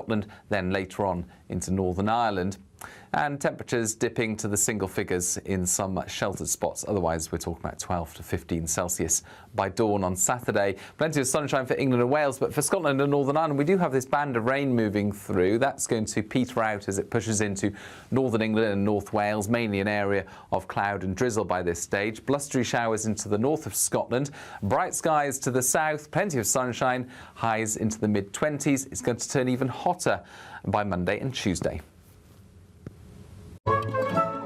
Scotland, then later on into Northern Ireland. And temperatures dipping to the single figures in some sheltered spots. Otherwise, we're talking about 12 to 15 Celsius by dawn on Saturday. Plenty of sunshine for England and Wales, but for Scotland and Northern Ireland, we do have this band of rain moving through. That's going to peter out as it pushes into northern England and North Wales, mainly an area of cloud and drizzle by this stage. Blustery showers into the north of Scotland. Bright skies to the south, plenty of sunshine, highs into the mid-20s. It's going to turn even hotter by Monday and Tuesday.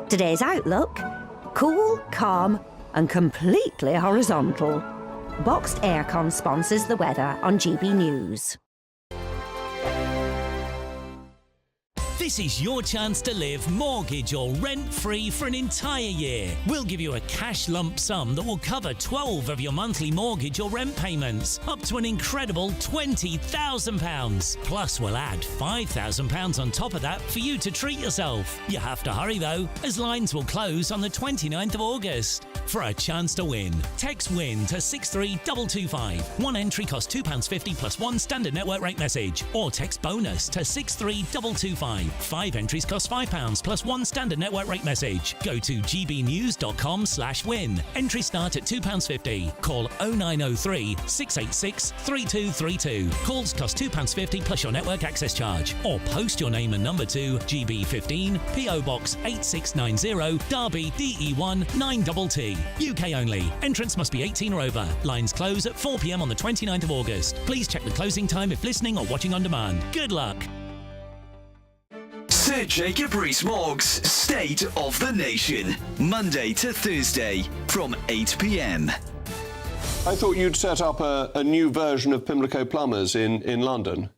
Today's outlook: cool, calm and completely horizontal. Boxed Aircon sponsors the weather on GB News. This is your chance to live mortgage or rent-free for an entire year. We'll give you a cash lump sum that will cover 12 of your monthly mortgage or rent payments, up to an incredible £20,000. Plus, we'll add £5,000 on top of that for you to treat yourself. You have to hurry though, as lines will close on the 29th of August. For a chance to win, text WIN to 63225. One entry costs £2.50 plus one standard network rate message, or text BONUS to 63225. 5 entries cost £5 plus one standard network rate message. Go to gbnews.com/win. Entries start at £2.50. Call 0903 686 3232. Calls cost £2.50 plus your network access charge. Or post your name and number to GB15 PO Box 8690 Derby DE1 9TT. UK only. Entrance must be 18 or over. Lines close at 4 p.m. on the 29th of August. Please check the closing time if listening or watching on demand. Good luck. Sir Jacob Rees-Mogg's State of the Nation, Monday to Thursday from 8 p.m. I thought you'd set up a new version of Pimlico Plumbers in London.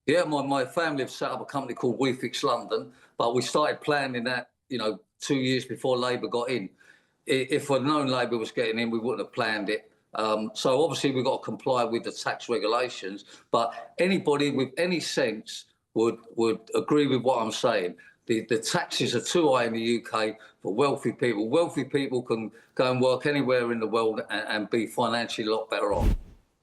Yeah, my family have set up a company called We Fix London, but we started planning that, 2 years before Labour got in. If we'd known Labour was getting in, we wouldn't have planned it. So obviously we've got to comply with the tax regulations, but anybody with any sense would agree with what I'm saying. The taxes are too high in the UK for wealthy people. Wealthy people can go and work anywhere in the world and be financially a lot better off.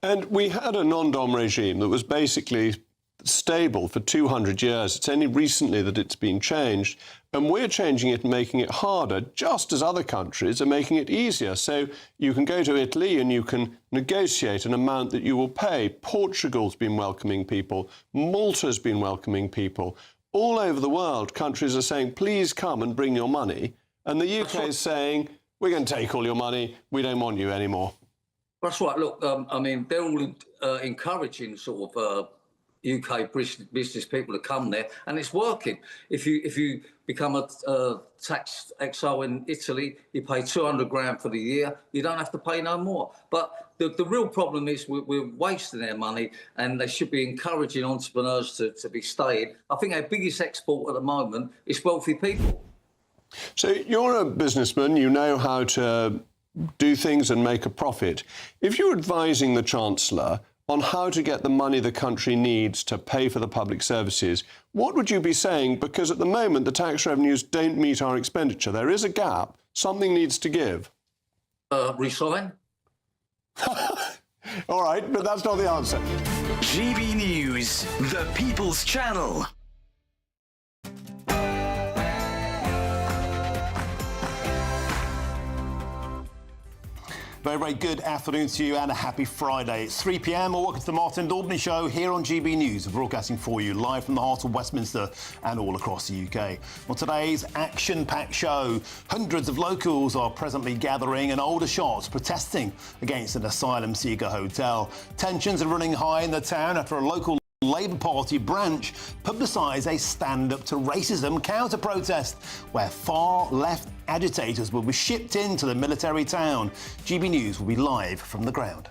And we had a non-dom regime that was basically stable for 200 years. It's only recently that it's been changed, and we're changing it and making it harder, just as other countries are making it easier. So you can go to Italy and you can negotiate an amount that you will pay. Portugal's been welcoming people. Malta's been welcoming people. All over the world, countries are saying, please come and bring your money. And the UK is saying, we're going to take all your money. We don't want you anymore. That's right. Look, they're all encouraging sort of UK business people to come there, and it's working. If you become a tax exile in Italy, you pay 200 grand for the year. You don't have to pay no more. But the real problem is we're wasting their money, and they should be encouraging entrepreneurs to be staying. I think our biggest export at the moment is wealthy people. So you're a businessman. You know how to do things and make a profit. If you're advising the Chancellor on how to get the money the country needs to pay for the public services, what would you be saying? Because at the moment, the tax revenues don't meet our expenditure. There is a gap. Something needs to give. Resign? All right, but that's not the answer. GB News, the People's Channel. Very, very good afternoon to you and a happy Friday. It's 3 p.m. Welcome to the Martin Daubney Show here on GB News, broadcasting for you live from the heart of Westminster and all across the UK. Well, today's action-packed show, hundreds of locals are presently gathering in Aldershot, protesting against an asylum seeker hotel. Tensions are running high in the town after a local Labour Party branch publicised a stand-up to racism counter-protest where far-left agitators will be shipped into the military town. GB News will be live from the ground.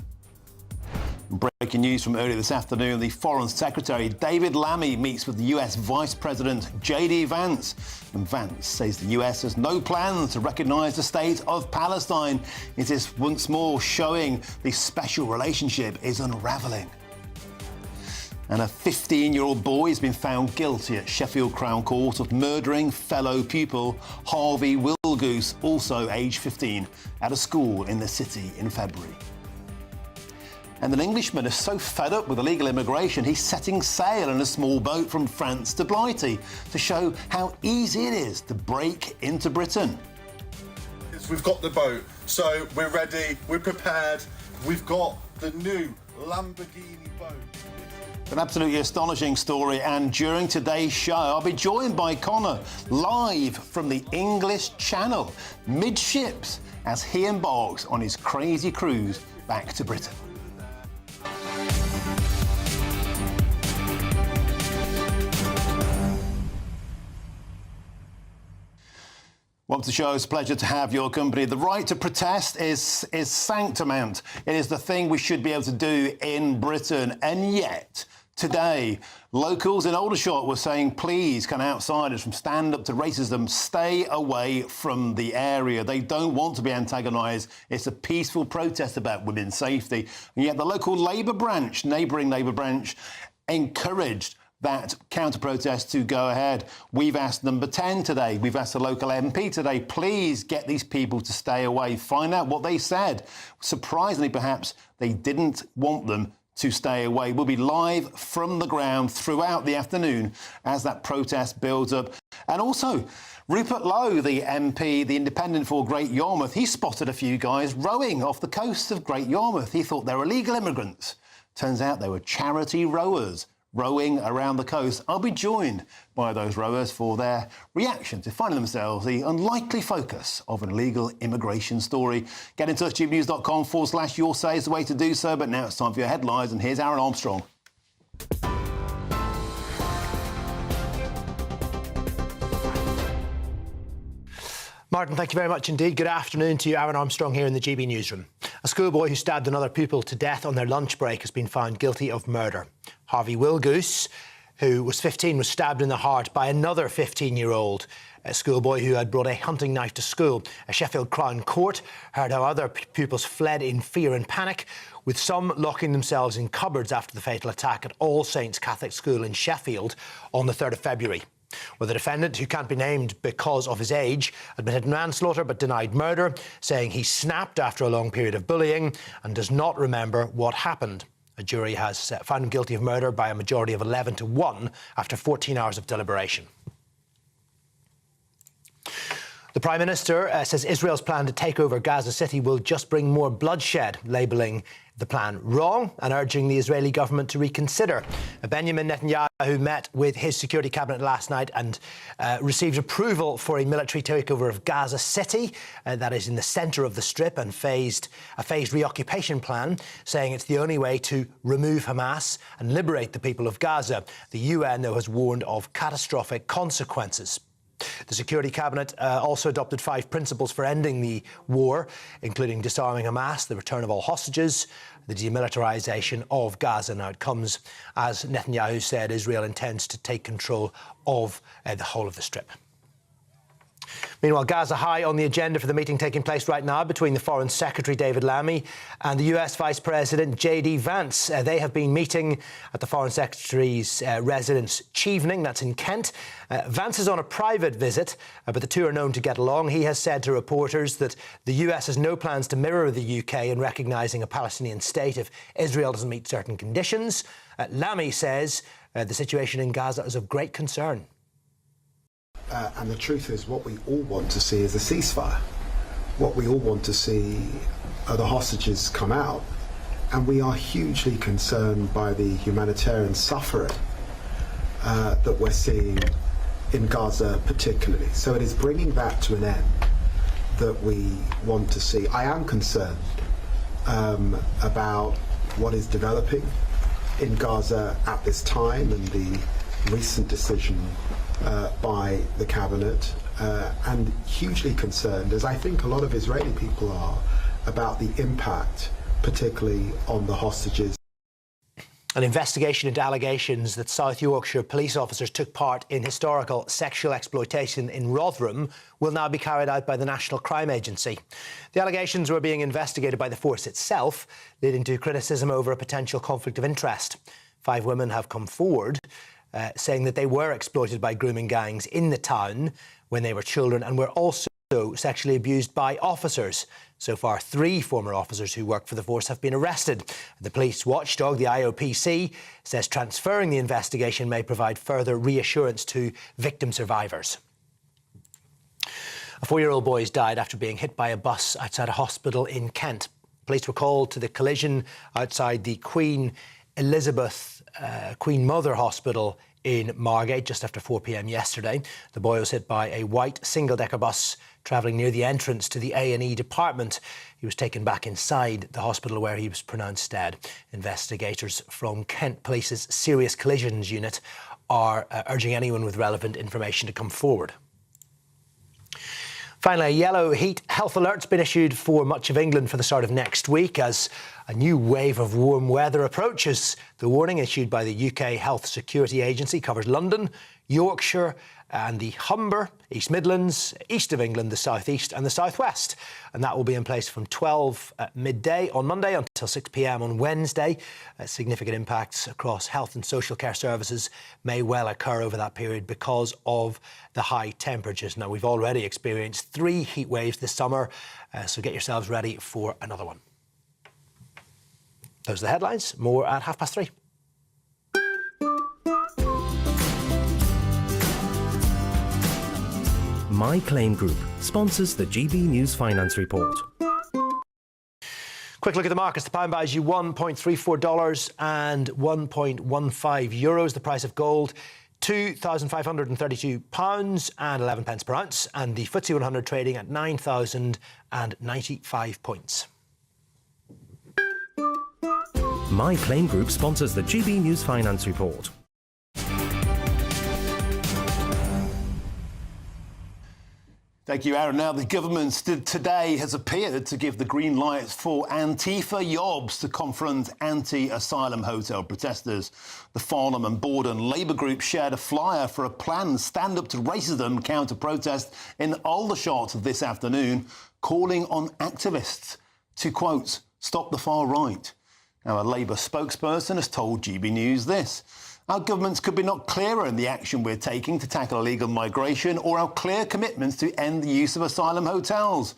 Breaking news from earlier this afternoon, the Foreign Secretary David Lammy meets with the US Vice President J.D. Vance. And Vance says the US has no plans to recognise the state of Palestine. It is once more showing the special relationship is unravelling. And a 15-year-old boy has been found guilty at Sheffield Crown Court of murdering fellow pupil Harvey Wilgoose, also aged 15, at a school in the city in February. And an Englishman is so fed up with illegal immigration, he's setting sail in a small boat from France to Blighty to show how easy it is to break into Britain. We've got the boat, so we're ready, we're prepared. We've got the new Lamborghini boat. An absolutely astonishing story, and during today's show I'll be joined by Connor live from the English Channel, midships, as he embarks on his crazy cruise back to Britain. Welcome to the show. It's a pleasure to have your company. The right to protest is sanctimount. It is the thing we should be able to do in Britain. And yet, today, locals in Aldershot were saying, please, can outsiders from Stand Up to Racism stay away from the area? They don't want to be antagonised. It's a peaceful protest about women's safety. And yet the local Labour branch, neighbouring Labour branch, encouraged that counter-protest to go ahead. We've asked Number 10 today, we've asked the local MP today, please get these people to stay away. Find out what they said. Surprisingly, perhaps, they didn't want them to stay away. We'll be live from the ground throughout the afternoon as that protest builds up. And also, Rupert Lowe, the MP, the independent for Great Yarmouth, he spotted a few guys rowing off the coast of Great Yarmouth. He thought they were illegal immigrants. Turns out they were charity rowers rowing around the coast. I'll be joined by those rowers for their reaction to finding themselves the unlikely focus of an illegal immigration story. Get in touch, gbnews.com/your say is the way to do so. But now it's time for your headlines, and here's Aaron Armstrong. Martin, thank you very much indeed. Good afternoon to you. Aaron Armstrong here in the GB newsroom. A schoolboy who stabbed another pupil to death on their lunch break has been found guilty of murder. Harvey Wilgoose, who was 15, was stabbed in the heart by another 15-year-old schoolboy who had brought a hunting knife to school. A Sheffield Crown Court heard how other pupils fled in fear and panic, with some locking themselves in cupboards after the fatal attack at All Saints Catholic School in Sheffield on the 3rd of February. Well, the defendant, who can't be named because of his age, admitted manslaughter but denied murder, saying he snapped after a long period of bullying and does not remember what happened. A jury has found him guilty of murder by a majority of 11-1 after 14 hours of deliberation. The Prime Minister says Israel's plan to take over Gaza City will just bring more bloodshed, labelling the plan wrong and urging the Israeli government to reconsider. Benjamin Netanyahu met with his security cabinet last night and received approval for a military takeover of Gaza City, that is in the centre of the Strip, and a phased reoccupation plan, saying it's the only way to remove Hamas and liberate the people of Gaza. The UN, though, has warned of catastrophic consequences. The Security Cabinet also adopted 5 principles for ending the war, including disarming Hamas, the return of all hostages, the demilitarisation of Gaza. Now, it comes, as Netanyahu said, Israel intends to take control of the whole of the Strip. Meanwhile, Gaza high on the agenda for the meeting taking place right now between the Foreign Secretary David Lammy and the US Vice President J.D. Vance. They have been meeting at the Foreign Secretary's residence, Chevening, that's in Kent. Vance is on a private visit, but the two are known to get along. He has said to reporters that the US has no plans to mirror the UK in recognising a Palestinian state if Israel doesn't meet certain conditions. Lammy says the situation in Gaza is of great concern. And the truth is, what we all want to see is a ceasefire. What we all want to see are the hostages come out. And we are hugely concerned by the humanitarian suffering that we're seeing in Gaza particularly. So it is bringing that to an end that we want to see. I am concerned about what is developing in Gaza at this time and the recent decision by the cabinet, and hugely concerned, as I think a lot of Israeli people are, about the impact, particularly on the hostages. An investigation into allegations that South Yorkshire police officers took part in historical sexual exploitation in Rotherham will now be carried out by the National Crime Agency. The allegations were being investigated by the force itself, leading to criticism over a potential conflict of interest. 5 women have come forward saying that they were exploited by grooming gangs in the town when they were children and were also also sexually abused by officers. So far, 3 former officers who worked for the force have been arrested. The police watchdog, the IOPC, says transferring the investigation may provide further reassurance to victim survivors. A 4-year-old boy has died after being hit by a bus outside a hospital in Kent. Police were called to the collision outside the Queen Elizabeth Queen Mother Hospital in Margate just after 4 p.m. yesterday. The boy was hit by a white single-decker bus travelling near the entrance to the A&E department. He was taken back inside the hospital where he was pronounced dead. Investigators from Kent Police's Serious Collisions Unit are urging anyone with relevant information to come forward. Finally, a yellow heat health alert's been issued for much of England for the start of next week as a new wave of warm weather approaches. The warning issued by the UK Health Security Agency covers London, Yorkshire and the Humber, East Midlands, east of England, the South East and the South West. And that will be in place from 12 at midday on Monday until 6 p.m. on Wednesday. Significant impacts across health and social care services may well occur over that period because of the high temperatures. Now, we've already experienced 3 heat waves this summer, so get yourselves ready for another one. Those are the headlines. More at 3:30. My Claim Group sponsors the GB News Finance Report. Quick look at the markets. The pound buys you $1.34 and 1.15 euros. The price of gold, £2,532 and 11 pence per ounce. And the FTSE 100 trading at 9,095 points. My Claim Group sponsors the GB News Finance Report. Thank you, Aaron. Now, the government today has appeared to give the green light for Antifa Yobs to confront anti-asylum hotel protesters. The Farnham and Borden Labour group shared a flyer for a planned Stand Up to Racism counter-protest in Aldershot this afternoon, calling on activists to, quote, stop the far right. Now, a Labour spokesperson has told GB News this. Our governments could be not clearer in the action we're taking to tackle illegal migration or our clear commitments to end the use of asylum hotels.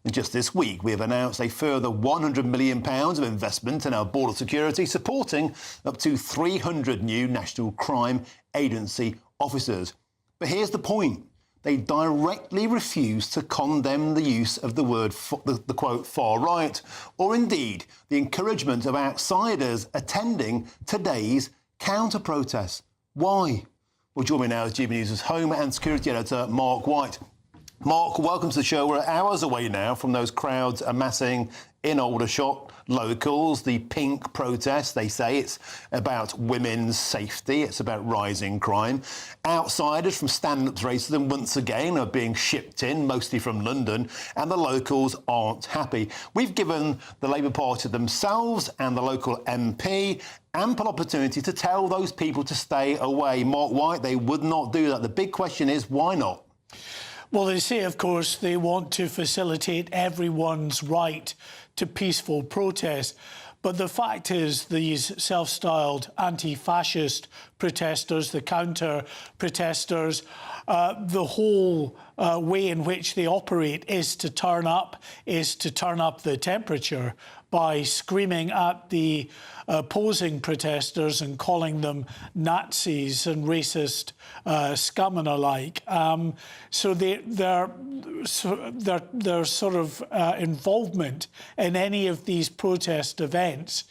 And just this week, we have announced a further £100 million of investment in our border security, supporting up to 300 new National Crime Agency officers. But here's the point. They directly refuse to condemn the use of the word, the quote, far right, or indeed the encouragement of outsiders attending today's counter-protest. Why? Well, join me now as GB News' Home and Security Editor, Mark White. Mark, welcome to the show. We're hours away now from those crowds amassing in Aldershot. Locals, the pink protest, they say it's about women's safety, it's about rising crime. Outsiders from Stand Up to Racism once again are being shipped in, mostly from London, and the locals aren't happy. We've given the Labour Party themselves and the local MP ample opportunity to tell those people to stay away. Mark White, they would not do that. The big question is, why not? Well, they say, of course, they want to facilitate everyone's right to peaceful protest. But the fact is, these self-styled anti-fascist protesters, the counter-protesters, the whole way in which they operate is to turn up the temperature by screaming at the opposing protesters and calling them Nazis and racist scum and alike. So their sort of involvement in any of these protest events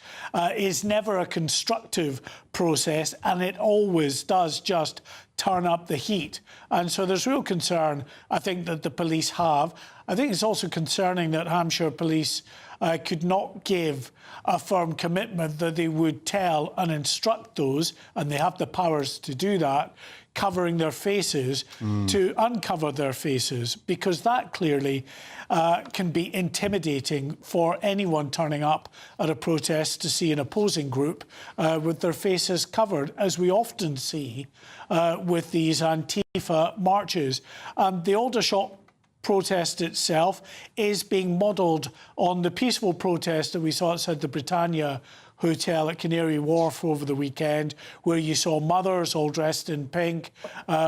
is never a constructive process, and it always does just turn up the heat. And so there's real concern, I think, that the police have. I think it's also concerning that Hampshire Police could not give a firm commitment that they would tell and instruct those, and they have the powers to do that, covering their faces, to uncover their faces, because that clearly can be intimidating for anyone turning up at a protest to see an opposing group with their faces covered, as we often see with these Antifa marches. The Aldershot protest itself is being modelled on the peaceful protest that we saw outside the Britannia hotel at Canary Wharf over the weekend, where you saw mothers all dressed in pink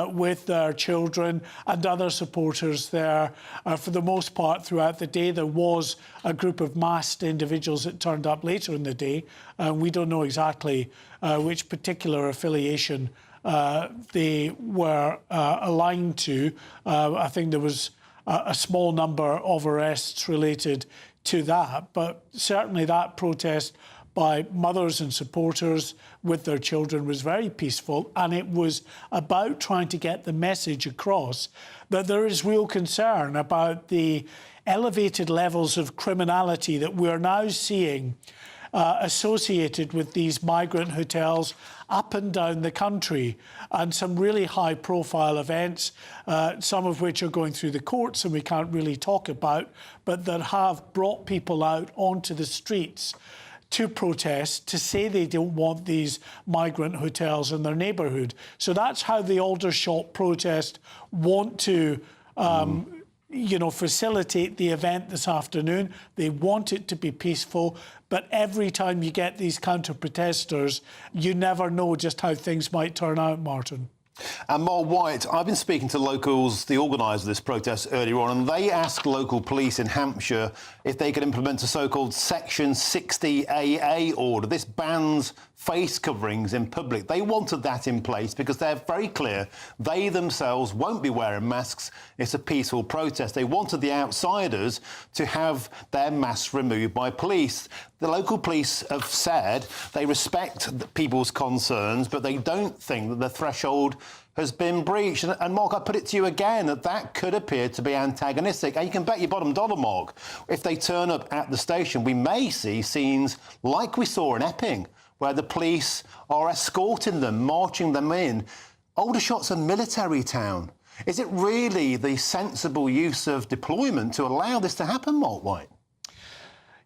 with their children and other supporters there. For the most part, throughout the day, there was a group of masked individuals that turned up later in the day. We don't know exactly which particular affiliation they were aligned to. I think there was a small number of arrests related to that, but certainly that protest by mothers and supporters with their children was very peaceful, and it was about trying to get the message across that there is real concern about the elevated levels of criminality that we're now seeing associated with these migrant hotels up and down the country, and some really high-profile events, some of which are going through the courts and we can't really talk about, but that have brought people out onto the streets to protest, to say they don't want these migrant hotels in their neighbourhood. So that's how the Aldershot protest want to facilitate the event this afternoon. They want it to be peaceful, but every time you get these counter-protesters, you never know just how things might turn out, Martin. And Mark White, I've been speaking to locals, the organisers of this protest earlier on, and they asked local police in Hampshire if they could implement a so-called Section 60AA order. This bans face coverings in public. They wanted that in place because they're very clear they themselves won't be wearing masks. It's a peaceful protest. They wanted the outsiders to have their masks removed by police. The local police have said they respect people's concerns, but they don't think that the threshold has been breached. And Mark, I put it to you again that could appear to be antagonistic. And you can bet your bottom dollar, Mark, if they turn up at the station, we may see scenes like we saw in Epping, where the police are escorting them, marching them in. Aldershot's a military town. Is it really the sensible use of deployment to allow this to happen, Mark White?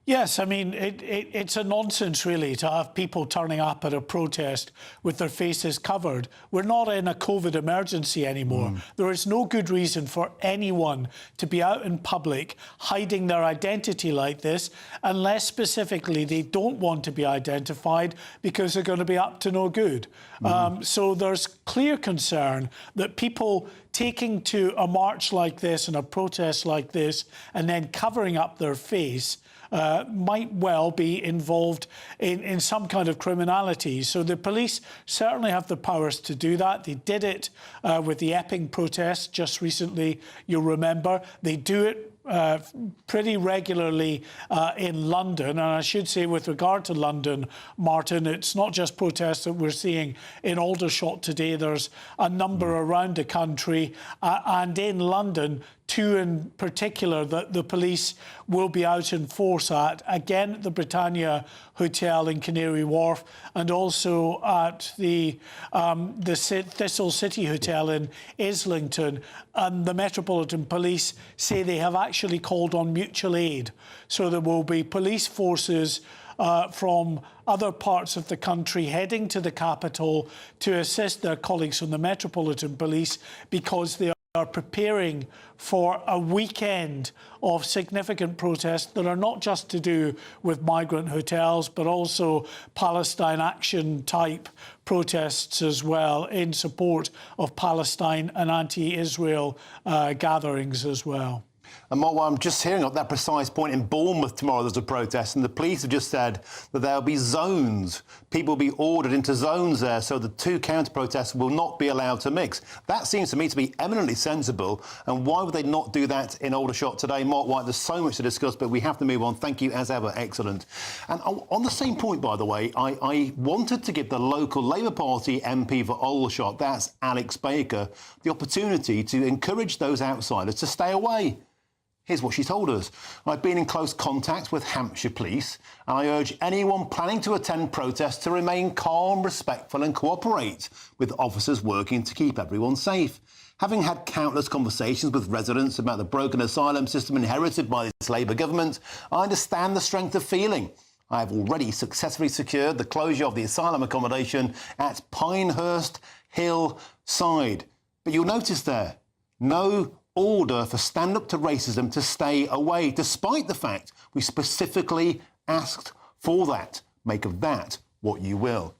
Yes, I mean, it's a nonsense, really, to have people turning up at a protest with their faces covered. We're not in a COVID emergency anymore. There is no good reason for anyone to be out in public hiding their identity like this, unless specifically they don't want to be identified because they're going to be up to no good. So there's clear concern that people taking to a march like this and a protest like this and then covering up their face might well be involved in some kind of criminality. So the police certainly have the powers to do that. They did it with the Epping protest just recently, you'll remember. They do it pretty regularly in London. And I should say, with regard to London, Martin, it's not just protests that we're seeing in Aldershot today. There's a number around the country and in London, two in particular, that the police will be out in force at, again at the Britannia Hotel in Canary Wharf and also at the Thistle City Hotel in Islington. And the Metropolitan Police say they have actually called on mutual aid. So there will be police forces from other parts of the country heading to the capital to assist their colleagues from the Metropolitan Police, because they are preparing for a weekend of significant protests that are not just to do with migrant hotels, but also Palestine Action type protests as well, in support of Palestine and anti-Israel gatherings as well. And Mark, I'm just hearing at that precise point in Bournemouth tomorrow there's a protest, and the police have just said that there'll be zones. People will be ordered into zones there, so the two counter-protests will not be allowed to mix. That seems to me to be eminently sensible, and why would they not do that in Aldershot today? Mark White, there's so much to discuss, but we have to move on. Thank you, as ever. Excellent. And on the same point, by the way, I wanted to give the local Labour Party MP for Aldershot, that's Alex Baker, the opportunity to encourage those outsiders to stay away. Here's what she told us. I've been in close contact with Hampshire Police, and I urge anyone planning to attend protests to remain calm, respectful and cooperate with officers working to keep everyone safe. Having had countless conversations with residents about the broken asylum system inherited by this Labour government, I understand the strength of feeling. I have already successfully secured the closure of the asylum accommodation at Pinehurst Hillside. But you'll notice there, no order for Stand Up to Racism to stay away, despite the fact we specifically asked for that. Make of that what you will.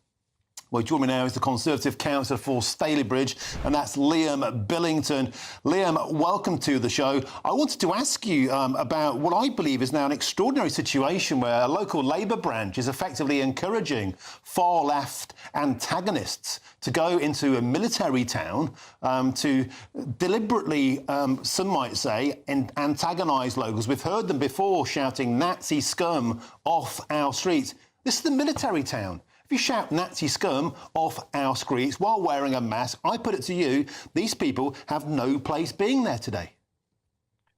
Well, joining me now is the Conservative councillor for Stalybridge, and that's Liam Billington. Liam, welcome to the show. I wanted to ask you about what I believe is now an extraordinary situation where a local Labour branch is effectively encouraging far-left antagonists to go into a military town to deliberately, some might say, antagonise locals. We've heard them before shouting Nazi scum off our streets. This is the military town. If you shout Nazi scum off our streets while wearing a mask, I put it to you, these people have no place being there today.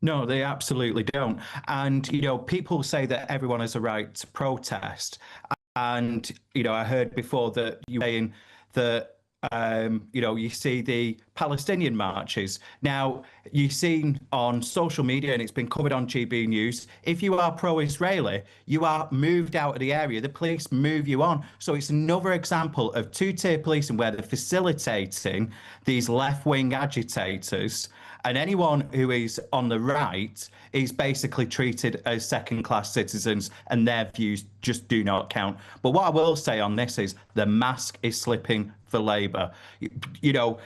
No, they absolutely don't. And, you know, people say that everyone has a right to protest. And, you know, I heard before that you were saying that, you know, you see the Palestinian marches. Now, you've seen on social media, and it's been covered on GB News, if you are pro-Israeli, you are moved out of the area. The police move you on. So it's another example of two-tier policing where they're facilitating these left-wing agitators, and anyone who is on the right is basically treated as second-class citizens, and their views just do not count. But what I will say on this is the mask is slipping for Labour. You know,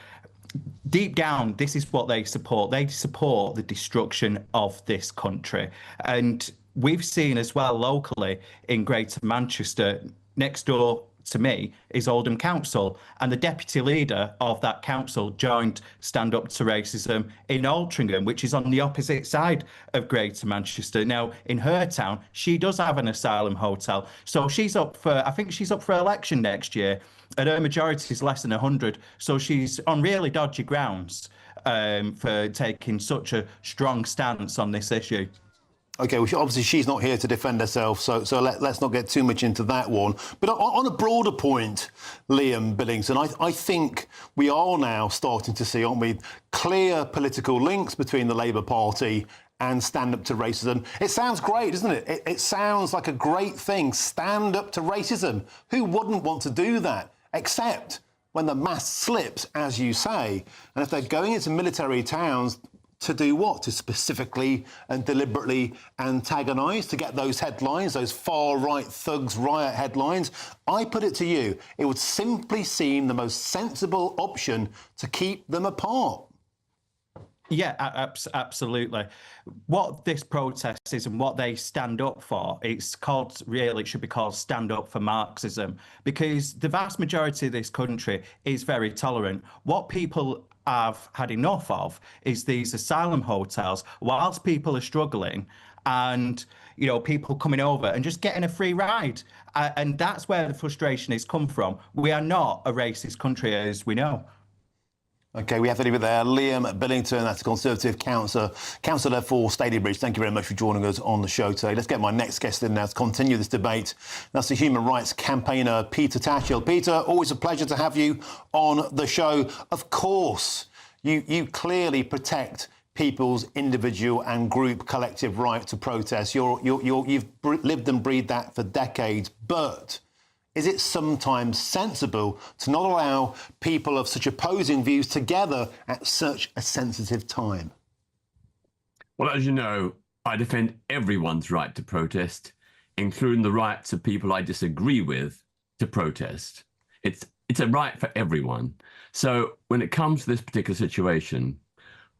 deep down, this is what they support. They support the destruction of this country. And we've seen as well locally in Greater Manchester, next door to me is Oldham Council, and the deputy leader of that council joined Stand Up to Racism in Altrincham, which is on the opposite side of Greater Manchester. Now, in her town, she does have an asylum hotel, so she's up for, I think she's up for election next year, and her majority is less than 100, so she's on really dodgy grounds for taking such a strong stance on this issue. OK, well, obviously she's not here to defend herself, so let's not get too much into that one. But on a broader point, Liam Billington, I think we are now starting to see, aren't we, clear political links between the Labour Party and Stand Up to Racism. It sounds great, doesn't it? It sounds like a great thing. Stand up to racism. Who wouldn't want to do that? Except when the mask slips, as you say. And if they're going into military towns, to do what? To specifically and deliberately antagonise, to get those headlines, those far-right thugs riot headlines? I put it to you, it would simply seem the most sensible option to keep them apart. Yeah, absolutely. What this protest is and what they stand up for, it's called, really, it should be called Stand Up for Marxism, because the vast majority of this country is very tolerant. What people have had enough of is these asylum hotels, whilst people are struggling, and, you know, people coming over and just getting a free ride. And that's where the frustration has come from. We are not a racist country, as we know. OK, we have to leave it there. Liam Billington, that's a Conservative councillor for Stalybridge. Thank you very much for joining us on the show today. Let's get my next guest in now to continue this debate. That's the human rights campaigner, Peter Tatchell. Peter, always a pleasure to have you on the show. Of course, you clearly protect people's individual and group collective right to protest. You've lived and breathed that for decades, but is it sometimes sensible to not allow people of such opposing views together at such a sensitive time? Well, as you know, I defend everyone's right to protest, including the rights of people I disagree with to protest. It's a right for everyone. So when it comes to this particular situation,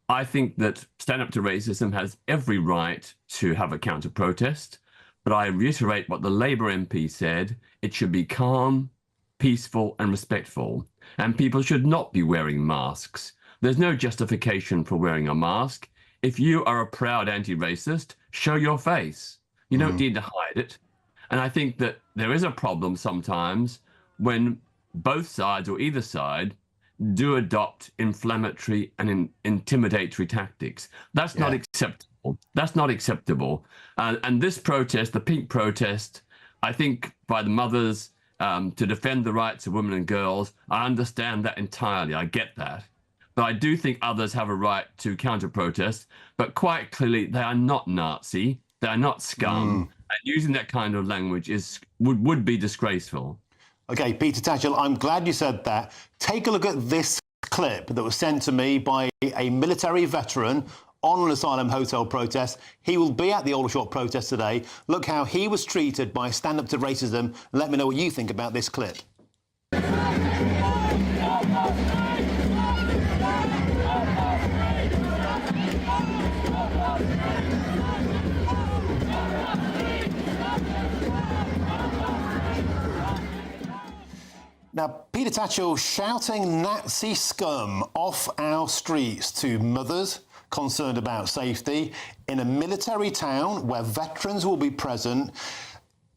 I think that Stand Up to Racism has every right to have a counter-protest. But I reiterate what the Labour MP said, it should be calm, peaceful and respectful. And people should not be wearing masks. There's no justification for wearing a mask. If you are a proud anti-racist, show your face. You don't need to hide it. And I think that there is a problem sometimes when both sides or either side do adopt inflammatory and intimidatory tactics. That's not acceptable. That's not acceptable. And this protest, the pink protest, I think by the mothers to defend the rights of women and girls, I understand that entirely. I get that. But I do think others have a right to counter-protest. But quite clearly, they are not Nazi. They are not scum. And using that kind of language would be disgraceful. OK, Peter Tatchell, I'm glad you said that. Take a look at this clip that was sent to me by a military veteran on an asylum hotel protest. He will be at the Aldershot protest today. Look how he was treated by Stand Up to Racism, and let me know what you think about this clip. Now, Peter Tatchell shouting Nazi scum off our streets to mothers concerned about safety in a military town where veterans will be present.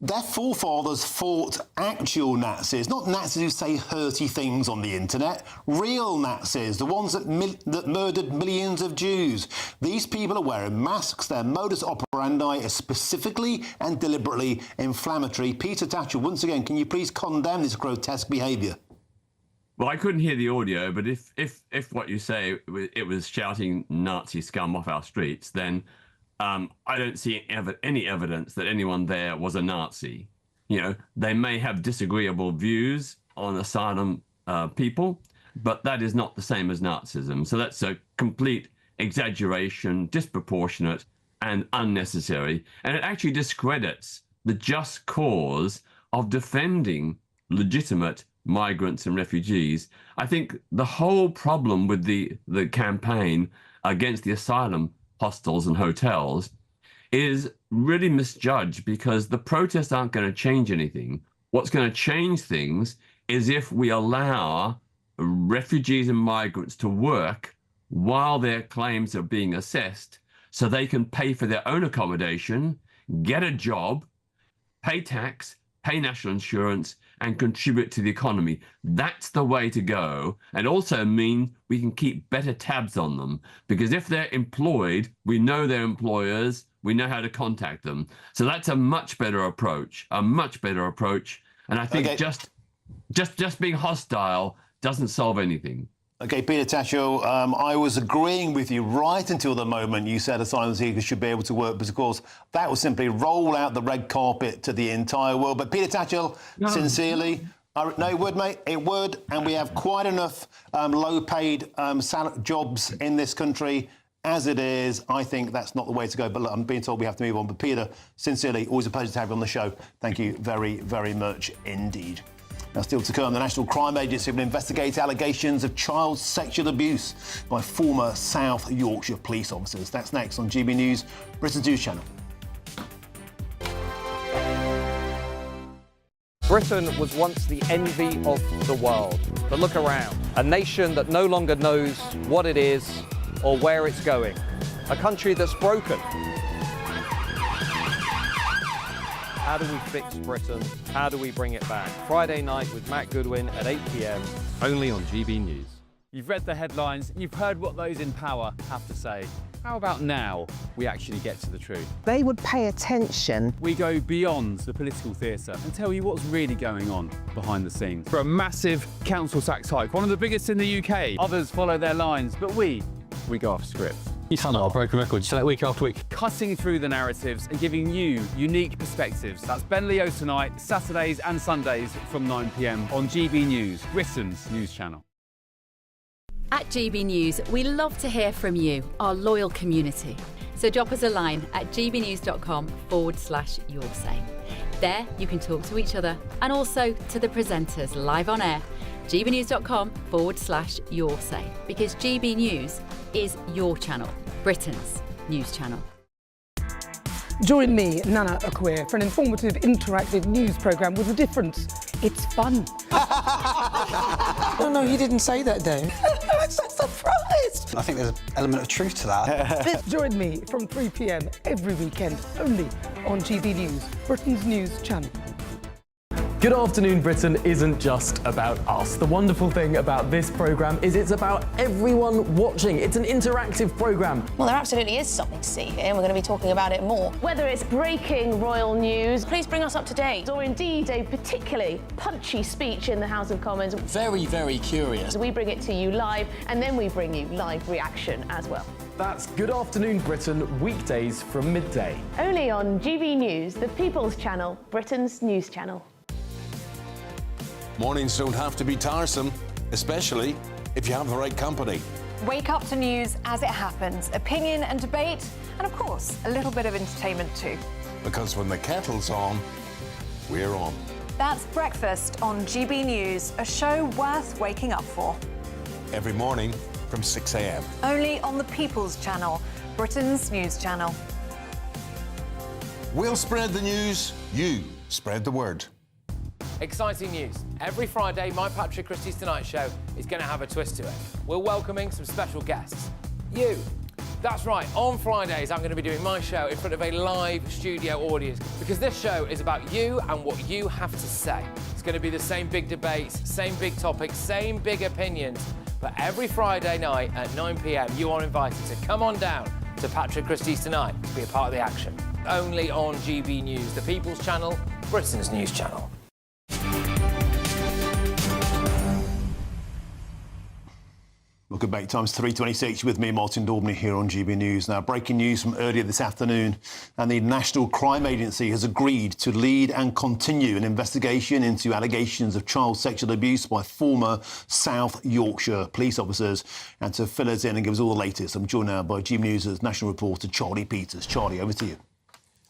Their forefathers fought actual Nazis, not Nazis who say hurty things on the internet, real Nazis, the ones that murdered millions of Jews. These people are wearing masks. Their modus operandi is specifically and deliberately inflammatory. Peter Tatchell, once again, can you please condemn this grotesque behaviour? Well, I couldn't hear the audio, but if what you say, it was shouting Nazi scum off our streets, then I don't see any evidence that anyone there was a Nazi. You know, they may have disagreeable views on asylum people, but that is not the same as Nazism. So that's a complete exaggeration, disproportionate and unnecessary. And it actually discredits the just cause of defending legitimate migrants and refugees. I think the whole problem with the campaign against the asylum hostels and hotels is really misjudged, because the protests aren't going to change anything. What's going to change things is if we allow refugees and migrants to work while their claims are being assessed, so they can pay for their own accommodation, get a job, pay tax, pay national insurance, and contribute to the economy. That's the way to go, and also mean we can keep better tabs on them, because if they're employed, we know their employers, we know how to contact them. So that's a much better approach, and I think just being hostile doesn't solve anything. OK, Peter Tatchell, I was agreeing with you right until the moment you said asylum seekers should be able to work, because, of course, that would simply roll out the red carpet to the entire world. But, Peter Tatchell, sincerely, no, it would, mate, it would. And we have quite enough low-paid jobs in this country as it is. I think that's not the way to go. But look, I'm being told we have to move on. But, Peter, sincerely, always a pleasure to have you on the show. Thank you very, very much indeed. Now, still to come, the National Crime Agency will investigate allegations of child sexual abuse by former South Yorkshire police officers. That's next on GB News, Britain's news channel. Britain was once the envy of the world. But look around. A nation that no longer knows what it is or where it's going. A country that's broken. How do we fix Britain? How do we bring it back? Friday night with Matt Goodwin at 8 p.m. Only on GB News. You've read the headlines, you've heard what those in power have to say. How about now we actually get to the truth? They would pay attention. We go beyond the political theatre and tell you what's really going on behind the scenes. For a massive council tax hike, one of the biggest in the UK. Others follow their lines, but we go off script. You sound like a broken record. You say that week after week. Cutting through the narratives and giving you unique perspectives. That's Ben Leo tonight, Saturdays and Sundays from 9 p.m. on GB News, Britain's news channel. At GB News, we love to hear from you, our loyal community. So drop us a line at gbnews.com/yoursay. There you can talk to each other and also to the presenters live on air. gbnews.com/yoursay, because GB News is your channel, Britain's news channel. Join me, Nana Okoye, for an informative, interactive news programme with a difference. It's fun. No, he didn't say that, though. I'm so surprised. I think there's an element of truth to that. Join me from 3 p.m. every weekend, only on GB News, Britain's news channel. Good Afternoon Britain isn't just about us. The wonderful thing about this programme is it's about everyone watching. It's an interactive programme. Well, there absolutely is something to see here, and we're going to be talking about it more. Whether it's breaking royal news, please bring us up to date, or indeed a particularly punchy speech in the House of Commons. Very, very curious. We bring it to you live, and then we bring you live reaction as well. That's Good Afternoon Britain, weekdays from midday. Only on GB News, the People's Channel, Britain's news channel. Mornings don't have to be tiresome, especially if you have the right company. Wake up to news as it happens, opinion and debate, and of course, a little bit of entertainment too. Because when the kettle's on, we're on. That's Breakfast on GB News, a show worth waking up for. Every morning from 6 a.m. Only on the People's Channel, Britain's news channel. We'll spread the news, you spread the word. Exciting news. Every Friday, my Patrick Christie's Tonight Show is going to have a twist to it. We're welcoming some special guests. You. That's right, on Fridays I'm going to be doing my show in front of a live studio audience because this show is about you and what you have to say. It's going to be the same big debates, same big topics, same big opinions. But every Friday night at 9 p.m, you are invited to come on down to Patrick Christie's Tonight to be a part of the action. Only on GB News, the People's Channel, Britain's news channel. Welcome back. Time's 3:26 with me, Martin Daubney, here on GB News. Now, breaking news from earlier this afternoon, and the National Crime Agency has agreed to lead and continue an investigation into allegations of child sexual abuse by former South Yorkshire police officers. And to fill us in and give us all the latest, I'm joined now by GB News' national reporter, Charlie Peters. Charlie, over to you.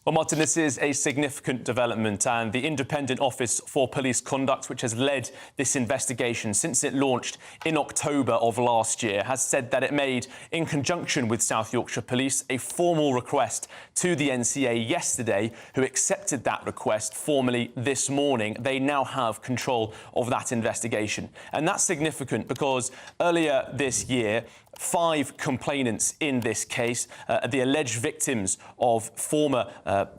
Well, Martin, this is a significant development, and the Independent Office for Police Conduct, which has led this investigation since it launched in October of last year, has said that it made, in conjunction with South Yorkshire Police, a formal request to the NCA yesterday, who accepted that request formally this morning. They now have control of that investigation. And that's significant because earlier this year, 5 complainants in this case, the alleged victims of former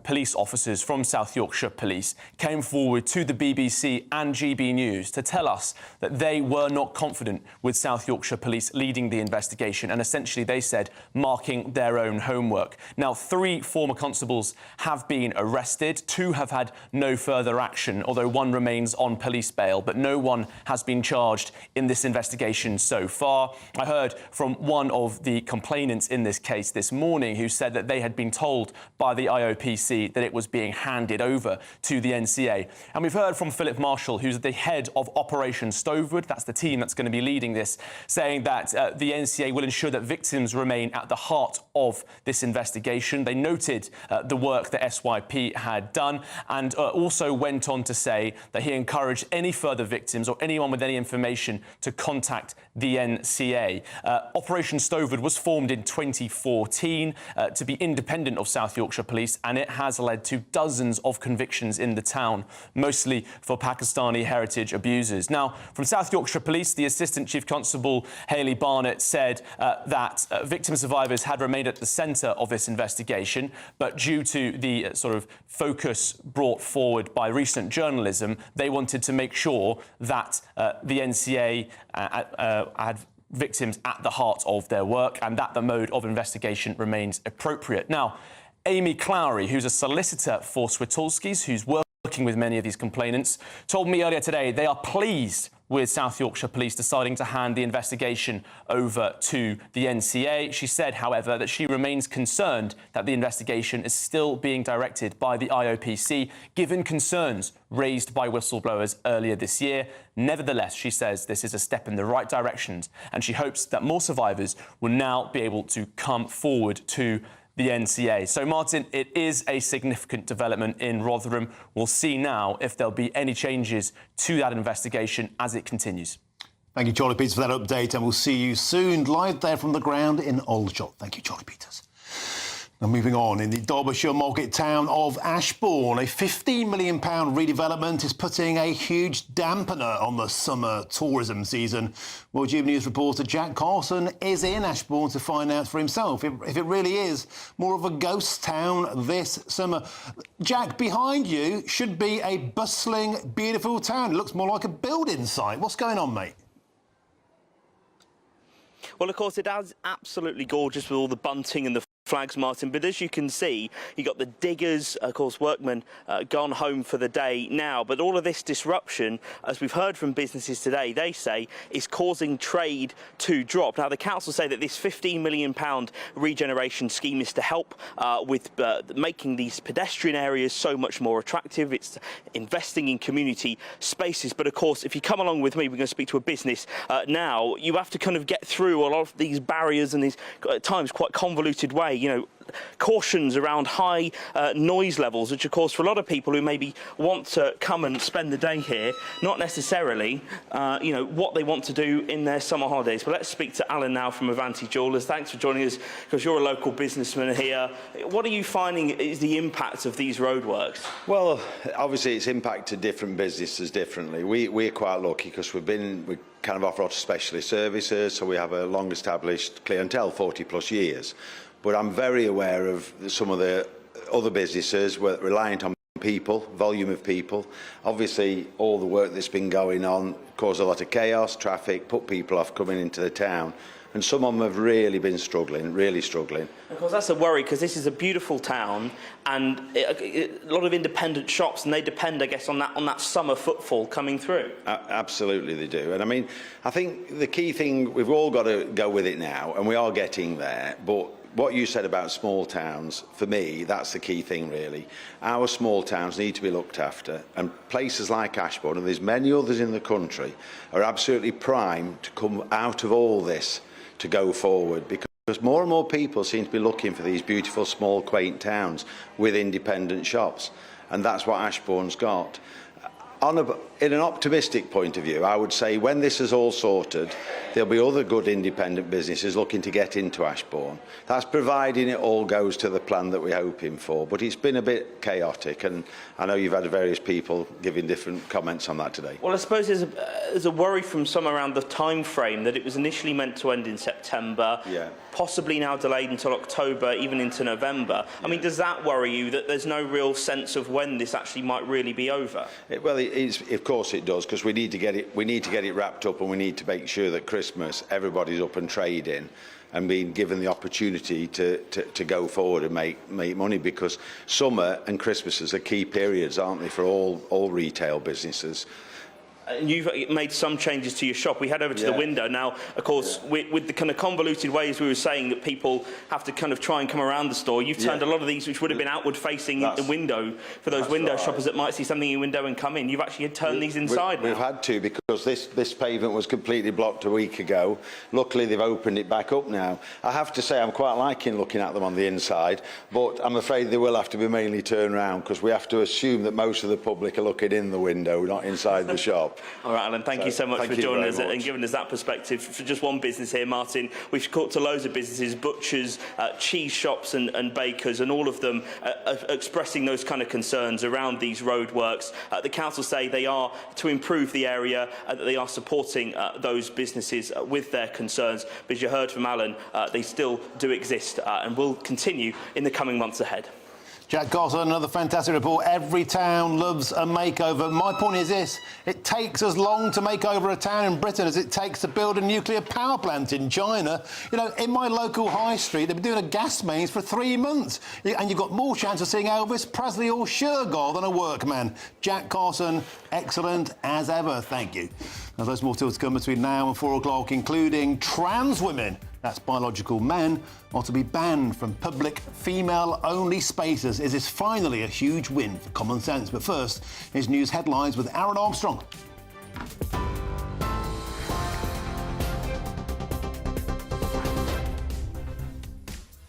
police officers from South Yorkshire Police, came forward to the BBC and GB News to tell us that they were not confident with South Yorkshire Police leading the investigation, and essentially, they said, marking their own homework. Now, 3 former constables have been arrested. 2 have had no further action, although 1 remains on police bail, but no one has been charged in this investigation so far. I heard from one of the complainants in this case this morning who said that they had been told by the IOPC that it was being handed over to the NCA. And we've heard from Philip Marshall, who's the head of Operation Stovewood, that's the team that's going to be leading this, saying that the NCA will ensure that victims remain at the heart of this investigation. They noted the work that SYP had done and also went on to say that he encouraged any further victims or anyone with any information to contact the NCA. Operation Stovewood was formed in 2014 to be independent of South Yorkshire Police, and it has led to dozens of convictions in the town, mostly for Pakistani heritage abusers. Now, from South Yorkshire Police, the Assistant Chief Constable Hayley Barnett said that victim survivors had remained at the centre of this investigation, but due to the sort of focus brought forward by recent journalism, they wanted to make sure that the NCA had victims at the heart of their work and that the mode of investigation remains appropriate. Now, Amy Clowry, who's a solicitor for Switulski's, who's working with many of these complainants, told me earlier today they are pleased with South Yorkshire Police deciding to hand the investigation over to the NCA. She said, however, that she remains concerned that the investigation is still being directed by the IOPC, given concerns raised by whistleblowers earlier this year. Nevertheless, she says this is a step in the right direction, and she hopes that more survivors will now be able to come forward to the NCA. So, Martin, it is a significant development in Rotherham. We'll see now if there'll be any changes to that investigation as it continues. Thank you, Charlie Peters, for that update, and we'll see you soon live there from the ground in Aldershot. Thank you, Charlie Peters. Now, moving on, in the Derbyshire market town of Ashbourne, a £15 million redevelopment is putting a huge dampener on the summer tourism season. Well, GB News reporter Jack Carson is in Ashbourne to find out for himself if it really is more of a ghost town this summer. Jack, behind you should be a bustling, beautiful town. It looks more like a building site. What's going on, mate? Well, of course, it is absolutely gorgeous with all the bunting and the flags, Martin, but as you can see, you got the diggers, of course, workmen gone home for the day now. But all of this disruption, as we've heard from businesses today, they say is causing trade to drop. Now, the council say that this £15 million regeneration scheme is to help with making these pedestrian areas so much more attractive. It's investing in community spaces. But of course, if you come along with me, we're going to speak to a business now. You have to kind of get through a lot of these barriers and these, at times, quite convoluted way. You know, cautions around high noise levels, which of course for a lot of people who maybe want to come and spend the day here, not necessarily you know, what they want to do in their summer holidays. But let's speak to Alan now from Avanti Jewellers. Thanks for joining us, because you're a local businessman here. What are you finding is the impact of these roadworks? Well, obviously it's impacted different businesses differently. We're quite lucky because we kind of offer specialist services, so we have a long established clientele, 40 plus years. But I'm very aware of some of the other businesses reliant on people, volume of people. Obviously, all the work that's been going on caused a lot of chaos, traffic, put people off coming into the town. And some of them have really been struggling, really struggling. Of course, that's a worry, because this is a beautiful town and a lot of independent shops, and they depend, I guess, on that summer footfall coming through. Absolutely, they do. And I mean, I think the key thing, we've all got to go with it now, and we are getting there. But what you said about small towns, for me, that's the key thing, really. Our small towns need to be looked after, and places like Ashbourne, and there's many others in the country, are absolutely primed to come out of all this to go forward, because more and more people seem to be looking for these beautiful, small, quaint towns with independent shops, and that's what Ashbourne's got. In an optimistic point of view, I would say when this is all sorted, there'll be other good independent businesses looking to get into Ashbourne. That's providing it all goes to the plan that we're hoping for. But it's been a bit chaotic, and I know you've had various people giving different comments on that today. Well, I suppose there's a worry from some around the time frame that it was initially meant to end in September, possibly now delayed until October, even into November. I mean, does that worry you, that there's no real sense of when this actually might really be over? Of course it does, because we need to get it wrapped up, and we need to make sure that Christmas everybody's up and trading and being given the opportunity to go forward and make money, because summer and Christmas are key periods, aren't they, for all retail businesses. And you've made some changes to your shop. We head over to the window now. Of course, with the kind of convoluted ways we were saying that people have to kind of try and come around the store, you've turned a lot of these, which would have been outward-facing in the window, for those window shoppers that might see something in your window and come in. You've actually turned these inside now. We've had to, because this pavement was completely blocked a week ago. Luckily, they've opened it back up now. I have to say I'm quite liking looking at them on the inside, but I'm afraid they will have to be mainly turned around, because we have to assume that most of the public are looking in the window, not inside the shop. All right, Alan, thank you so much for joining us and giving us that perspective. For just one business here, Martin, we've talked to loads of businesses, butchers, cheese shops and bakers, and all of them are expressing those kind of concerns around these roadworks. The council say they are to improve the area, that they are supporting those businesses with their concerns. But as you heard from Alan, they still do exist and will continue in the coming months ahead. Jack Carson, another fantastic report. Every town loves a makeover. My point is this: it takes as long to make over a town in Britain as it takes to build a nuclear power plant in China. You know, in my local high street, they've been doing a gas mains for 3 months. And you've got more chance of seeing Elvis Presley or Shergold than a workman. Jack Carson, excellent as ever. Thank you. Now, there's more still to come between now and 4 o'clock, including trans women, that's biological men, are to be banned from public female-only spaces. Is this finally a huge win for common sense? But first, here's news headlines with Aaron Armstrong.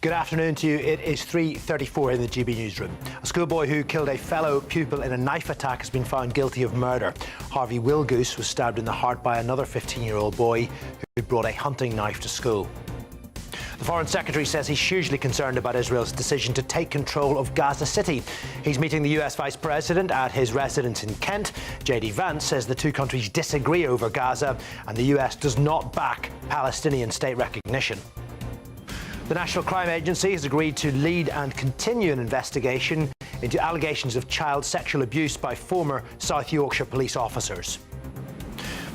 Good afternoon to you. It is 3:34 in the GB newsroom. A schoolboy who killed a fellow pupil in a knife attack has been found guilty of murder. Harvey Wilgoose was stabbed in the heart by another 15-year-old boy who brought a hunting knife to school. The Foreign Secretary says he's hugely concerned about Israel's decision to take control of Gaza City. He's meeting the US Vice President at his residence in Kent. J.D. Vance says the two countries disagree over Gaza, and the US does not back Palestinian state recognition. The National Crime Agency has agreed to lead and continue an investigation into allegations of child sexual abuse by former South Yorkshire police officers.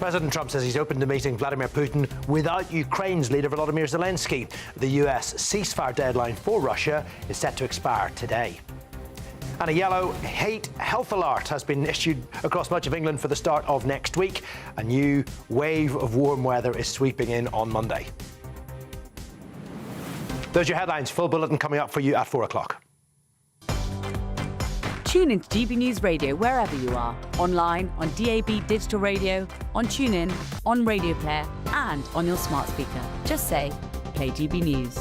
President Trump says he's open to meeting Vladimir Putin without Ukraine's leader Volodymyr Zelensky. The US ceasefire deadline for Russia is set to expire today. And a yellow health alert has been issued across much of England for the start of next week. A new wave of warm weather is sweeping in on Monday. Those are your headlines. Full bulletin coming up for you at 4 o'clock. Tune in to GB News Radio wherever you are. Online, on DAB digital radio, on TuneIn, on Radio Player and on your smart speaker. Just say, play GB News.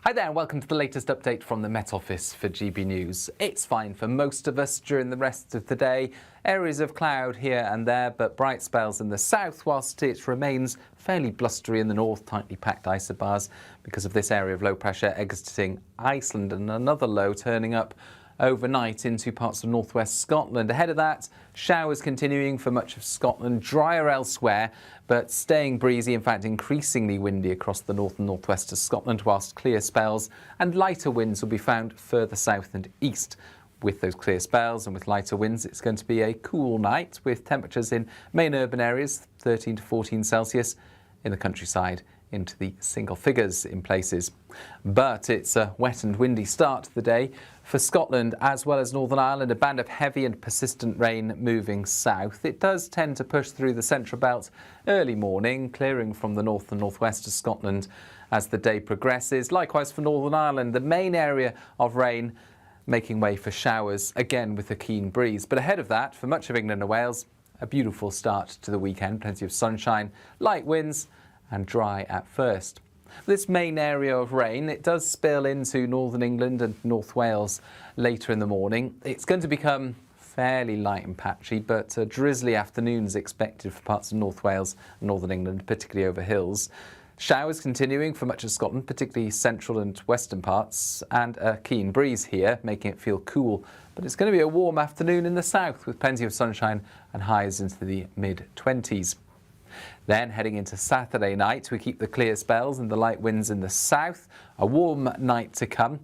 Hi there and welcome to the latest update from the Met Office for GB News. It's fine for most of us during the rest of the day. Areas of cloud here and there, but bright spells in the south, whilst it remains fairly blustery in the north, tightly packed isobars because of this area of low pressure exiting Iceland and another low turning up overnight into parts of northwest Scotland. Ahead of that, showers continuing for much of Scotland, drier elsewhere, but staying breezy, in fact increasingly windy across the north and northwest of Scotland, whilst clear spells and lighter winds will be found further south and east. With those clear spells and with lighter winds, it's going to be a cool night with temperatures in main urban areas 13 to 14 Celsius, in the countryside into the single figures in places. But it's a wet and windy start to the day for Scotland as well as Northern Ireland, a band of heavy and persistent rain moving south. It does tend to push through the central belt early morning, clearing from the north and northwest of Scotland as the day progresses. Likewise for Northern Ireland, the main area of rain making way for showers, again with a keen breeze. But ahead of that, for much of England and Wales, a beautiful start to the weekend, plenty of sunshine, light winds and dry at first. This main area of rain, it does spill into northern England and North Wales later in the morning. It's going to become fairly light and patchy, but drizzly afternoons expected for parts of North Wales and northern England, particularly over hills. Showers continuing for much of Scotland, particularly central and western parts, and a keen breeze here, making it feel cool. But it's going to be a warm afternoon in the south with plenty of sunshine and highs into the mid-20s. Then heading into Saturday night, we keep the clear spells and the light winds in the south. A warm night to come.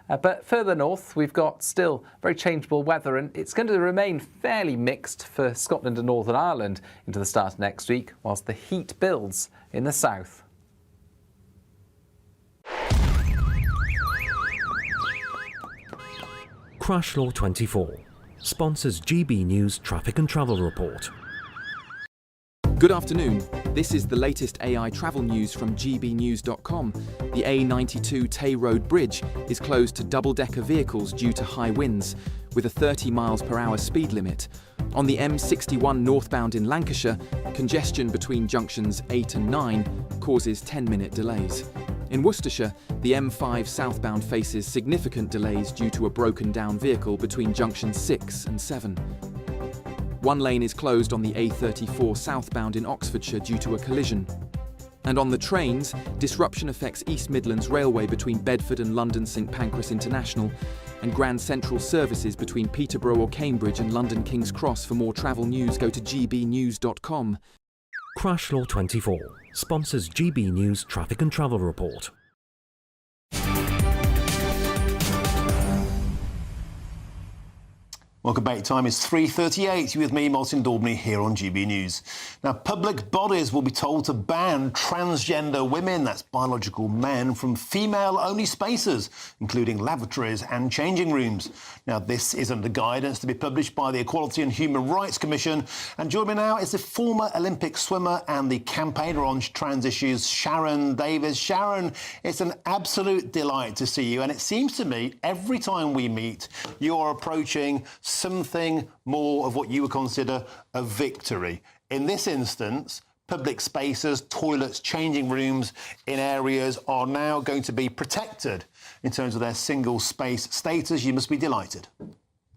But further north, we've got still very changeable weather, and it's going to remain fairly mixed for Scotland and Northern Ireland into the start of next week, whilst the heat builds in the south. Crash Law 24 sponsors GB News Traffic and Travel Report. Good afternoon. This is the latest AI travel news from GBnews.com. The A92 Tay Road Bridge is closed to double-decker vehicles due to high winds, with a 30 miles per hour speed limit. On the M61 northbound in Lancashire, congestion between junctions 8 and 9 causes 10-minute delays. In Worcestershire, the M5 southbound faces significant delays due to a broken-down vehicle between junctions 6 and 7. One lane is closed on the A34 southbound in Oxfordshire due to a collision. And on the trains, disruption affects East Midlands Railway between Bedford and London St Pancras International, and Grand Central services between Peterborough or Cambridge and London King's Cross. For more travel news, go to gbnews.com. Crash Law 24 sponsors GB News Traffic and Travel Report. Welcome back. Time is 3:38. You with me, Martin Daubney, here on GB News. Now, public bodies will be told to ban transgender women, that's biological men, from female-only spaces, including lavatories and changing rooms. Now, this is under guidance to be published by the Equality and Human Rights Commission. And joining me now is the former Olympic swimmer and the campaigner on trans issues, Sharon Davies. Sharon, it's an absolute delight to see you. And it seems to me, every time we meet, you are approaching something more of what you would consider a victory. In this instance, public spaces, toilets, changing rooms in areas are now going to be protected in terms of their single space status. You must be delighted.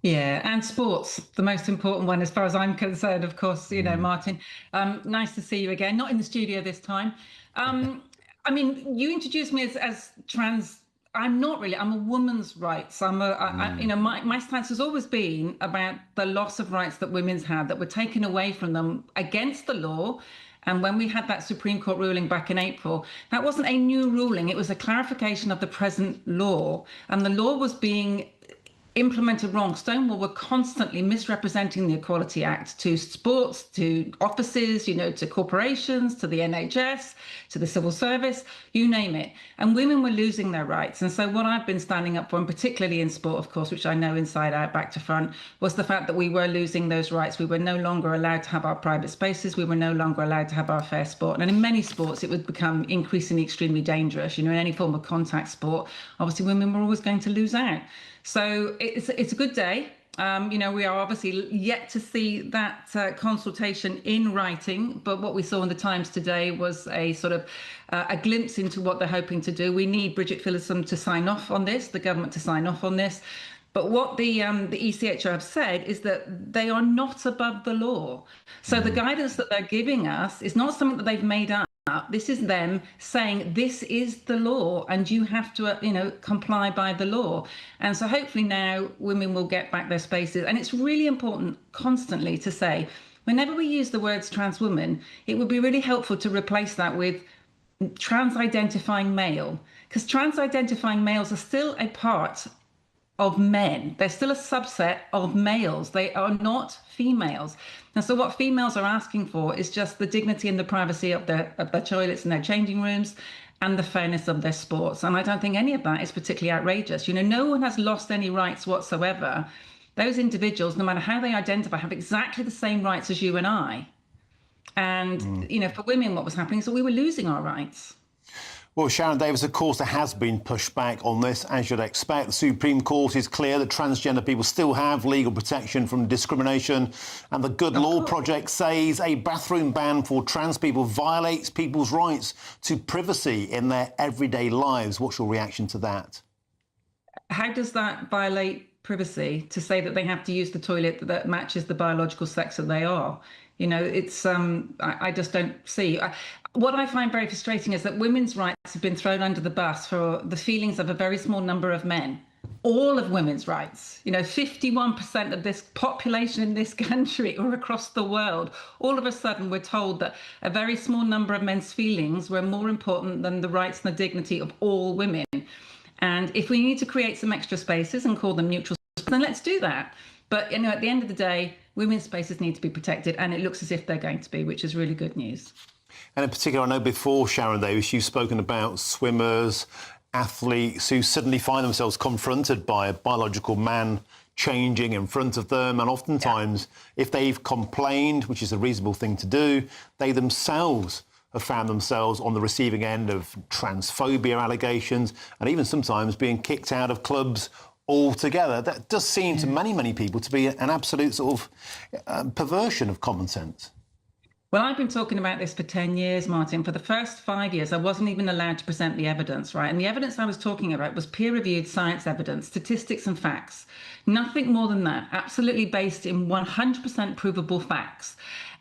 Yeah, and sports, the most important one as far as I'm concerned, of course, you know, Martin. Nice to see you again, not in the studio this time. I mean, you introduced me as trans. I'm not really. I'm a woman's rights. You know, my stance has always been about the loss of rights that women's had that were taken away from them against the law. And when we had that Supreme Court ruling back in April, that wasn't a new ruling. It was a clarification of the present law. And the law was being implemented wrong. Stonewall were constantly misrepresenting the Equality Act to sports, to offices, to corporations, to the NHS, to the civil service, you name it. And women were losing their rights. And so what I've been standing up for, and particularly in sport, of course, which I know inside out, back to front, was the fact that we were losing those rights. We were no longer allowed to have our private spaces. We were no longer allowed to have our fair sport. And in many sports, it would become increasingly extremely dangerous. In any form of contact sport, obviously women were always going to lose out. So it's a good day. We are obviously yet to see that consultation in writing, but what we saw in the Times today was a sort of a glimpse into what they're hoping to do. We need Bridget Phillipson to sign off on this, the government to sign off on this. But what the ECHR have said is that they are not above the law. So the guidance that they're giving us is not something that they've made up. This is them saying this is the law and you have to, comply by the law. And so hopefully now women will get back their spaces. And it's really important constantly to say, whenever we use the words trans woman, it would be really helpful to replace that with trans-identifying male, because trans-identifying males are still a part of men. They're still a subset of males. They are not females. And so what females are asking for is just the dignity and the privacy of their toilets and their changing rooms and the fairness of their sports. And I don't think any of that is particularly outrageous. No one has lost any rights whatsoever. Those individuals, no matter how they identify, have exactly the same rights as you and I. And, for women, what was happening is that we were losing our rights. Well, Sharon Davis, of course, there has been pushback on this, as you'd expect. The Supreme Court is clear that transgender people still have legal protection from discrimination. And the Good Law Project says a bathroom ban for trans people violates people's rights to privacy in their everyday lives. What's your reaction to that? How does that violate privacy to say that they have to use the toilet that matches the biological sex that they are? It's I just don't see. What I find very frustrating is that women's rights have been thrown under the bus for the feelings of a very small number of men. All of women's rights, 51% of this population in this country or across the world, all of a sudden we're told that a very small number of men's feelings were more important than the rights and the dignity of all women. And if we need to create some extra spaces and call them neutral spaces, then let's do that. But, at the end of the day, women's spaces need to be protected, and it looks as if they're going to be, which is really good news. And in particular, I know before, Sharon Davis, you've spoken about swimmers, athletes who suddenly find themselves confronted by a biological man changing in front of them. And oftentimes, if they've complained, which is a reasonable thing to do, they themselves have found themselves on the receiving end of transphobia allegations and even sometimes being kicked out of clubs altogether. That does seem to many, many people to be an absolute sort of perversion of common sense. Well, I've been talking about this for 10 years, Martin. For the first 5 years, I wasn't even allowed to present the evidence, right? And the evidence I was talking about was peer-reviewed science evidence, statistics and facts. Nothing more than that, absolutely based in 100% provable facts.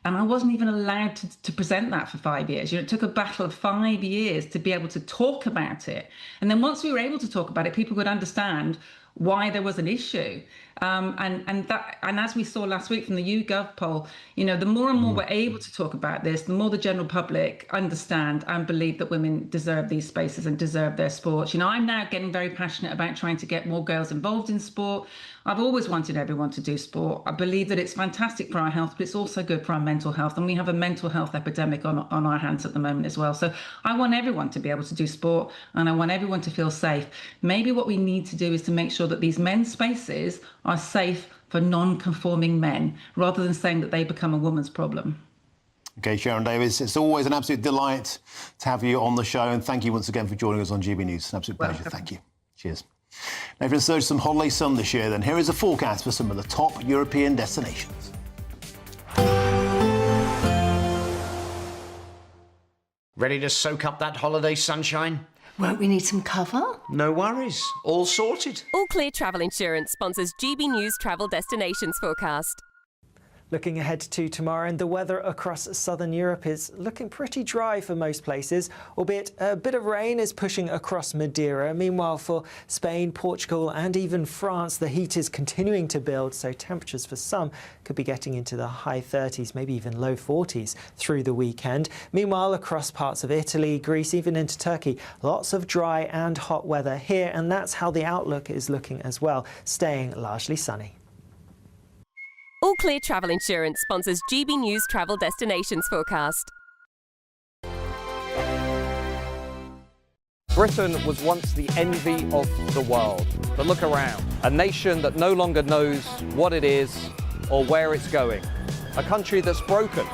And I wasn't even allowed to present that for 5 years. It took a battle of 5 years to be able to talk about it. And then once we were able to talk about it, people could understand why there was an issue. And as we saw last week from the YouGov poll, the more and more we're able to talk about this, the more the general public understand and believe that women deserve these spaces and deserve their sports. I'm now getting very passionate about trying to get more girls involved in sport. I've always wanted everyone to do sport. I believe that it's fantastic for our health, but it's also good for our mental health. And we have a mental health epidemic on our hands at the moment as well. So I want everyone to be able to do sport and I want everyone to feel safe. Maybe what we need to do is to make sure that these men's spaces are safe for non-conforming men, rather than saying that they become a woman's problem. OK, Sharon Davis, it's always an absolute delight to have you on the show. And thank you once again for joining us on GB News. It's an absolute pleasure. Thank you. Cheers. Now, if you're in search of some holiday sun this year, then here is a forecast for some of the top European destinations. Ready to soak up that holiday sunshine? Won't we need some cover? No worries. All sorted. All Clear Travel Insurance sponsors GB News Travel Destinations Forecast. Looking ahead to tomorrow, and the weather across southern Europe is looking pretty dry for most places, albeit a bit of rain is pushing across Madeira. Meanwhile, for Spain, Portugal and even France, the heat is continuing to build, so temperatures for some could be getting into the high 30s, maybe even low 40s through the weekend. Meanwhile, across parts of Italy, Greece, even into Turkey, lots of dry and hot weather here, and that's how the outlook is looking as well, staying largely sunny. All Clear Travel Insurance sponsors GB News Travel Destinations Forecast. Britain was once the envy of the world. But look around. A nation that no longer knows what it is or where it's going. A country that's broken.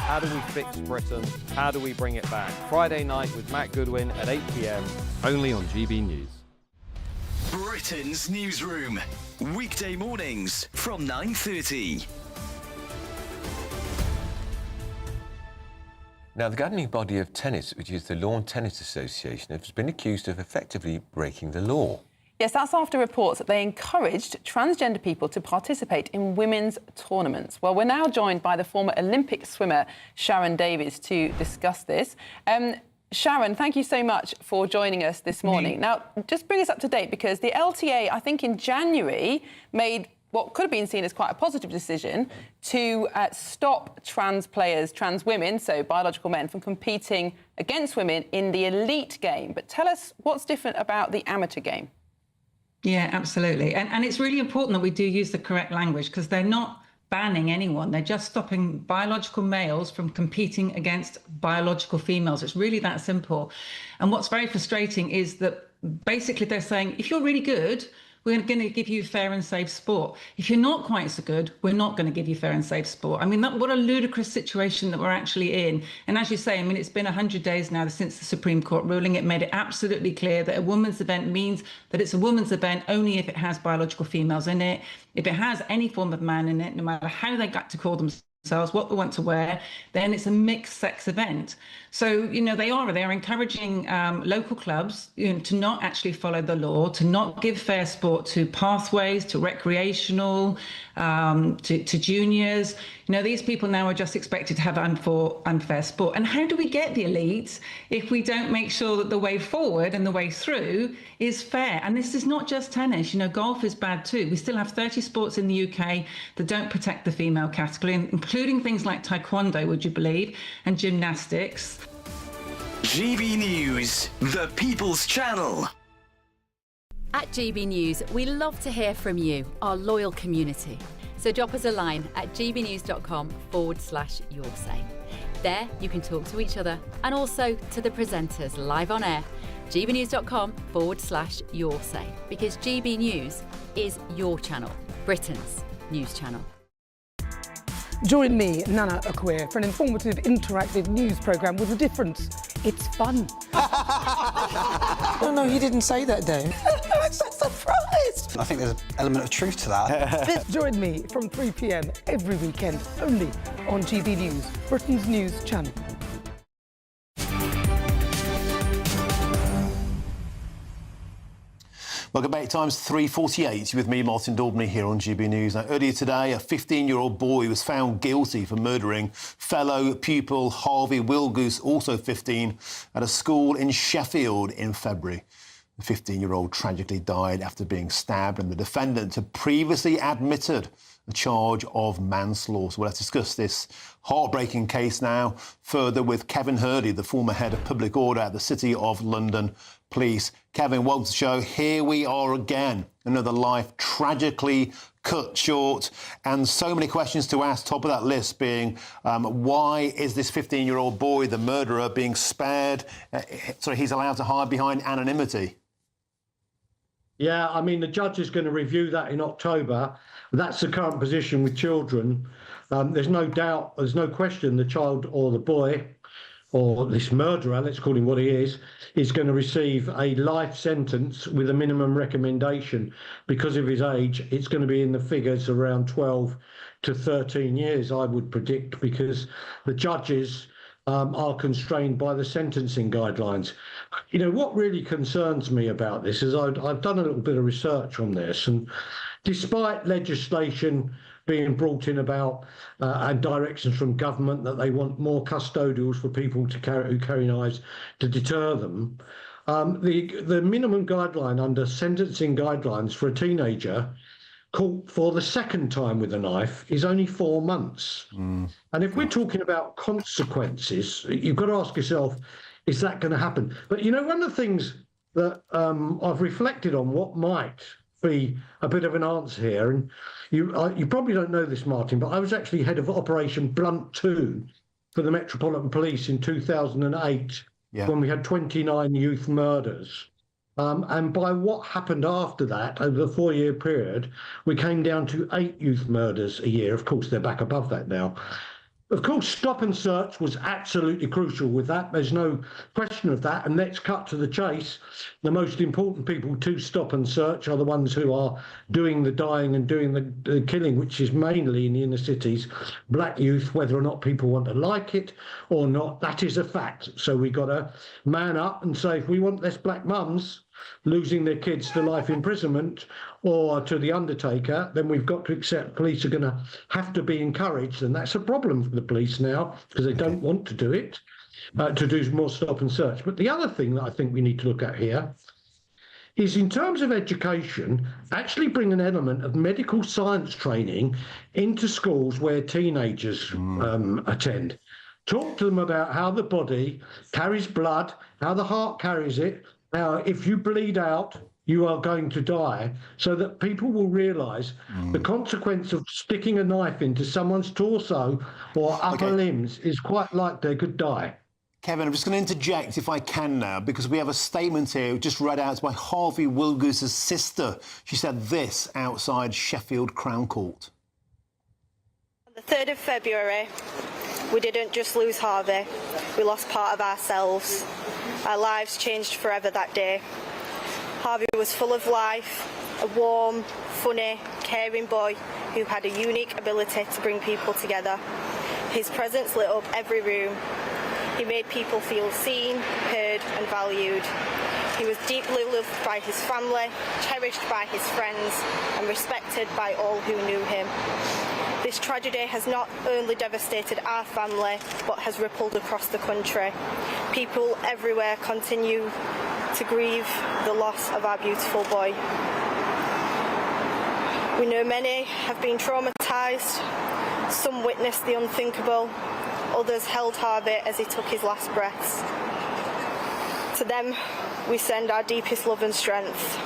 How do we fix Britain? How do we bring it back? Friday night with Matt Goodwin at 8 p.m. Only on GB News. Britain's Newsroom. Weekday mornings from 9:30. Now, the governing body of tennis, which is the Lawn Tennis Association, has been accused of effectively breaking the law. Yes, that's after reports that they encouraged transgender people to participate in women's tournaments. Well, we're now joined by the former Olympic swimmer Sharon Davies to discuss this. Sharon, thank you so much for joining us this morning. Now, just bring us up to date, because the LTA, I think in January, made what could have been seen as quite a positive decision to stop trans players, trans women, so biological men, from competing against women in the elite game. But tell us what's different about the amateur game. Yeah, absolutely. And it's really important that we do use the correct language, because they're not banning anyone. They're just stopping biological males from competing against biological females. It's really that simple. And what's very frustrating is that basically they're saying, if you're really good, we're going to give you fair and safe sport. If you're not quite so good, we're not going to give you fair and safe sport. I mean, what a ludicrous situation that we're actually in. And as you say, I mean, it's been 100 days now since the Supreme Court ruling. It made it absolutely clear that a women's event means that it's a women's event only if it has biological females in it. If it has any form of man in it, no matter how they got to call themselves, what they want to wear, then it's a mixed sex event. So, you know, they are encouraging local clubs, to not actually follow the law, to not give fair sport to pathways, to recreational, to juniors. You know, these people now are just expected to have unfair sport. And how do we get the elites if we don't make sure that the way forward and the way through is fair? And this is not just tennis. You know, golf is bad too. We still have 30 sports in the UK that don't protect the female category, including things like taekwondo, would you believe, and gymnastics. GB News, the People's Channel. At GB News, we love to hear from you, our loyal community. So drop us a line at gbnews.com/your say. There you can talk to each other and also to the presenters live on air. gbnews.com/your say, because GB News is your channel, Britain's news channel. Join me, Nana Akweer, for an informative, interactive news programme with a difference. It's fun. No, he didn't say that, though. I'm so surprised. I think there's an element of truth to that. Join me from 3 p.m. every weekend, only on GB News, Britain's news channel. Welcome back. Time's 3:48. With me, Martin Daubney, here on GB News. Now, earlier today, a 15-year-old boy was found guilty for murdering fellow pupil Harvey Wilgoose, also 15, at a school in Sheffield in February. The 15-year-old tragically died after being stabbed, and the defendant had previously admitted a charge of manslaughter. Well, let's discuss this heartbreaking case now further with Kevin Hurley, the former head of public order at the City of London Police. Kevin, welcome to the show. Here we are again. Another life tragically cut short, and so many questions to ask. Top of that list being, why is this 15-year-old boy, the murderer, being spared? He's allowed to hide behind anonymity. Yeah, I mean, the judge is going to review that in October. That's the current position with children. There's no doubt, there's no question the child or the boy or this murderer, let's call him what he is going to receive a life sentence with a minimum recommendation. Because of his age, it's going to be in the figures around 12 to 13 years, I would predict, because the judges are constrained by the sentencing guidelines. You know, what really concerns me about this is I've done a little bit of research on this, and despite legislation being brought in about and directions from government that they want more custodials for people who carry knives to deter them. The minimum guideline under sentencing guidelines for a teenager caught for the second time with a knife is only 4 months. And if we're talking about consequences, you've got to ask yourself, is that going to happen? But you know, one of the things that I've reflected on what might be a bit of an answer here, and you probably don't know this, Martin, but I was actually head of Operation Blunt 2 for the Metropolitan Police in 2008 when we had 29 youth murders. And by what happened after that, over the 4-year period, we came down to 8 youth murders a year. Of course, they're back above that now. Of course, stop and search was absolutely crucial with that. There's no question of that. And let's cut to the chase. The most important people to stop and search are the ones who are doing the dying and doing the killing, which is mainly in the inner cities, black youth, whether or not people want to like it or not. That is a fact. So we've got to man up and say, if we want less black mums losing their kids to life imprisonment or to the undertaker, then we've got to accept police are going to have to be encouraged, and that's a problem for the police now because they don't want to do it, to do more stop and search. But the other thing that I think we need to look at here is, in terms of education, actually bring an element of medical science training into schools where teenagers attend. Talk to them about how the body carries blood, how the heart carries it. Now, if you bleed out, you are going to die, so that people will realise the consequence of sticking a knife into someone's torso or upper limbs is quite like they could die. Kevin, I'm just going to interject if I can now, because we have a statement here just read out by Harvey Wilgus' sister. She said this outside Sheffield Crown Court. On the 3rd of February, we didn't just lose Harvey, we lost part of ourselves. Our lives changed forever that day. Harvey was full of life, a warm, funny, caring boy who had a unique ability to bring people together. His presence lit up every room. He made people feel seen, heard and valued. He was deeply loved by his family, cherished by his friends and respected by all who knew him. This tragedy has not only devastated our family, but has rippled across the country. People everywhere continue to grieve the loss of our beautiful boy. We know many have been traumatised. Some witnessed the unthinkable. Others held Harvey as he took his last breaths. To them, we send our deepest love and strength.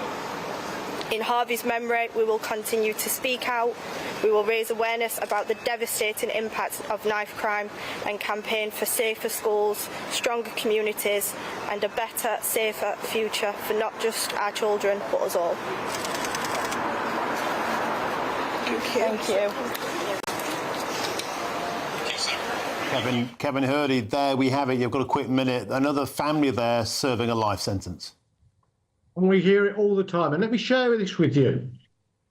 In Harvey's memory, we will continue to speak out. We will raise awareness about the devastating impact of knife crime and campaign for safer schools, stronger communities and a better, safer future for not just our children, but us all. Thank you. Kevin Hurdy, there we have it. You've got a quick minute. Another family there serving a life sentence. And we hear it all the time. And let me share this with you.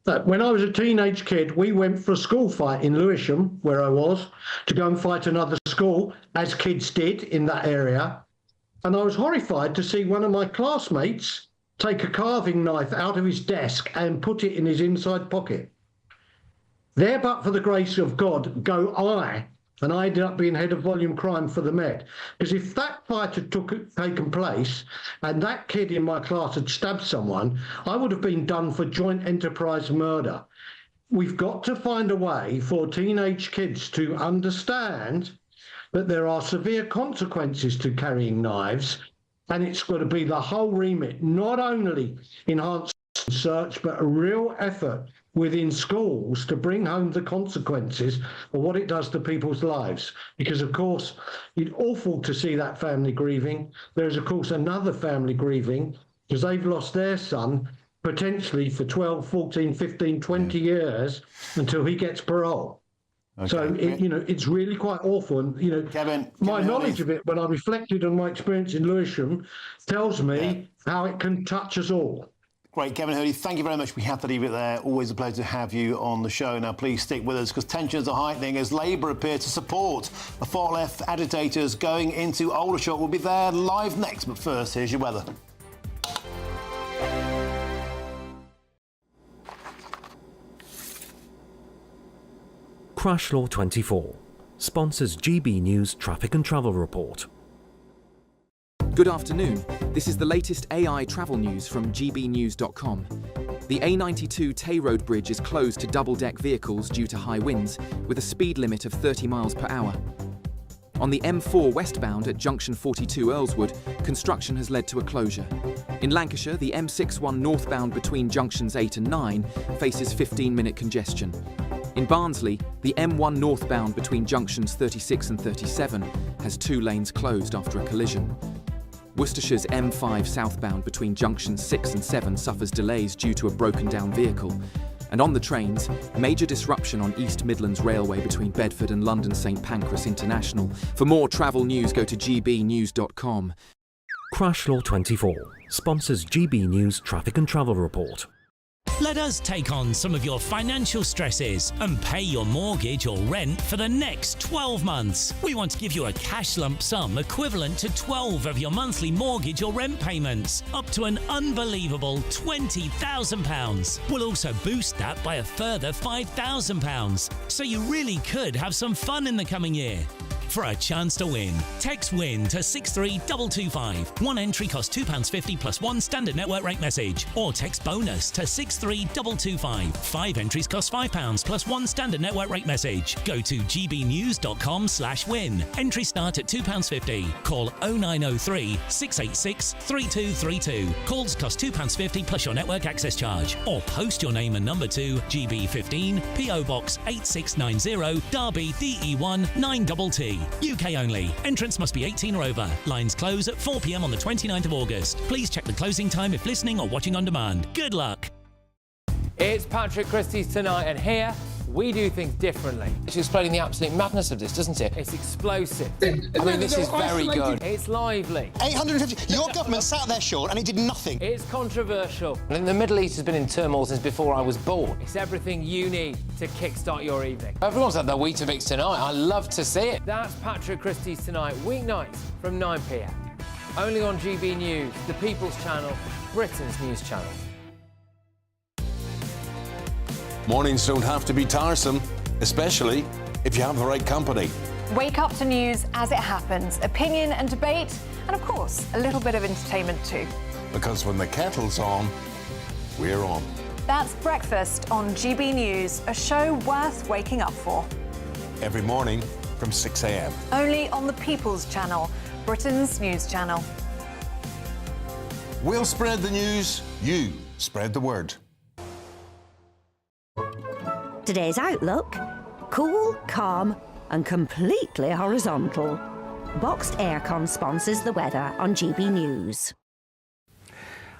That when I was a teenage kid, we went for a school fight in Lewisham, where I was, to go and fight another school, as kids did in that area. And I was horrified to see one of my classmates take a carving knife out of his desk and put it in his inside pocket. There, but for the grace of God, go I. And I ended up being head of volume crime for the Met. Because if that fight had taken place and that kid in my class had stabbed someone, I would have been done for joint enterprise murder. We've got to find a way for teenage kids to understand that there are severe consequences to carrying knives, and it's got to be the whole remit, not only enhanced search, but a real effort within schools to bring home the consequences of what it does to people's lives. Because, of course, it's awful to see that family grieving. There's, of course, another family grieving because they've lost their son potentially for 12, 14, 15, 20 years until he gets parole. Okay. So, it's really quite awful. And, Kevin, my knowledge of it, when I reflected on my experience in Lewisham, tells me how it can touch us all. Great, Kevin Hurdy, thank you very much. We have to leave it there. Always a pleasure to have you on the show. Now, please stick with us because tensions are heightening as Labour appear to support the far-left agitators going into Aldershot. We'll be there live next, but first, here's your weather. Crash Law 24 sponsors GB News Traffic and Travel Report. Good afternoon. This is the latest AI travel news from GBNews.com. The A92 Tay Road Bridge is closed to double-deck vehicles due to high winds, with a speed limit of 30 miles per hour. On the M4 westbound at junction 42 Earlswood, construction has led to a closure. In Lancashire, the M61 northbound between junctions 8 and 9 faces 15-minute congestion. In Barnsley, the M1 northbound between junctions 36 and 37 has 2 lanes closed after a collision. Worcestershire's M5 southbound between junctions 6 and 7 suffers delays due to a broken-down vehicle. And on the trains, major disruption on East Midlands Railway between Bedford and London St Pancras International. For more travel news, go to gbnews.com. Crash Law 24 sponsors GB News Traffic and Travel Report. Let us take on some of your financial stresses and pay your mortgage or rent for the next 12 months. We want to give you a cash lump sum equivalent to 12 of your monthly mortgage or rent payments, up to an unbelievable £20,000. We'll also boost that by a further £5,000, so you really could have some fun in the coming year. For a chance to win, text WIN to 63225. One entry costs £2.50 plus one standard network rate message. Or text BONUS to 63225. 5 entries cost £5 plus one standard network rate message. Go to gbnews.com/win. Entries start at £2.50. Call 0903 686 3232. Calls cost £2.50 plus your network access charge. Or post your name and number to GB15 PO Box 8690 Derby DE1 9TT. UK only. Entrance must be 18 or over. Lines close at 4 p.m. on the 29th of August. Please check the closing time if listening or watching on demand. Good luck. It's Patrick Christie's Tonight, and here we do things differently. It's explaining the absolute madness of this, doesn't it? It's explosive. I mean, this is very good. It's lively. 850. Your government sat there, Sean, and it did nothing. It's controversial. And the Middle East has been in turmoil since before I was born. It's everything you need to kickstart your evening. Everyone's had their Weetabix tonight. I love to see it. That's Patrick Christie's Tonight, weeknights from 9 p.m. Only on GB News, the People's Channel, Britain's news channel. Mornings don't have to be tiresome, especially if you have the right company. Wake up to news as it happens, opinion and debate, and of course, a little bit of entertainment too. Because when the kettle's on, we're on. That's Breakfast on GB News, a show worth waking up for. Every morning from 6 a.m. Only on the People's Channel, Britain's news channel. We'll spread the news, you spread the word. Today's outlook: cool, calm and completely horizontal. Boxed Aircon sponsors the weather on GB News.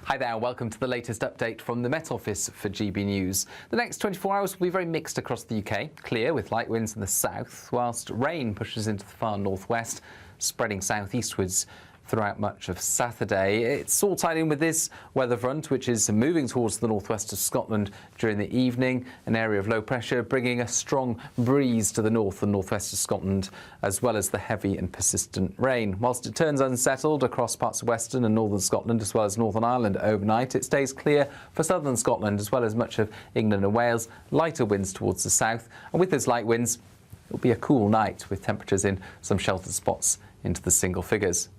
Hi there, welcome to the latest update from the Met Office for GB News. The next 24 hours will be very mixed across the UK, clear with light winds in the south, whilst rain pushes into the far northwest, spreading southeastwards throughout much of Saturday. It's all tied in with this weather front, which is moving towards the northwest of Scotland during the evening. An area of low pressure bringing a strong breeze to the north and northwest of Scotland, as well as the heavy and persistent rain. Whilst it turns unsettled across parts of western and northern Scotland, as well as Northern Ireland overnight, it stays clear for southern Scotland, as well as much of England and Wales. Lighter winds towards the south, and with those light winds, it'll be a cool night with temperatures in some sheltered spots into the single figures.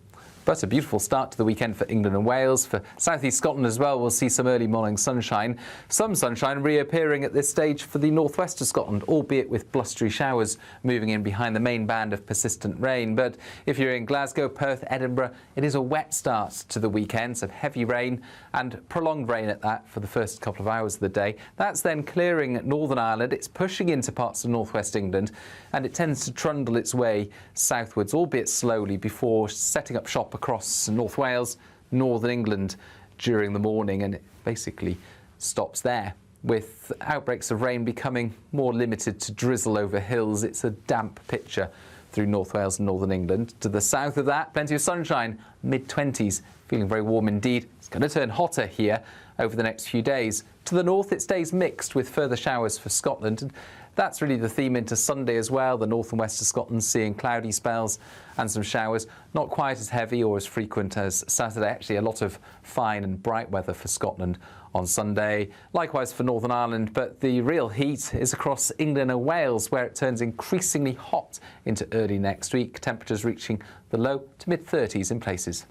But a beautiful start to the weekend for England and Wales. For southeast Scotland as well, we'll see some early morning sunshine. Some sunshine reappearing at this stage for the northwest of Scotland, albeit with blustery showers moving in behind the main band of persistent rain. But if you're in Glasgow, Perth, Edinburgh, it is a wet start to the weekend, so heavy rain and prolonged rain at that for the first couple of hours of the day. That's then clearing at Northern Ireland. It's pushing into parts of northwest England, and it tends to trundle its way southwards, albeit slowly, before setting up shop across North Wales, Northern England during the morning, and it basically stops there, with outbreaks of rain becoming more limited to drizzle over hills. It's a damp picture through North Wales and Northern England. To the south of that, plenty of sunshine, mid-20s, feeling very warm indeed. It's going to turn hotter here over the next few days. To the north, it stays mixed with further showers for Scotland. And that's really the theme into Sunday as well. The north and west of Scotland seeing cloudy spells and some showers, not quite as heavy or as frequent as Saturday. Actually, a lot of fine and bright weather for Scotland on Sunday. Likewise for Northern Ireland, but the real heat is across England and Wales, where it turns increasingly hot into early next week, temperatures reaching the low to mid-30s in places.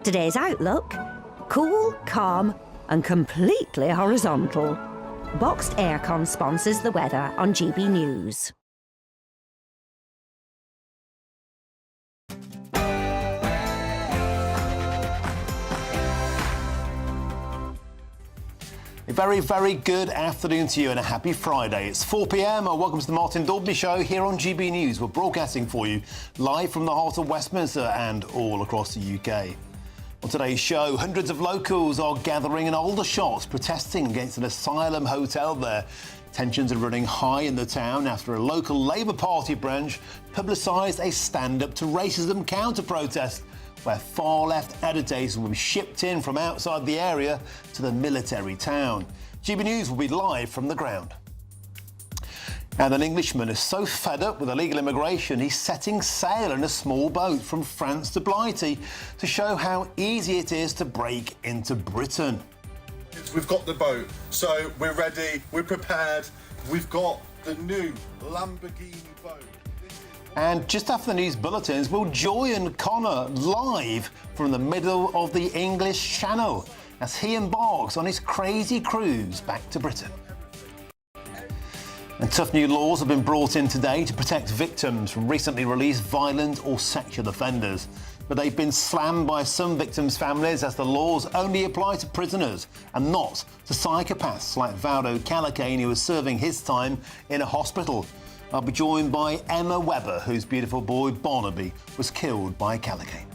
Today's outlook: cool, calm and completely horizontal. Boxed Aircon sponsors the weather on GB News. A very, very good afternoon to you and a happy Friday. It's 4 p.m. Welcome to the Martin Daubney Show here on GB News. We're broadcasting for you live from the heart of Westminster and all across the UK. On today's show, hundreds of locals are gathering in Aldershot, protesting against an asylum hotel there. Tensions are running high in the town after a local Labour Party branch publicised a stand-up to racism counter-protest, where far-left agitators will be shipped in from outside the area to the military town. GB News will be live from the ground. And an Englishman is so fed up with illegal immigration, he's setting sail in a small boat from France to Blighty to show how easy it is to break into Britain. We've got the boat, so we're ready, we're prepared. We've got the new Lamborghini boat. And just after the news bulletins, we'll join Connor live from the middle of the English Channel as he embarks on his crazy cruise back to Britain. And tough new laws have been brought in today to protect victims from recently released violent or sexual offenders. But they've been slammed by some victims' families as the laws only apply to prisoners and not to psychopaths like Valdo Calacane, who was serving his time in a hospital. I'll be joined by Emma Webber, whose beautiful boy Barnaby was killed by Calacane.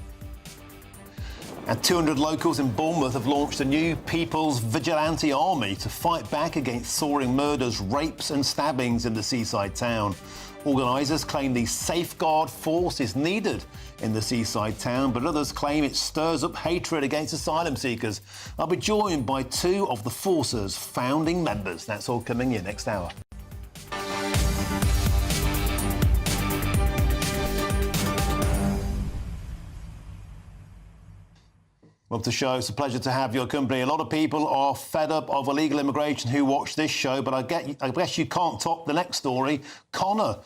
And 200 locals in Bournemouth have launched a new People's Vigilante Army to fight back against soaring murders, rapes and stabbings in the seaside town. Organisers claim the safeguard force is needed in the seaside town, but others claim it stirs up hatred against asylum seekers. I'll be joined by two of the force's founding members. That's all coming in next hour. Welcome to the show. It's a pleasure to have your company. A lot of people are fed up of illegal immigration who watch this show, but I guess you can't top the next story. Connor,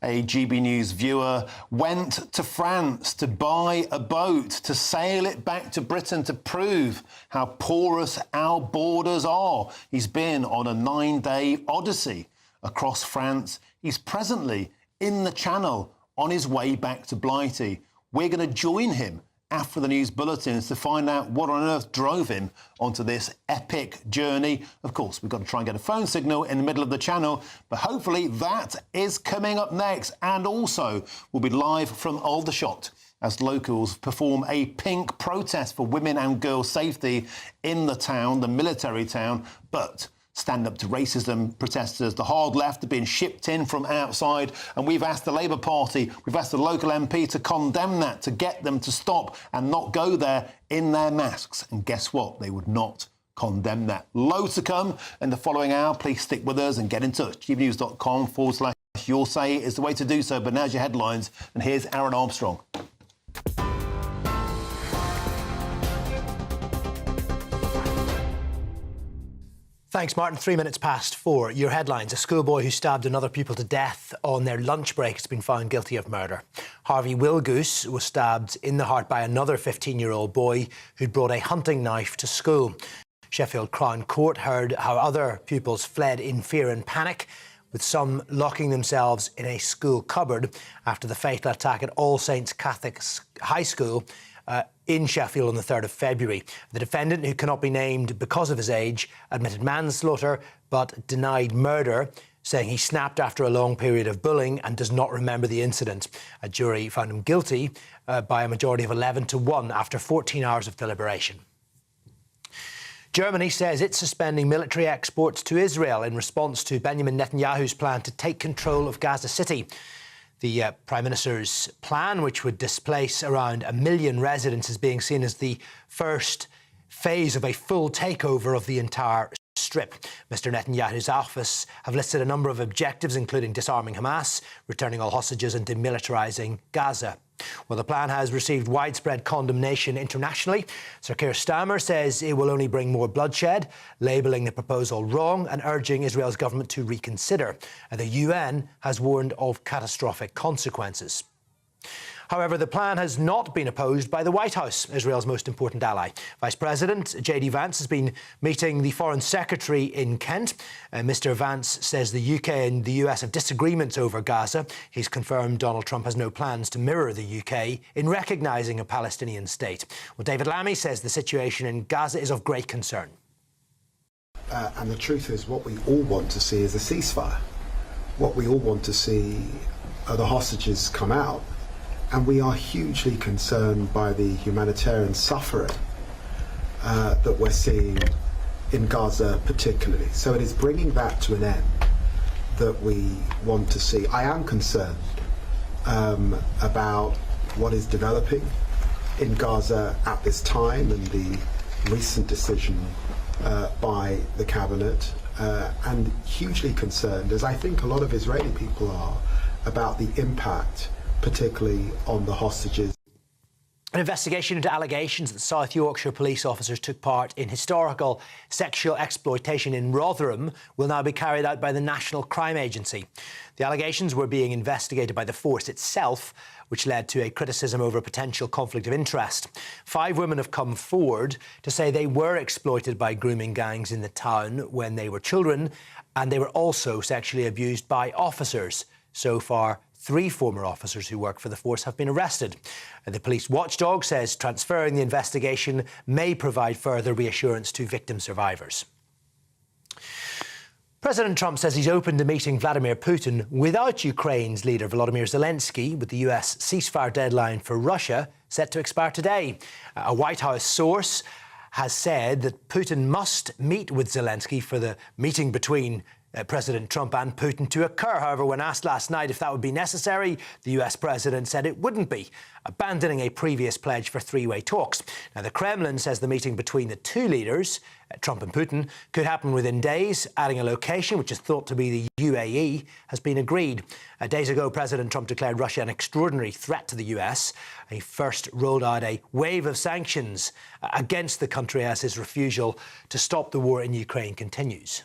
a GB News viewer, went to France to buy a boat, to sail it back to Britain to prove how porous our borders are. He's been on a 9-day odyssey across France. He's presently in the Channel on his way back to Blighty. We're going to join him after the news bulletins to find out what on earth drove him onto this epic journey. Of course, we've got to try and get a phone signal in the middle of the Channel, but hopefully that is coming up next. And also, we'll be live from Aldershot as locals perform a pink protest for women and girls' safety in the town, the military town, but stand up to racism protesters. The hard left have been shipped in from outside, and we've asked the Labour Party, we've asked the local MP to condemn that, to get them to stop and not go there in their masks. And guess what? They would not condemn that. Loads to come in the following hour. Please stick with us and get in touch. gbnews.com/your say is the way to do so. But now's your headlines, and here's Aaron Armstrong. Thanks, Martin. 3 minutes past 4. Your headlines. A schoolboy who stabbed another pupil to death on their lunch break has been found guilty of murder. Harvey Wilgoose was stabbed in the heart by another 15-year-old boy who'd brought a hunting knife to school. Sheffield Crown Court heard how other pupils fled in fear and panic, with some locking themselves in a school cupboard after the fatal attack at All Saints Catholic High School in Sheffield on the 3rd of February. The defendant, who cannot be named because of his age, admitted manslaughter but denied murder, saying he snapped after a long period of bullying and does not remember the incident. A jury found him guilty by a majority of 11-1 after 14 hours of deliberation. Germany says it's suspending military exports to Israel in response to Benjamin Netanyahu's plan to take control of Gaza City. The Prime Minister's plan, which would displace around 1 million residents, is being seen as the first phase of a full takeover of the entire strip. Mr Netanyahu's office have listed a number of objectives, including disarming Hamas, returning all hostages and demilitarising Gaza. Well, the plan has received widespread condemnation internationally. Sir Keir Starmer says it will only bring more bloodshed, labelling the proposal wrong and urging Israel's government to reconsider. And the UN has warned of catastrophic consequences. However, the plan has not been opposed by the White House, Israel's most important ally. Vice President J.D. Vance has been meeting the Foreign Secretary in Kent. Mr. Vance says the UK and the US have disagreements over Gaza. He's confirmed Donald Trump has no plans to mirror the UK in recognising a Palestinian state. Well, David Lammy says the situation in Gaza is of great concern. And the truth is, what we all want to see is a ceasefire. What we all want to see are the hostages come out. And we are hugely concerned by the humanitarian suffering that we're seeing in Gaza particularly. So it is bringing that to an end that we want to see. I am concerned about what is developing in Gaza at this time and the recent decision by the cabinet, and hugely concerned, as I think a lot of Israeli people are, about the impact particularly on the hostages. An investigation into allegations that South Yorkshire police officers took part in historical sexual exploitation in Rotherham will now be carried out by the National Crime Agency. The allegations were being investigated by the force itself, which led to a criticism over a potential conflict of interest. 5 women have come forward to say they were exploited by grooming gangs in the town when they were children, and they were also sexually abused by officers. So far, 3 former officers who work for the force have been arrested. The police watchdog says transferring the investigation may provide further reassurance to victim survivors. President Trump says he's open to meeting Vladimir Putin without Ukraine's leader Volodymyr Zelensky, with the US ceasefire deadline for Russia set to expire today. A White House source has said that Putin must meet with Zelensky for the meeting between President Trump and Putin to occur. However, when asked last night if that would be necessary, the US president said it wouldn't be, abandoning a previous pledge for 3-way talks. Now, the Kremlin says the meeting between the 2 leaders, Trump and Putin, could happen within days, adding a location which is thought to be the UAE, has been agreed. Days ago, President Trump declared Russia an extraordinary threat to the US. He first rolled out a wave of sanctions against the country as his refusal to stop the war in Ukraine continues.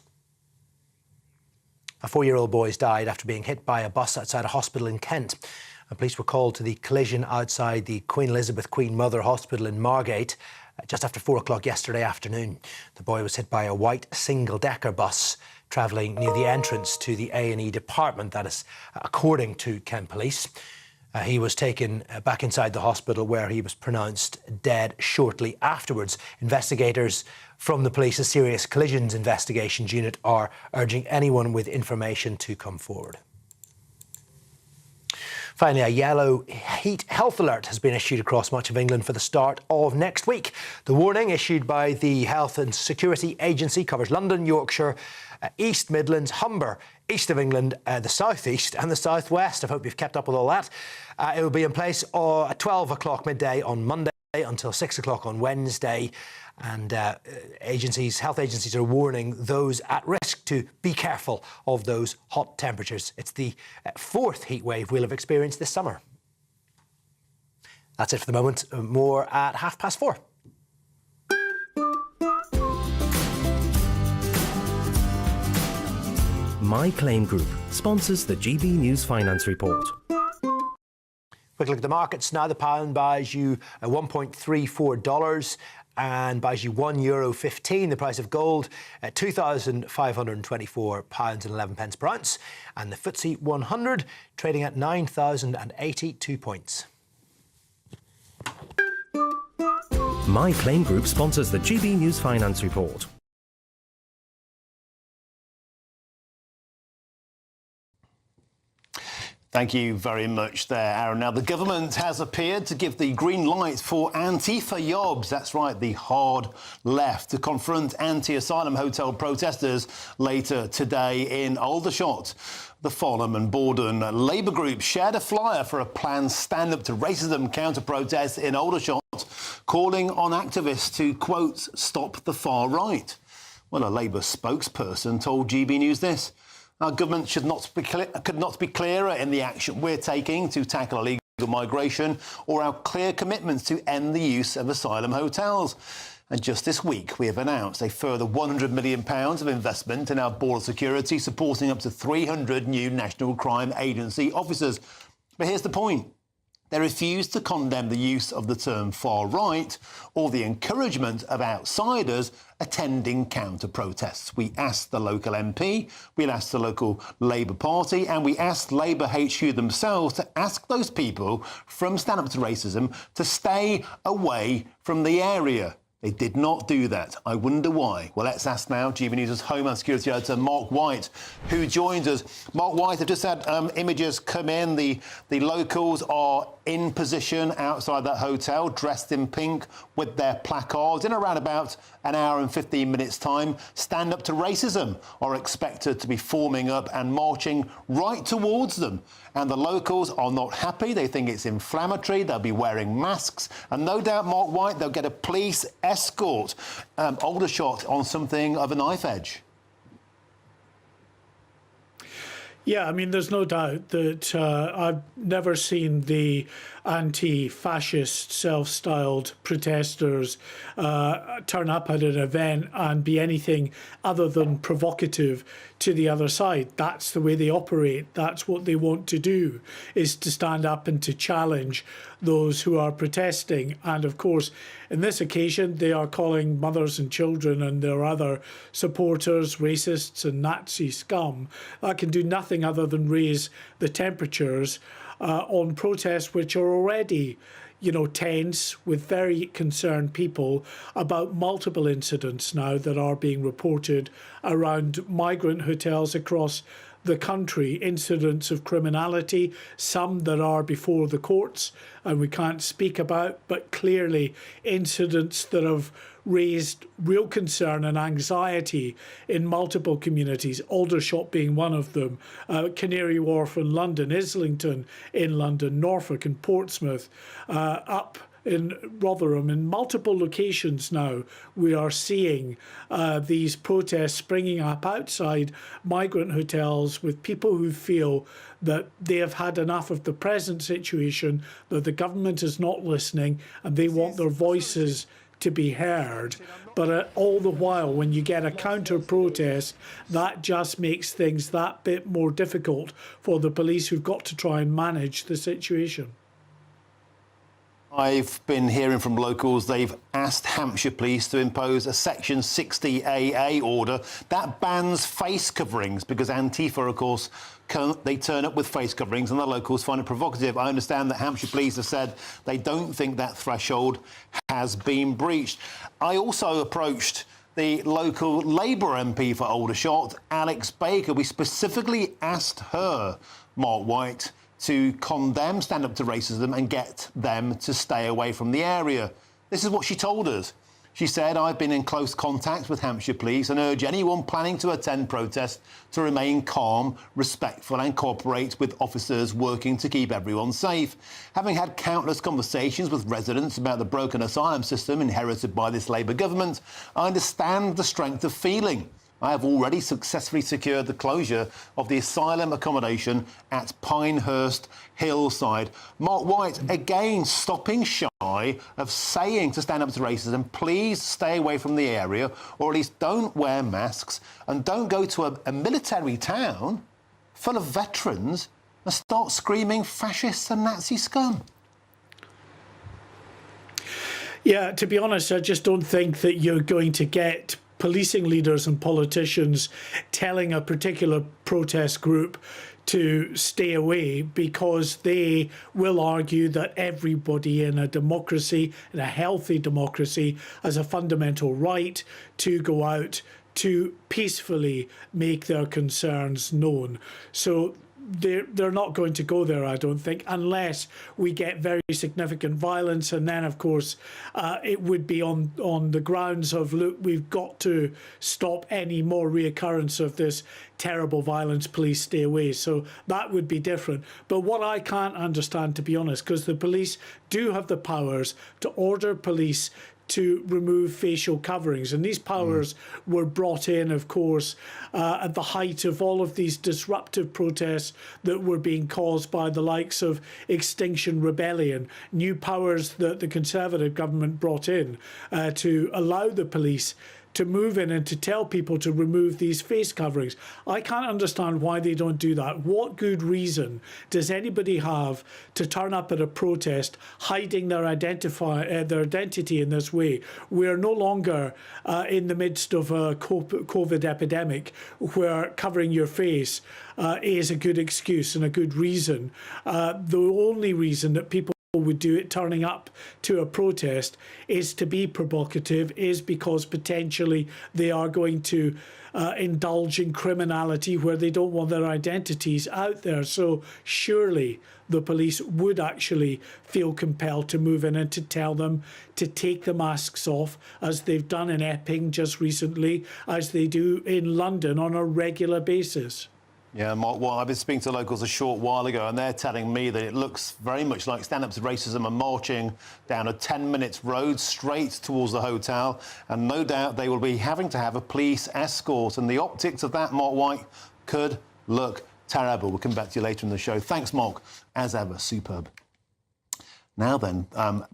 A 4-year-old boy has died after being hit by a bus outside a hospital in Kent. Police were called to the collision outside the Queen Elizabeth Queen Mother Hospital in Margate just after 4 o'clock yesterday afternoon. The boy was hit by a white single-decker bus travelling near the entrance to the A&E department, that is, according to Kent Police. He was taken back inside the hospital where he was pronounced dead shortly afterwards. Investigators from the police's Serious Collisions Investigations Unit are urging anyone with information to come forward. Finally, a yellow heat health alert has been issued across much of England for the start of next week. The warning issued by the Health and Security Agency covers London, Yorkshire, East Midlands, Humber, East of England, the South East and the South West. I hope you've kept up with all that. It will be in place at 12 o'clock midday on Monday until 6 o'clock on Wednesday. And health agencies are warning those at risk to be careful of those hot temperatures. It's the 4th heat wave we'll have experienced this summer. That's it for the moment. More at 4:30. My Claim Group sponsors the GB News Finance Report. Quick look at the markets now. The pound buys you $1.34 and buys you €1.15. The price of gold at £2,524.11 per ounce. And the FTSE 100 trading at 9,082 points. My Claim Group sponsors the GB News Finance Report. Thank you very much there, Aaron. Now, the government has appeared to give the green light for Antifa Yobs, that's right, the hard left, to confront anti-asylum hotel protesters later today in Aldershot. The Farnham and Borden Labour group shared a flyer for a planned stand-up to racism counter-protest in Aldershot, calling on activists to, quote, stop the far right. Well, a Labour spokesperson told GB News this. Our government could not be clearer in the action we're taking to tackle illegal migration or our clear commitments to end the use of asylum hotels. And just this week, we have announced a further £100 million of investment in our border security, supporting up to 300 new National Crime Agency officers. But here's the point. They refuse to condemn the use of the term far right or the encouragement of outsiders attending counter-protests. We asked the local MP, we asked the local Labour Party, and we asked Labour HQ themselves to ask those people from Stand Up to Racism to stay away from the area. They did not do that. I wonder why. Well, let's ask now GB News' Homeland Security Editor Mark White, who joins us. Mark White, I've just had images come in. The locals are in position outside that hotel, dressed in pink with their placards. In around about an hour and 15 minutes' time, Stand Up to Racism are expected to be forming up and marching right towards them. And the locals are not happy. They think it's inflammatory. They'll be wearing masks. And no doubt, Mark White, they'll get a police escort. Aldershot on something of a knife edge. Yeah, I mean, there's no doubt that I've never seen the anti-fascist, self-styled protesters turn up at an event and be anything other than provocative to the other side. That's the way they operate. That's what they want to do, is to stand up and to challenge those who are protesting. And of course, in this occasion, they are calling mothers and children and their other supporters racists and Nazi scum. That can do nothing other than raise the temperatures on protests which are already, tense, with very concerned people about multiple incidents now that are being reported around migrant hotels across the country, incidents of criminality, some that are before the courts and we can't speak about, but clearly incidents that have raised real concern and anxiety in multiple communities, Aldershot being one of them, Canary Wharf in London, Islington in London, Norfolk and Portsmouth, up in Rotherham. In multiple locations now, we are seeing these protests springing up outside migrant hotels with people who feel that they have had enough of the present situation, that the government is not listening and they want their voices to be heard. But all the while, when you get a counter-protest, that just makes things that bit more difficult for the police who've got to try and manage the situation. I've been hearing from locals they've asked Hampshire Police to impose a Section 60AA order that bans face coverings because Antifa, of course, they turn up with face coverings and the locals find it provocative. I understand that Hampshire Police have said they don't think that threshold has been breached. I also approached the local Labour MP for Aldershot, Alex Baker. We specifically asked her, Mark White, to condemn Stand Up to Racism and get them to stay away from the area. This is what she told us. She said, I've been in close contact with Hampshire Police and urge anyone planning to attend protests to remain calm, respectful and cooperate with officers working to keep everyone safe. Having had countless conversations with residents about the broken asylum system inherited by this Labour government, I understand the strength of feeling. I have already successfully secured the closure of the asylum accommodation at Pinehurst Hillside. Mark White, again, stopping shy of saying to Stand Up to Racism, please stay away from the area, or at least don't wear masks and don't go to a military town full of veterans and start screaming fascists and Nazi scum. Yeah, to be honest, I just don't think that you're going to get policing leaders and politicians telling a particular protest group to stay away, because they will argue that everybody in a democracy, in a healthy democracy, has a fundamental right to go out to peacefully make their concerns known. So they're not going to go there, I don't think, unless we get very significant violence. And then, of course, it would be on the grounds of, look, we've got to stop any more reoccurrence of this terrible violence, please stay away. So that would be different. But what I can't understand, to be honest, because the police do have the powers to order police to remove facial coverings. And these powers were brought in, of course, at the height of all of these disruptive protests that were being caused by the likes of Extinction Rebellion. New powers that the Conservative government brought in to allow the police to move in and to tell people to remove these face coverings. I can't understand why they don't do that. What good reason does anybody have to turn up at a protest hiding their identity in this way? We are no longer in the midst of a COVID epidemic where covering your face is a good excuse and a good reason. The only reason that people would do it turning up to a protest is to be provocative, is because potentially they are going to indulge in criminality where they don't want their identities out there. So surely the police would actually feel compelled to move in and to tell them to take the masks off, as they've done in Epping just recently, as they do in London on a regular basis. Yeah, Mark, well, I've been speaking to locals a short while ago, and they're telling me that it looks very much like Stand Up to Racism are marching down a 10-minute road straight towards the hotel, and no doubt they will be having to have a police escort, and the optics of that, Mark White, could look terrible. We'll come back to you later in the show. Thanks, Mark. As ever, superb. Now then,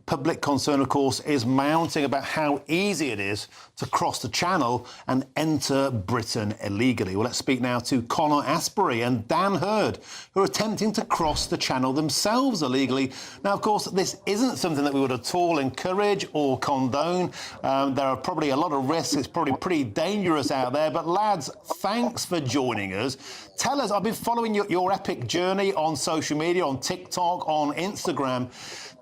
public concern, of course, is mounting about how easy it is to cross the Channel and enter Britain illegally. Well, let's speak now to Connor Asbury and Dan Hurd, who are attempting to cross the Channel themselves illegally. Now, of course, this isn't something that we would at all encourage or condone. There are probably a lot of risks. It's probably pretty dangerous out there. But, lads, thanks for joining us. Tell us, I've been following your epic journey on social media, on TikTok, on Instagram.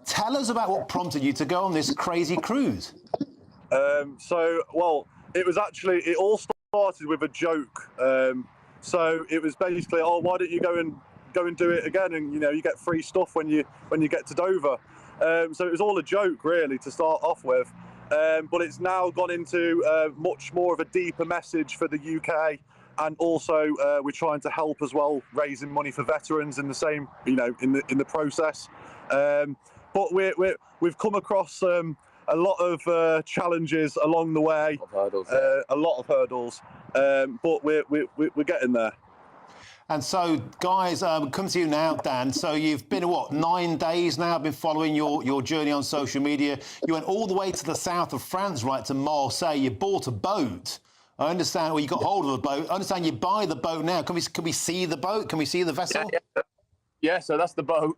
Tell us about what prompted you to go on this crazy cruise. Well, it all started with a joke. So it was basically, oh, why don't you go and do it again? And, you know, you get free stuff when you get to Dover. So it was all a joke, really, to start off with. But it's now gone into much more of a deeper message for the UK. And also, we're trying to help as well, raising money for veterans in the same, you know, in the process. But we've come across a lot of challenges along the way, a lot of hurdles, but we're getting there. And so, guys, come to you now, Dan. So you've been, 9 days now? I've been following your journey on social media. You went all the way to the south of France, right, to Marseille. You bought a boat. I understand, well, you got hold of a boat. I understand you buy the boat now. Can we see the boat? Can we see the vessel? Yeah, so that's the boat.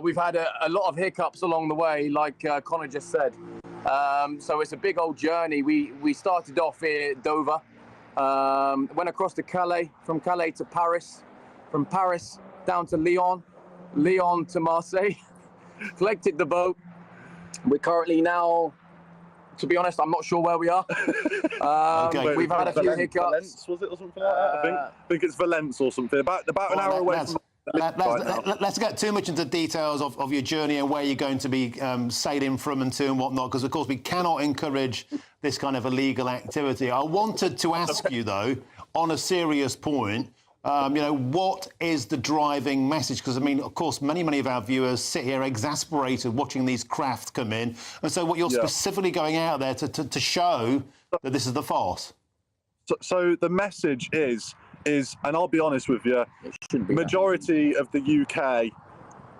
We've had a lot of hiccups along the way, like Connor just said. So it's a big old journey. We started off here at Dover, went across to Calais, from Calais to Paris, from Paris down to Lyon, Lyon to Marseille, collected the boat. We're currently now, to be honest, I'm not sure where we are. Okay. We've had a few hiccups. Valence, was it, or something like that? I think it's Valence or something, about an hour away from... Let's get too much into details of your journey and where you're going to be sailing from and to and whatnot, because, of course, we cannot encourage this kind of illegal activity. I wanted to ask you, though, on a serious point, you know, what is the driving message? Because, I mean, of course, many of our viewers sit here exasperated watching these craft come in. And so what you're specifically going out there to show that this is the farce? So the message is, and I'll be honest with you, majority of the UK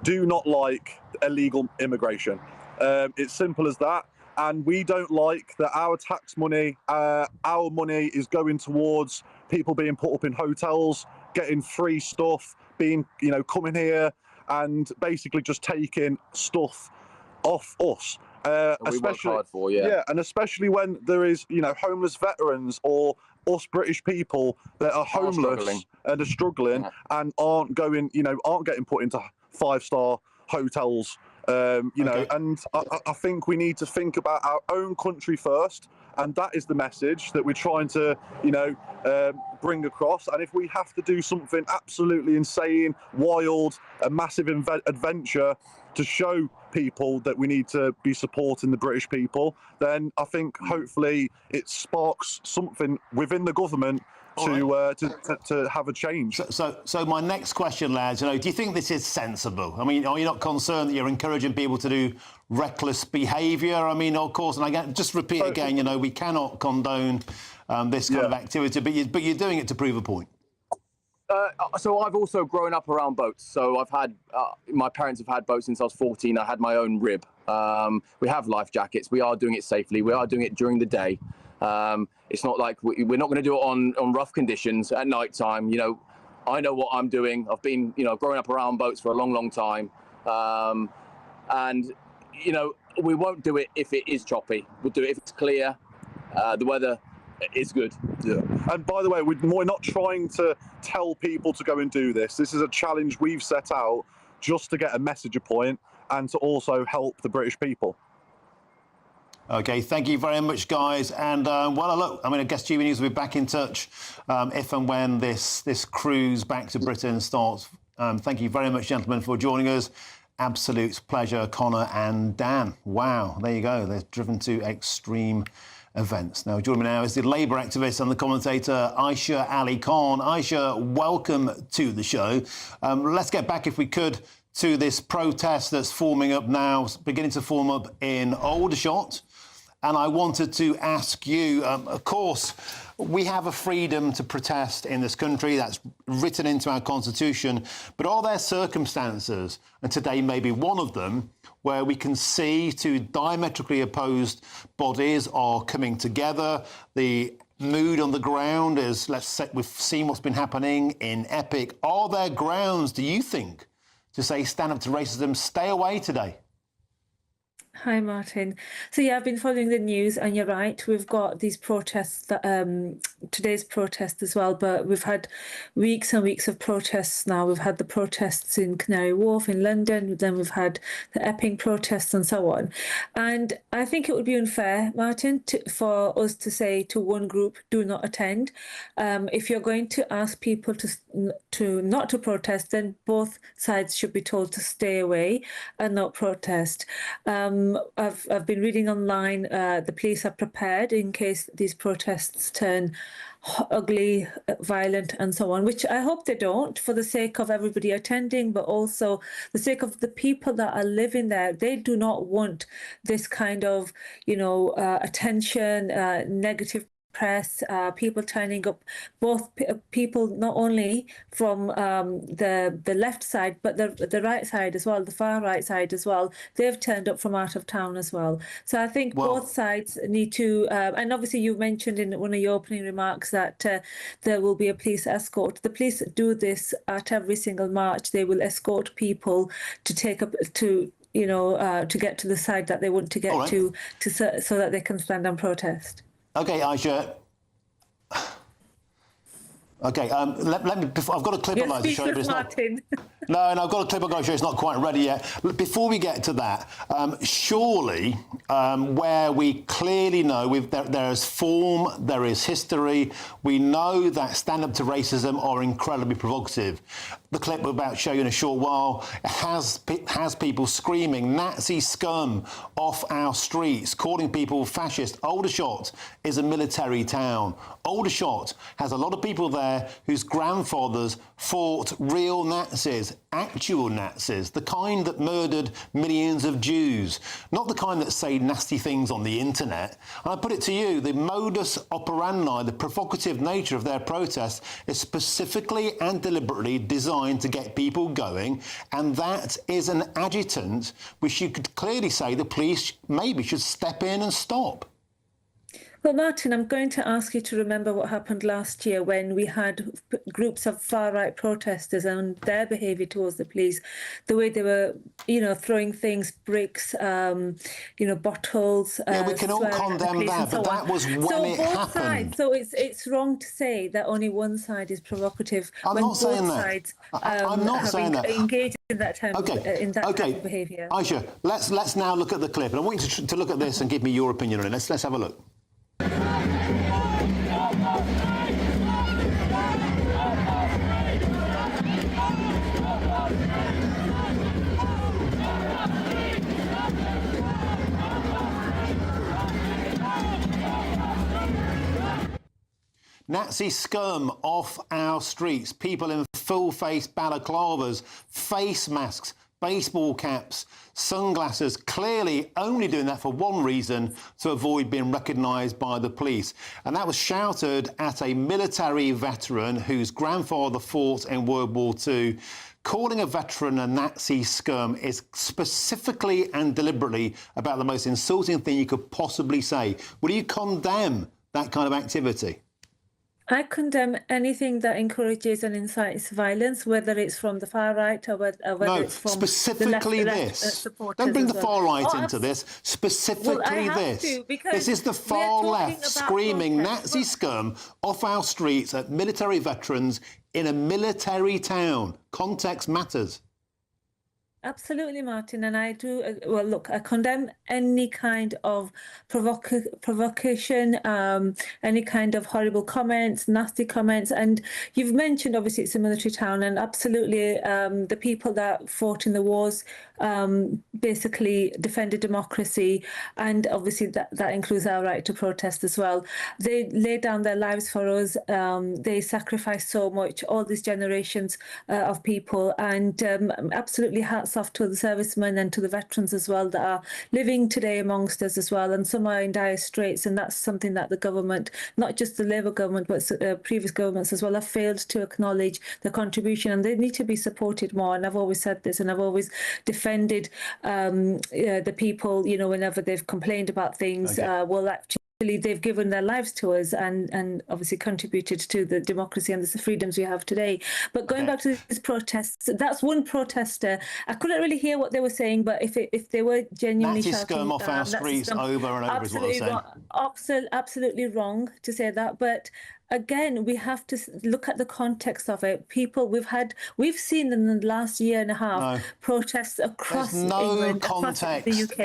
do not like illegal immigration. It's simple as that. And we don't like that our tax money, our money is going towards people being put up in hotels, getting free stuff, coming here and basically just taking stuff off us. Especially, hard for, and especially when there is, homeless veterans or us British people that are homeless and are struggling and aren't getting put into 5-star hotels. And I think we need to think about our own country first, and that is the message that we're trying to, bring across. And if we have to do something absolutely insane, wild, a massive adventure to show people that we need to be supporting the British people, then I think hopefully it sparks something within the government to have a change. So my next question, lads, do you think this is sensible? I mean, are you not concerned that you're encouraging people to do reckless behaviour? I mean, of course, and again, just repeat again, we cannot condone this kind of activity, but you're doing it to prove a point. So I've also grown up around boats. So I've had, my parents have had boats since I was 14. I had my own rib. We have life jackets. We are doing it safely. We are doing it during the day. It's not like we're not going to do it on rough conditions at night time. I know what I'm doing. I've been, growing up around boats for a long, long time. And, we won't do it if it is choppy. We'll do it if it's clear, the weather is good. Yeah. And by the way, we're not trying to tell people to go and do this. This is a challenge we've set out just to get a message point and to also help the British people. OK, thank you very much, guys. And, look, I guess GB News will be back in touch if and when this cruise back to Britain starts. Thank you very much, gentlemen, for joining us. Absolute pleasure, Connor and Dan. Wow, there you go. They're driven to extreme events. Now, joining me now is the Labour activist and the commentator Aisha Ali Khan. Aisha, welcome to the show. Let's get back, if we could, to this protest that's forming up now, beginning to form up in Aldershot. And I wanted to ask you, of course, we have a freedom to protest in this country that's written into our constitution, but are there circumstances, and today may be one of them, where we can see two diametrically opposed bodies are coming together? The mood on the ground is, let's say, we've seen what's been happening in Epic. Are there grounds, do you think, to say stand up to racism, stay away today? Hi, Martin. So, yeah, I've been following the news, and you're right. We've got these protests, today's protest as well, but we've had weeks and weeks of protests now. We've had the protests in Canary Wharf in London, then we've had the Epping protests and so on. And I think it would be unfair, Martin, for us to say to one group, do not attend. If you're going to ask people to not to protest, then both sides should be told to stay away and not protest. I've been reading online, the police are prepared in case these protests turn ugly, violent and so on, which I hope they don't, for the sake of everybody attending, but also the sake of the people that are living there. They do not want this kind of, attention, negative press, people turning up, both people not only from the left side, but the right side as well, the far right side as well. They've turned up from out of town as well. So I think both sides need to, and obviously you mentioned in one of your opening remarks that there will be a police escort. The police do this at every single march. They will escort people to take up to get to the side that they want to get to so that they can stand and protest. OK, Aisha. OK, let me. I've got a clip I'd like to show you. Martin. No, I've got a clip I've got to show you. It's not quite ready yet. Before we get to that, surely, where we clearly know there is form, there is history, we know that stand up to racism are incredibly provocative. The clip we're about to show you in a short while has people screaming Nazi scum off our streets, calling people fascist. Aldershot is a military town. Aldershot has a lot of people there whose grandfathers fought real Nazis, actual Nazis, the kind that murdered millions of Jews, not the kind that say nasty things on the internet. And I put it to you, the modus operandi, the provocative nature of their protests is specifically and deliberately designed to get people going, and that is an adjutant which you could clearly say the police maybe should step in and stop. Well, Martin, I'm going to ask you to remember what happened last year when we had groups of far-right protesters and their behaviour towards the police, the way they were, throwing things, bricks, bottles. Yeah, we can all condemn that, but that was when it happened. Sides, so it's wrong to say that only one side is provocative. I'm not saying that. I'm not saying that. Engaged in that type of behaviour. Aisha, let's now look at the clip, and I want you to look at this and give me your opinion on it. Let's have a look. Nazi scum off our streets. People in full-face balaclavas, face masks, baseball caps, sunglasses, clearly only doing that for one reason, to avoid being recognised by the police. And that was shouted at a military veteran whose grandfather fought in World War II. Calling a veteran a Nazi scum is specifically and deliberately about the most insulting thing you could possibly say. Will you condemn that kind of activity? I condemn anything that encourages and incites violence, whether it's from the far right or whether it's from specifically the left, this. supporters. Don't bring the as far well. right into this. Specifically this. This is the far left screaming Nazi scum off our streets at military veterans in a military town. Context matters. Absolutely, Martin, and I do. Well, look, I condemn any kind of provocation, any kind of horrible comments, nasty comments. And you've mentioned, obviously, it's a military town, and absolutely, the people that fought in the wars basically defended democracy, and obviously that includes our right to protest as well. They laid down their lives for us. They sacrificed so much, all these generations of people, and absolutely hats off to the servicemen and to the veterans as well that are living today amongst us as well, and some are in dire straits, and that's something that the government, not just the Labour government but previous governments as well, have failed to acknowledge their contribution, and they need to be supported more. And I've always said this, and I've always defended the people, you know, whenever they've complained about things. Well, actually, they've given their lives to us and obviously contributed to the democracy and the freedoms we have today. But going back to these protests, that's one protester. I couldn't really hear what they were saying, but if they were genuinely Nazi shouting, scum off our streets over and over is what I'm saying. Absolutely wrong to say that, but again, we have to look at the context of it. People, we've seen in the last year and a half protests across England, across the UK.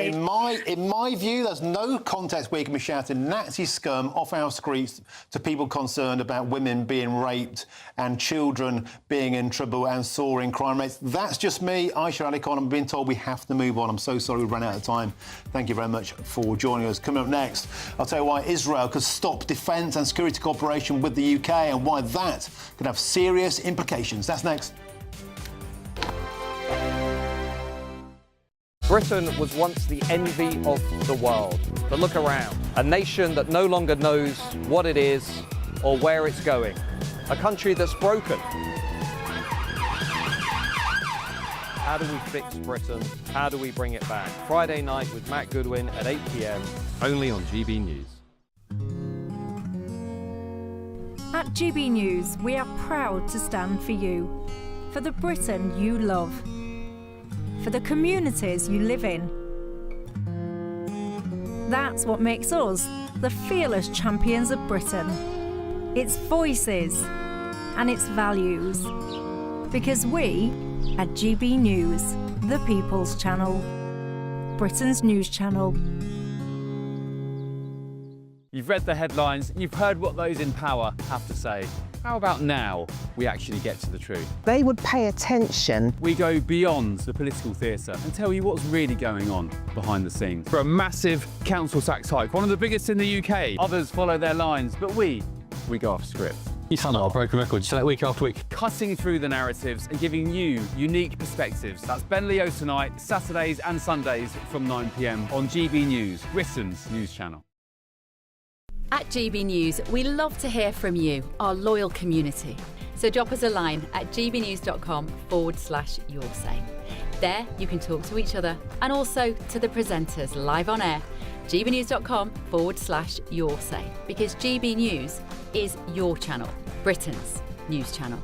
In my view, there's no context where you can be shouting Nazi scum off our streets to people concerned about women being raped and children being in trouble and soaring crime rates. That's just me, Aisha Ali Khan. I'm being told we have to move on. I'm so sorry we've run out of time. Thank you very much for joining us. Coming up next, I'll tell you why Israel could stop defence and security cooperation with the UK and why that could have serious implications. That's next. Britain was once the envy of the world. But look around. A nation that no longer knows what it is or where it's going. A country that's broken. How do we fix Britain? How do we bring it back? Friday night with Matt Goodwin at 8 p.m. only on GB News. At GB News, we are proud to stand for you, for the Britain you love, for the communities you live in. That's what makes us the fearless champions of Britain, its voices and its values. Because we, at GB News, the People's Channel, Britain's news channel. You've read the headlines, you've heard what those in power have to say. How about now we actually get to the truth? They would pay attention. We go beyond the political theatre and tell you what's really going on behind the scenes. For a massive council tax hike, one of the biggest in the UK. Others follow their lines, but we go off script. You sound like a broken record, just like week after week. Cutting through the narratives and giving you unique perspectives. That's Ben Leo tonight, Saturdays and Sundays from 9 p.m. on GB News, Britain's news channel. At GB News, we love to hear from you, our loyal community. So drop us a line at gbnews.com/your say. There you can talk to each other and also to the presenters live on air. gbnews.com/your say, because GB News is your channel, Britain's news channel.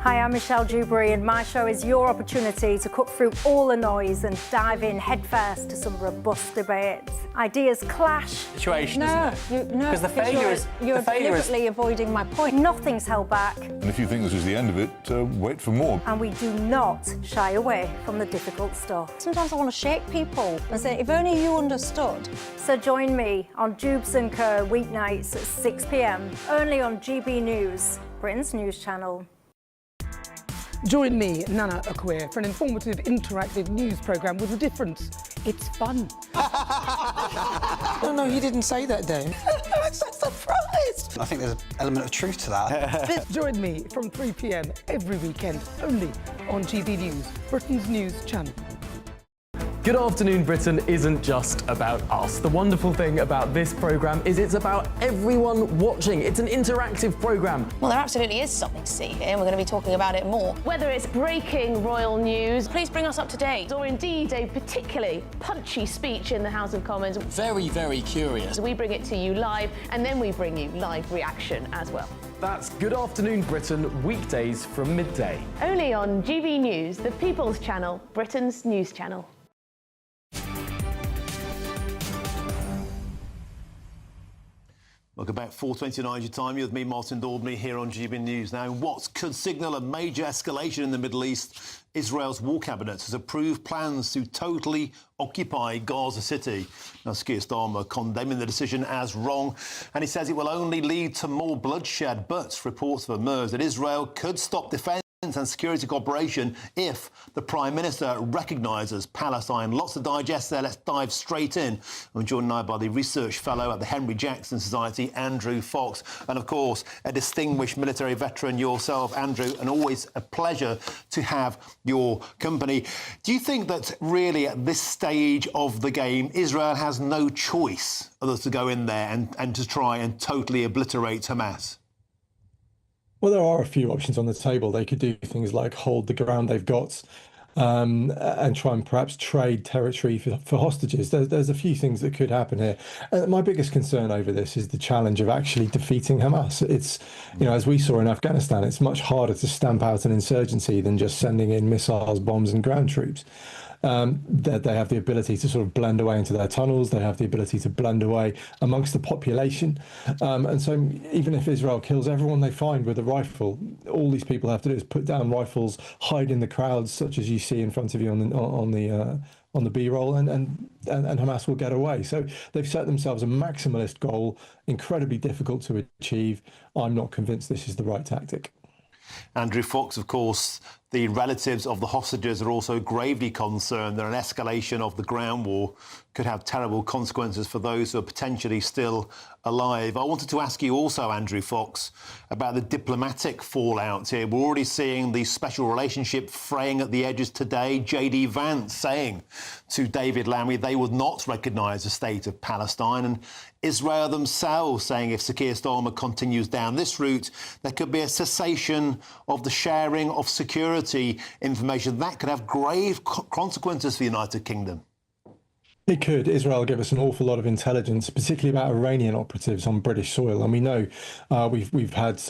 Hi, I'm Michelle Dewberry, and my show is your opportunity to cut through all the noise and dive in headfirst to some robust debates. Ideas clash. Situation, no, isn't it? No, because the failure is you're deliberately avoiding my point. Nothing's held back. And if you think this is the end of it, wait for more. And we do not shy away from the difficult stuff. Sometimes I want to shake people and say, if only you understood. So join me on Jubes & Co weeknights at 6 p.m. only on GB News, Britain's news channel. Join me, Nana Akwe, for an informative, interactive news programme with a difference. It's fun. No, he didn't say that, Dave. I'm so surprised. I think there's an element of truth to that. Join me from 3 p.m. every weekend, only on GB News, Britain's news channel. Good Afternoon Britain isn't just about us. The wonderful thing about this programme is it's about everyone watching. It's an interactive programme. Well, there absolutely is something to see here, and we're going to be talking about it more. Whether it's breaking royal news, please bring us up to date, or indeed a particularly punchy speech in the House of Commons. Very, very curious. We bring it to you live, and then we bring you live reaction as well. That's Good Afternoon Britain, weekdays from midday. Only on GB News, the People's Channel, Britain's news channel. Welcome back, 4:29 your time. You're with me, Martin Daubney, here on GB News. Now, what could signal a major escalation in the Middle East? Israel's war cabinet has approved plans to totally occupy Gaza City. Now, Keir Starmer condemning the decision as wrong, and he says it will only lead to more bloodshed. But reports have emerged that Israel could stop defence and security cooperation if the Prime Minister recognises Palestine. Lots to digest there. Let's dive straight in. I'm joined now by the Research Fellow at the Henry Jackson Society, Andrew Fox, and of course a distinguished military veteran yourself, Andrew, and always a pleasure to have your company. Do you think that really at this stage of the game Israel has no choice other to go in there and to try and totally obliterate Hamas? Well, there are a few options on the table. They could do things like hold the ground they've got and try and perhaps trade territory for hostages. There's a few things that could happen here. My biggest concern over this is the challenge of actually defeating Hamas. It's, as we saw in Afghanistan, it's much harder to stamp out an insurgency than just sending in missiles, bombs and ground troops. They have the ability to sort of blend away into their tunnels. They have the ability to blend away amongst the population. And so even if Israel kills everyone they find with a rifle, all these people have to do is put down rifles, hide in the crowds, such as you see in front of you on the B-roll, and Hamas will get away. So they've set themselves a maximalist goal, incredibly difficult to achieve. I'm not convinced this is the right tactic. Andrew Fox, of course, the relatives of the hostages are also gravely concerned that an escalation of the ground war could have terrible consequences for those who are potentially still alive. I wanted to ask you also, Andrew Fox, about the diplomatic fallout here. We're already seeing the special relationship fraying at the edges today. J.D. Vance saying to David Lammy they would not recognise the state of Palestine, and Israel themselves saying if Sir Keir Starmer continues down this route, there could be a cessation of the sharing of security information. That could have grave consequences for the United Kingdom. It could. Israel give us an awful lot of intelligence, particularly about Iranian operatives on British soil. And we know we've had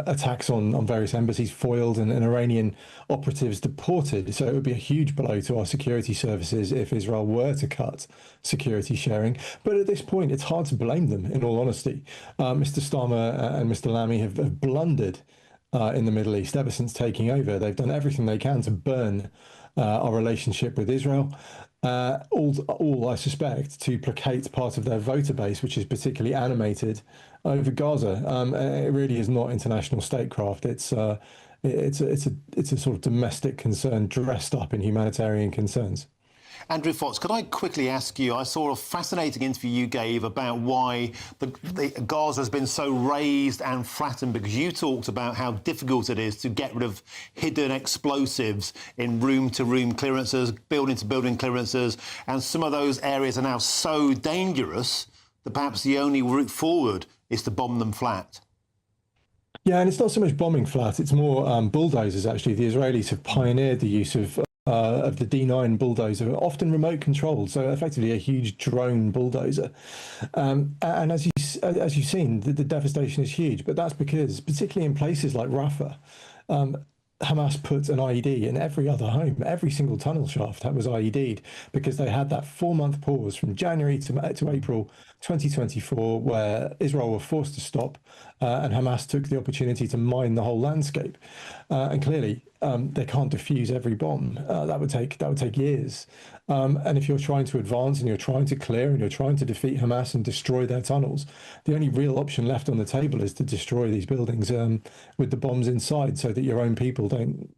attacks on various embassies foiled and Iranian operatives deported. So it would be a huge blow to our security services if Israel were to cut security sharing. But at this point, it's hard to blame them, in all honesty. Mr. Starmer and Mr. Lammy have blundered in the Middle East ever since taking over. They've done everything they can to burn our relationship with Israel. All, I suspect, to placate part of their voter base, which is particularly animated over Gaza. It really is not international statecraft. It's a sort of domestic concern dressed up in humanitarian concerns. Andrew Fox, could I quickly ask you, I saw a fascinating interview you gave about why the Gaza has been so raised and flattened, because you talked about how difficult it is to get rid of hidden explosives in room-to-room clearances, building-to-building clearances, and some of those areas are now so dangerous that perhaps the only route forward is to bomb them flat. Yeah, and it's not so much bombing flat, it's more bulldozers, actually. The Israelis have pioneered the use of the D9 bulldozer, often remote controlled, so effectively a huge drone bulldozer. And as you've seen, the devastation is huge, but that's because, particularly in places like Rafah, Hamas put an IED in every other home. Every single tunnel shaft that was IED'd, because they had that 4-month pause from January to April 2024, where Israel were forced to stop, and Hamas took the opportunity to mine the whole landscape. And clearly, they can't defuse every bomb. That would take years. And if you're trying to advance and you're trying to clear and you're trying to defeat Hamas and destroy their tunnels, the only real option left on the table is to destroy these buildings with the bombs inside, so that your own people don't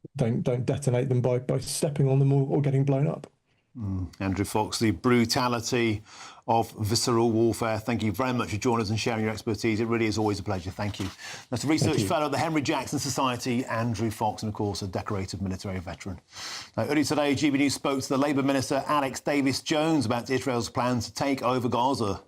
detonate them by stepping on them or getting blown up. Andrew Fox, the brutality of visceral warfare. Thank you very much for joining us and sharing your expertise. It really is always a pleasure. Thank you. That's a research fellow at the Henry Jackson Society, Andrew Fox, and of course a decorated military veteran. Now, earlier today, GB News spoke to the Labour Minister Alex Davis-Jones about Israel's plan to take over Gaza.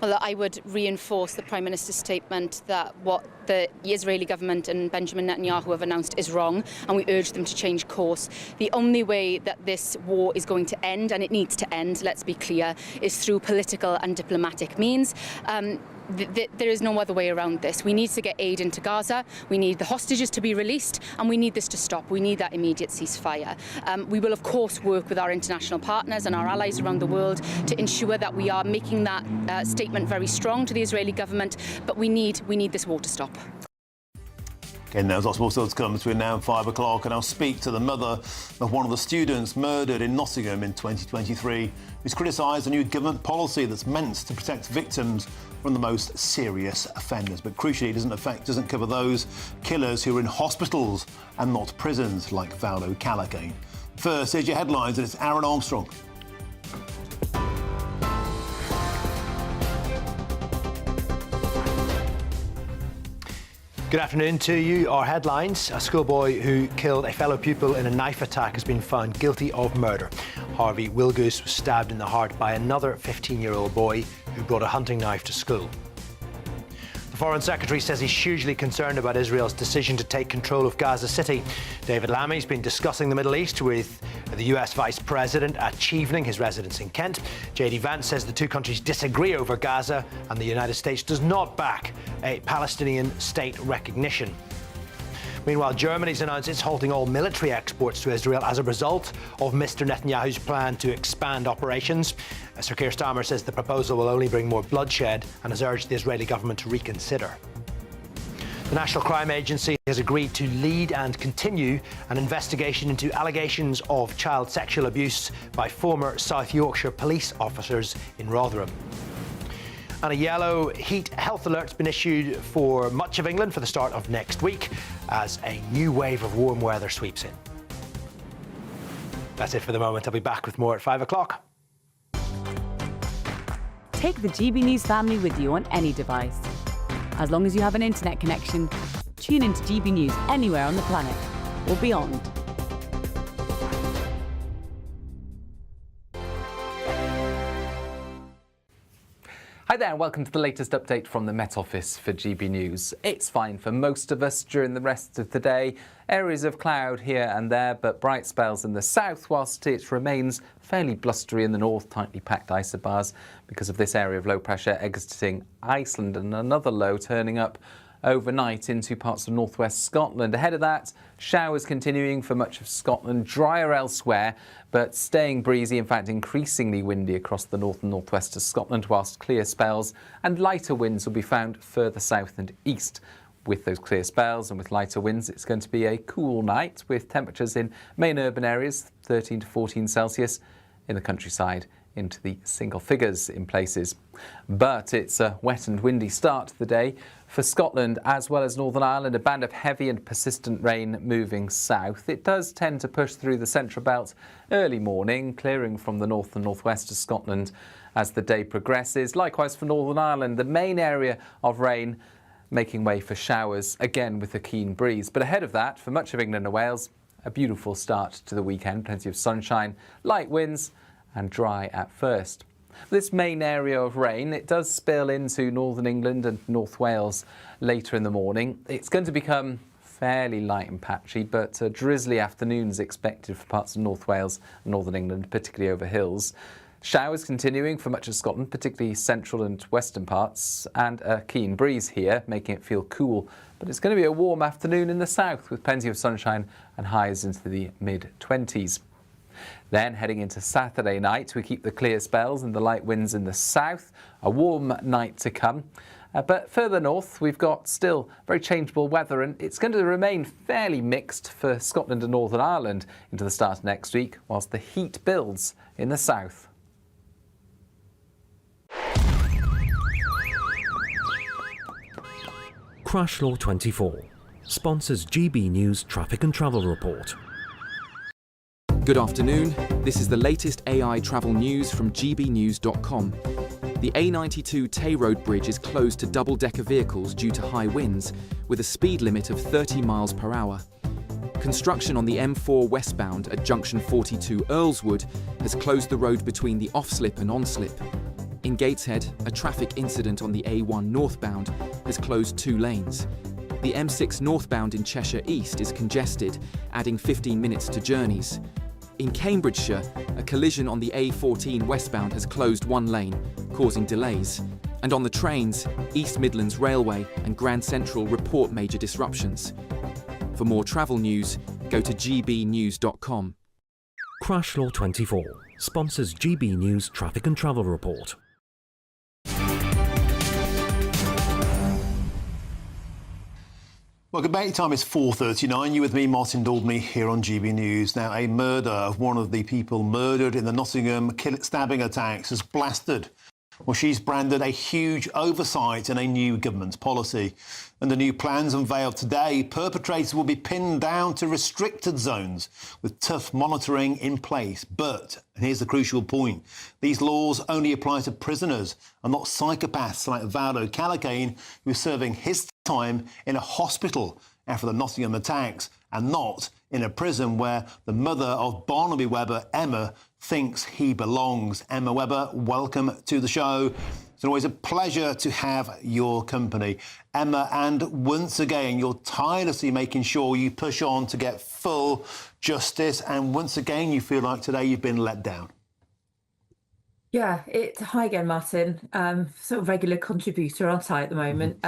Well, I would reinforce the Prime Minister's statement that what the Israeli government and Benjamin Netanyahu have announced is wrong, and we urge them to change course. The only way that this war is going to end, and it needs to end, let's be clear, is through political and diplomatic means. There is no other way around this. We need to get aid into Gaza, we need the hostages to be released, and we need this to stop. We need that immediate ceasefire. We will, of course, work with our international partners and our allies around the world to ensure that we are making that statement very strong to the Israeli government, but we need this war to stop. Again, there's lots more still to come between now and 5 o'clock, and I'll speak to the mother of one of the students murdered in Nottingham in 2023, who's criticised a new government policy that's meant to protect victims from the most serious offenders. But crucially, it doesn't cover those killers who are in hospitals and not prisons, like Valdo Callaghan. First, here's your headlines, and it's Aaron Armstrong. Good afternoon to you. Our headlines. A schoolboy who killed a fellow pupil in a knife attack has been found guilty of murder. Harvey Wilgoose was stabbed in the heart by another 15-year-old boy who brought a hunting knife to school. The Foreign Secretary says he's hugely concerned about Israel's decision to take control of Gaza City. David Lammy's been discussing the Middle East with the US Vice President at Chevening, his residence in Kent. JD Vance says the two countries disagree over Gaza, and the United States does not back a Palestinian state recognition. Meanwhile, Germany's announced it's halting all military exports to Israel as a result of Mr. Netanyahu's plan to expand operations. Sir Keir Starmer says the proposal will only bring more bloodshed and has urged the Israeli government to reconsider. The National Crime Agency has agreed to lead and continue an investigation into allegations of child sexual abuse by former South Yorkshire police officers in Rotherham. And a yellow heat health alert's been issued for much of England for the start of next week as a new wave of warm weather sweeps in. That's it for the moment. I'll be back with more at 5 o'clock. Take the GB News family with you on any device. As long as you have an internet connection, tune into GB News anywhere on the planet or beyond. Hi there and welcome to the latest update from the Met Office for GB News. It's fine for most of us during the rest of the day. Areas of cloud here and there, but bright spells in the south, whilst it remains fairly blustery in the north, tightly packed isobars because of this area of low pressure exiting Iceland and another low turning up overnight into parts of northwest Scotland. Ahead of that, showers continuing for much of Scotland, drier elsewhere, but staying breezy, in fact increasingly windy across the north and northwest of Scotland, whilst clear spells and lighter winds will be found further south and east. With those clear spells and with lighter winds, it's going to be a cool night with temperatures in main urban areas 13 to 14 Celsius, in the countryside into the single figures in places. But it's a wet and windy start to the day for Scotland as well as Northern Ireland, a band of heavy and persistent rain moving south. It does tend to push through the central belt early morning, clearing from the north and northwest of Scotland as the day progresses. Likewise for Northern Ireland, the main area of rain making way for showers, again with a keen breeze. But ahead of that, for much of England and Wales, a beautiful start to the weekend. Plenty of sunshine, light winds and dry at first. This main area of rain, it does spill into northern England and North Wales later in the morning. It's going to become fairly light and patchy, but drizzly afternoons expected for parts of North Wales and northern England, particularly over hills. Showers continuing for much of Scotland, particularly central and western parts, and a keen breeze here, making it feel cool. But it's going to be a warm afternoon in the south with plenty of sunshine and highs into the mid-20s. Then heading into Saturday night, we keep the clear spells and the light winds in the south. A warm night to come. But further north, we've got still very changeable weather, and it's going to remain fairly mixed for Scotland and Northern Ireland into the start of next week, whilst the heat builds in the south. Crash Law 24 sponsors GB News Traffic and Travel Report. Good afternoon. This is the latest AI travel news from GBnews.com. The A92 Tay Road Bridge is closed to double-decker vehicles due to high winds, with a speed limit of 30 miles per hour. Construction on the M4 westbound at junction 42 Earlswood has closed the road between the off-slip and on-slip. In Gateshead, a traffic incident on the A1 northbound has closed 2 lanes. The M6 northbound in Cheshire East is congested, adding 15 minutes to journeys. In Cambridgeshire, a collision on the A14 westbound has closed 1 lane, causing delays. And on the trains, East Midlands Railway and Grand Central report major disruptions. For more travel news, go to gbnews.com. Crash Law 24 sponsors GB News Traffic and Travel Report. Welcome back. Time is 4:39. You with me, Martin Daubney, here on GB News. Now, a murder of one of the people murdered in the Nottingham stabbing attacks has blasted. Well, she's branded a huge oversight in a new government policy. Under new plans unveiled today, perpetrators will be pinned down to restricted zones with tough monitoring in place. But, and here's the crucial point, these laws only apply to prisoners and not psychopaths like Valdo Calacane, who is serving his time in a hospital after the Nottingham attacks, and not in a prison where the mother of Barnaby Webber, Emma, thinks he belongs. Emma Webber, welcome to the show. It's always a pleasure to have your company. Emma, and once again, you're tirelessly making sure you push on to get full justice, and once again, you feel like today you've been let down. Yeah, hi again, Martin. Sort of regular contributor, aren't I, at the moment?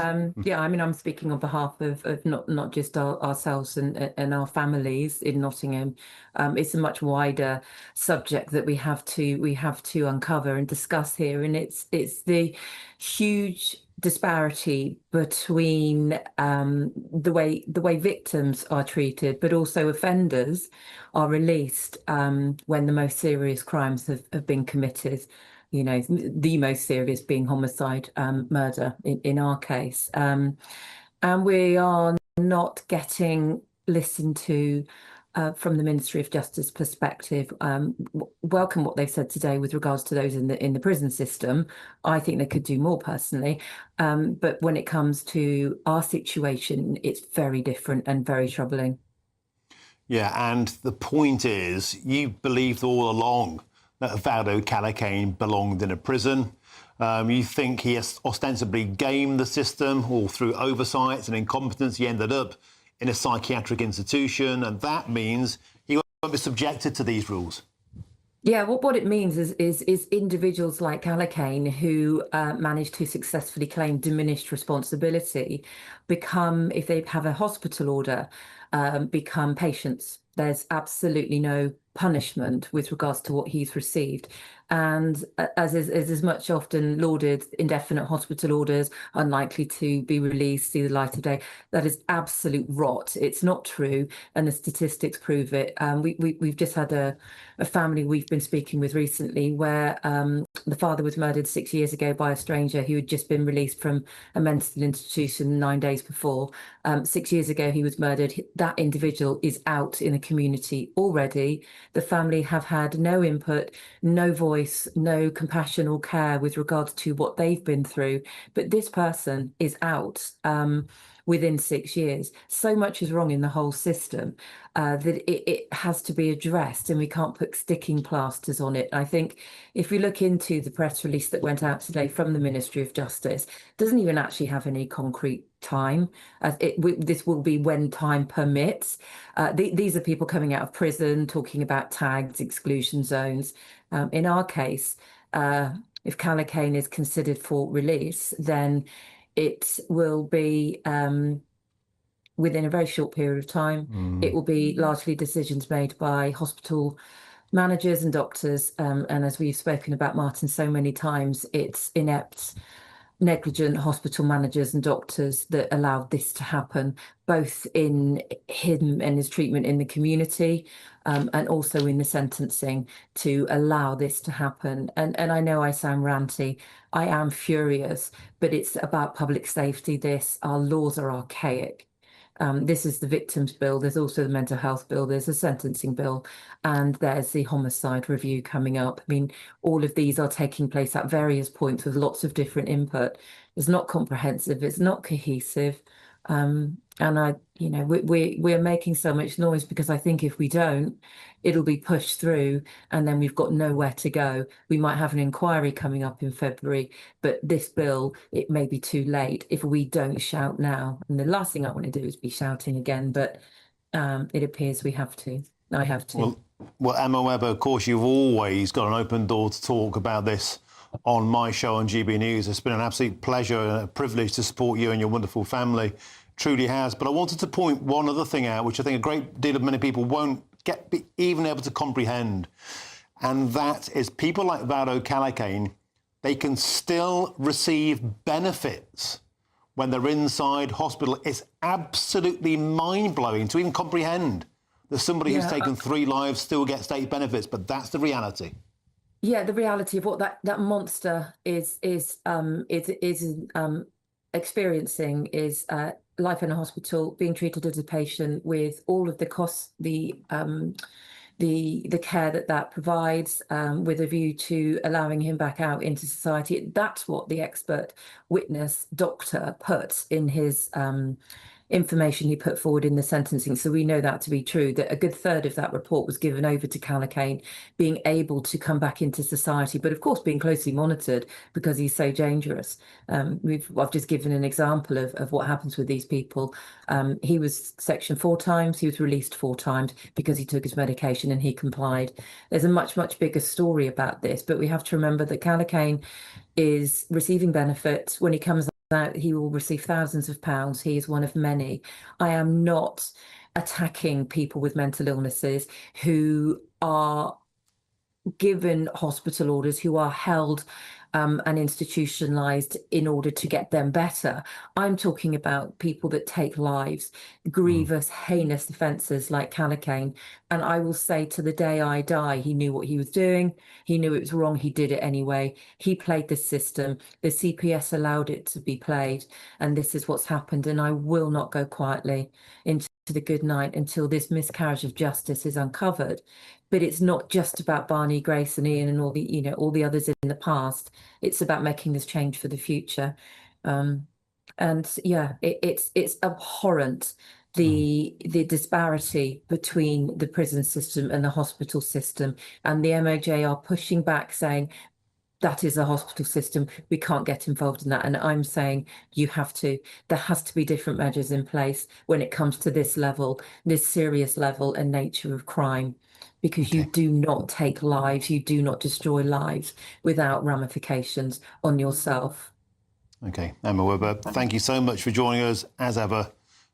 Yeah, I mean, I'm speaking on behalf of not just ourselves and our families in Nottingham. It's a much wider subject that we have to uncover and discuss here, and it's the huge disparity between the way victims are treated, but also offenders are released when the most serious crimes have been committed. You know, the most serious being homicide, murder in our case, and we are not getting listened to. From the Ministry of Justice perspective, welcome what they've said today with regards to those in the prison system. I think they could do more personally, but when it comes to our situation, it's very different and very troubling. Yeah, and the point is, you believed all along that Valdo Calacane belonged in a prison. You think he has ostensibly gamed the system, or through oversights and incompetence, he ended up in a psychiatric institution, and that means he won't be subjected to these rules. Yeah, what it means is individuals like Calacane who manage to successfully claim diminished responsibility become, if they have a hospital order, become patients. There's absolutely no punishment with regards to what he's received. And as is much often lauded, indefinite hospital orders unlikely to be released, see the light of day. That is absolute rot. It's not true, and the statistics prove it. We've just had a family we've been speaking with recently where the father was murdered 6 years ago by a stranger who had just been released from a mental institution 9 days before. 6 years ago, he was murdered. That individual is out in the community already. The family have had no input, no voice, no compassion or care with regards to what they've been through. But this person is out within 6 years. So much is wrong in the whole system that it has to be addressed, and we can't put sticking plasters on it. I think if we look into the press release that went out today from the Ministry of Justice, it doesn't even actually have any concrete time. This will be when time permits. These are people coming out of prison, talking about tagged exclusion zones. In our case, if Calacane is considered for release, then it will be within a very short period of time. It will be largely decisions made by hospital managers and doctors. And as we've spoken about, Martin, so many times, it's inept, negligent hospital managers and doctors that allowed this to happen, both in him and his treatment in the community, and also in the sentencing, to allow this to happen. And I know I sound ranty. I am furious, but it's about public safety, this. Our laws are archaic. This is the victims bill. There's also the mental health bill. There's a sentencing bill, and there's the homicide review coming up. I mean, all of these are taking place at various points with lots of different input. It's not comprehensive. It's not cohesive. And we're making so much noise because I think if we don't, it'll be pushed through and then we've got nowhere to go. We might have an inquiry coming up in February, but this bill, it may be too late if we don't shout now. And the last thing I want to do is be shouting again, but it appears we have to. I have to. Well, Emma Webber, of course, you've always got an open door to talk about this on my show on GB News. It's been an absolute pleasure and a privilege to support you and your wonderful family. Truly has. But I wanted to point one other thing out, which I think a great deal of many people won't be even able to comprehend. And that is people like Vado Calacane, they can still receive benefits when they're inside hospital. It's absolutely mind-blowing to even comprehend that somebody who's taken 3 lives still gets state benefits, but that's the reality. Yeah, the reality of what that monster is experiencing is life in a hospital, being treated as a patient with all of the costs, the care that provides, with a view to allowing him back out into society. That's what the expert witness doctor puts in his information he put forward in the sentencing. So we know that to be true, that a good third of that report was given over to Calacane, being able to come back into society, but of course being closely monitored because he's so dangerous. I've just given an example of what happens with these people. He was sectioned 4 times, he was released 4 times because he took his medication and he complied. There's a much, much bigger story about this, but we have to remember that Calacane is receiving benefits. When he comes out, he will receive thousands of pounds. He is one of many. I am not attacking people with mental illnesses who are given hospital orders, who are held and institutionalized in order to get them better. I'm talking about people that take lives, grievous, heinous offences like Calacane. And I will say to the day I die, he knew what he was doing. He knew it was wrong. He did it anyway. He played the system. The CPS allowed it to be played. And this is what's happened. And I will not go quietly into the good night until this miscarriage of justice is uncovered. But it's not just about Barney, Grace and Ian and all the others in the past. It's about making this change for the future. And yeah, it's abhorrent, the disparity between the prison system and the hospital system. And the MOJ are pushing back, saying that is a hospital system. We can't get involved in that. And I'm saying you have to. There has to be different measures in place when it comes to this level, this serious level and nature of crime. Because you do not take lives, you do not destroy lives without ramifications on yourself. OK, Emma Webber, thank you so much for joining us, as ever.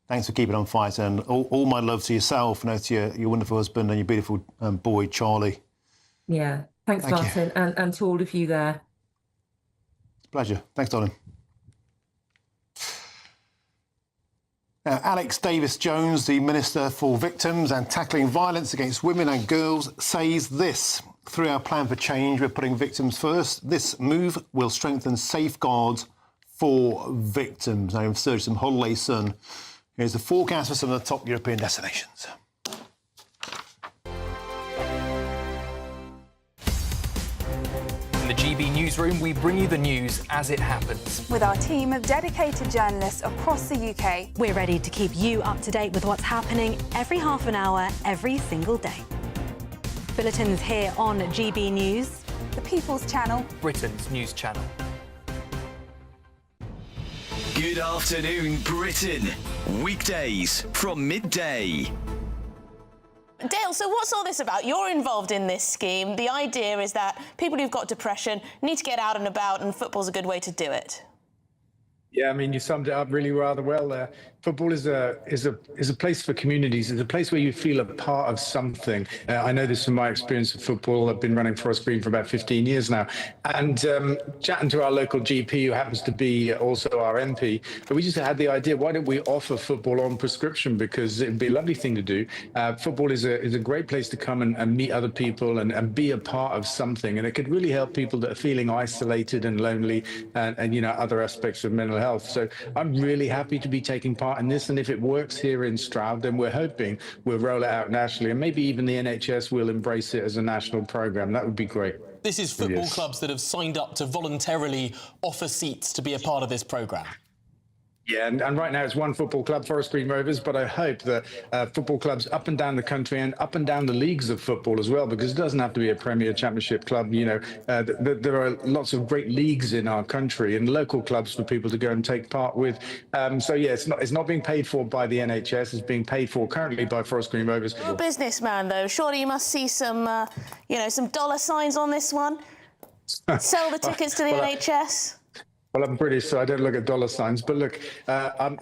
Thanks for keeping on fighting. And all my love to yourself and to your wonderful husband and your beautiful boy, Charlie. Yeah, thanks, Martin, and to all of you there. Pleasure. Thanks, darling. Now, Alex Davis-Jones, the Minister for Victims and Tackling Violence Against Women and Girls, says this: through our plan for change, we're putting victims first. This move will strengthen safeguards for victims. Now, in search of some holiday sun, here's the forecast for some of the top European destinations. In the GB Newsroom, we bring you the news as it happens. With our team of dedicated journalists across the UK, we're ready to keep you up to date with what's happening every half an hour, every single day. Bulletins here on GB News, the People's Channel, Britain's news channel. Good afternoon, Britain. Weekdays from midday. Dale, so what's all this about? You're involved in this scheme. The idea is that people who've got depression need to get out and about, and football's a good way to do it. Yeah, I mean, you summed it up really rather well there. Football is a place for communities. It's a place where you feel a part of something. I know this from my experience of football. I've been running Forest Green for about 15 years now. And chatting to our local GP, who happens to be also our MP, but we just had the idea, why don't we offer football on prescription? Because it'd be a lovely thing to do. Football is a great place to come and meet other people and be a part of something. And it could really help people that are feeling isolated and lonely and other aspects of mental health. So I'm really happy to be taking part part in this. And if it works here in Stroud, then we're hoping we'll roll it out nationally. And maybe even the NHS will embrace it as a national programme. That would be great. This is football clubs that have signed up to voluntarily offer seats to be a part of this programme. Yeah, and right now it's one football club, Forest Green Rovers, but I hope that football clubs up and down the country and up and down the leagues of football as well, because it doesn't have to be a Premier Championship club. You know, there are lots of great leagues in our country and local clubs for people to go and take part with. So yeah, it's not being paid for by the NHS. It's being paid for currently by Forest Green Rovers. You're a businessman, though. Surely you must see some, some dollar signs on this one. Sell the tickets to the NHS. Well, I'm British, so I don't look at dollar signs. But look, I'm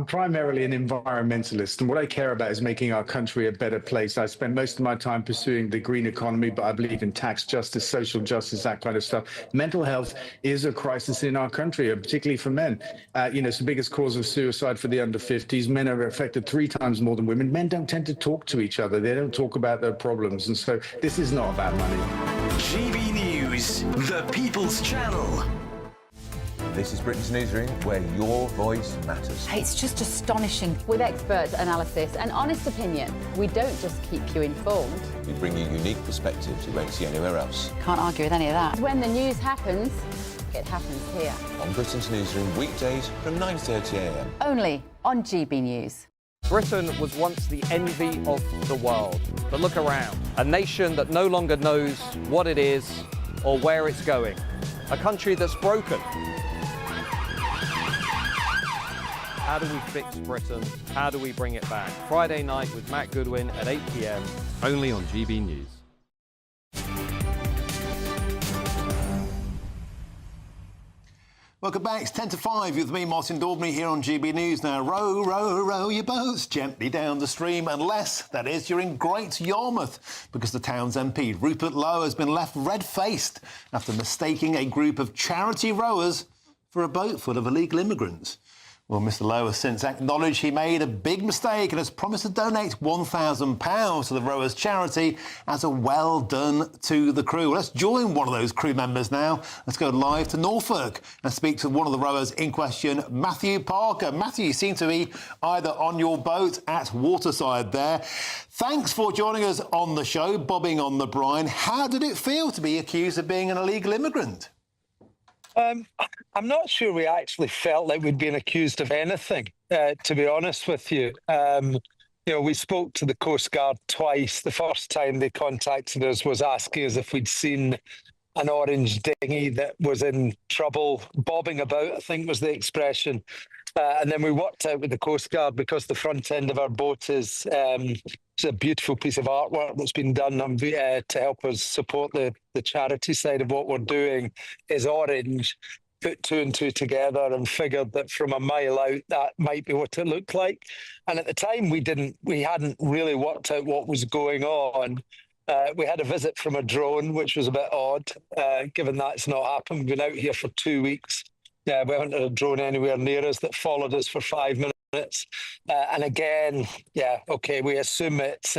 primarily an environmentalist, and what I care about is making our country a better place. I spend most of my time pursuing the green economy, but I believe in tax justice, social justice, that kind of stuff. Mental health is a crisis in our country, particularly for men. It's the biggest cause of suicide for the under 50s. Men are affected 3 times more than women. Men don't tend to talk to each other. They don't talk about their problems. And so this is not about money. GB News, the People's Channel. This is Britain's newsroom, where your voice matters. It's just astonishing. With expert analysis and honest opinion, we don't just keep you informed. We bring you unique perspectives you won't see anywhere else. Can't argue with any of that. When the news happens, it happens here. On Britain's newsroom, weekdays from 9:30 a.m. Only on GB News. Britain was once the envy of the world. But look around. A nation that no longer knows what it is or where it's going. A country that's broken. How do we fix Britain? How do we bring it back? Friday night with Matt Goodwin at 8 p.m. Only on GB News. Welcome back. It's 10 to 5 with me, Martin Daubney, here on GB News. Now, row, row, row your boats gently down the stream, unless, that is, you're in Great Yarmouth, because the town's MP, Rupert Lowe, has been left red-faced after mistaking a group of charity rowers for a boat full of illegal immigrants. Well, Mr Lowe has since acknowledged he made a big mistake and has promised to donate £1,000 to the rowers' charity as a well done to the crew. Well, let's join one of those crew members now. Let's go live to Norfolk and speak to one of the rowers in question, Matthew Parker. Matthew, you seem to be either on your boat at waterside there. Thanks for joining us on the show, bobbing on the brine. How did it feel to be accused of being an illegal immigrant? I'm not sure we actually felt like we'd been accused of anything, to be honest with you. We spoke to the Coast Guard twice. The first time they contacted us was asking us if we'd seen an orange dinghy that was in trouble, bobbing about, I think was the expression. And then we worked out with the Coast Guard, because the front end of our boat is it's a beautiful piece of artwork that's been done to help us support the charity side of what we're doing, is orange. Put 2 and 2 together and figured that from a mile out that might be what it looked like. And at the time we hadn't really worked out what was going on. We had a visit from a drone, which was a bit odd, given that's not happened. We've been out here for 2 weeks. We haven't had a drone anywhere near us that followed us for 5 minutes. And again, we assume it's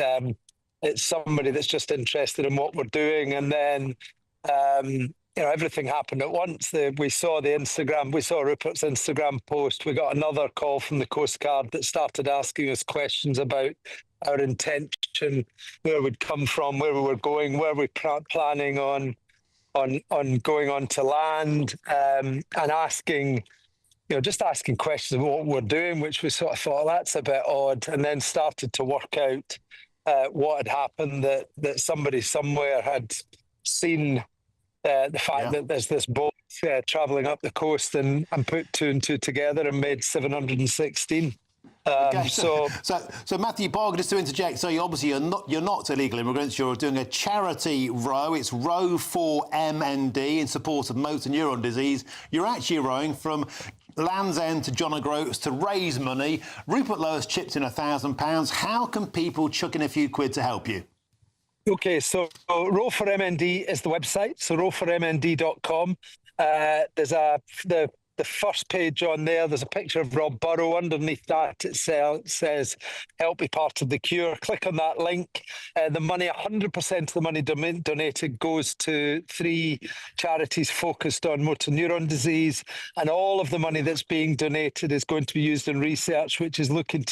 somebody that's just interested in what we're doing. And then, everything happened at once. We saw Rupert's Instagram post. We got another call from the Coast Guard that started asking us questions about our intention, where we'd come from, where we were going, where we planning on going onto land, and asking questions about what we're doing, which we sort of thought, that's a bit odd, and then started to work out what had happened, that somebody somewhere had seen the fact that there's this boat travelling up the coast and put 2 and 2 together and made 716. So Matthew Parker, just to interject, so you're not illegal immigrants. You're doing a charity row. It's Row for MND in support of motor neuron disease. You're actually rowing from Land's End to John O'Groats to raise money. Rupert Lowe has chipped in £1,000. How can people chuck in a few quid to help you? Okay, so Row for MND is the website, so rowformnd.com. There's the the first page on there, there's a picture of Rob Burrow. Underneath that, it says, help be part of the cure. Click on that link. The money, 100% of the money donated goes to 3 charities focused on motor neuron disease. And all of the money that's being donated is going to be used in research, which is looking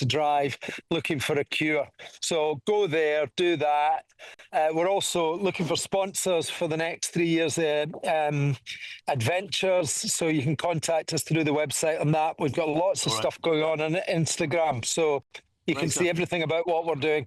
for a cure. So go there, do that. We're also looking for sponsors for the next 3 years adventures, so you can contact us through the website on that. We've got lots of stuff going on Instagram, so you can see everything about what we're doing.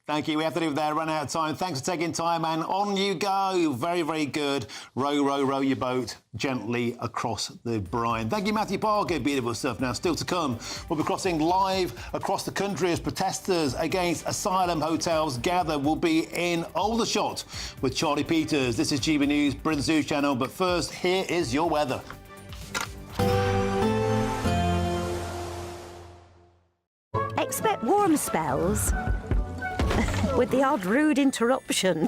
Thank you. We have to leave it there. Run out of time. Thanks for taking time, and on you go. Very, very good. Row, row, row your boat gently across the brine. Thank you, Matthew Parker. Beautiful stuff. Now, still to come, we'll be crossing live across the country as protesters against asylum hotels gather. We'll be in Aldershot with Charlie Peters. This is GB News, Britain's news channel. But first, here is your weather. Expect warm spells with the odd rude interruption.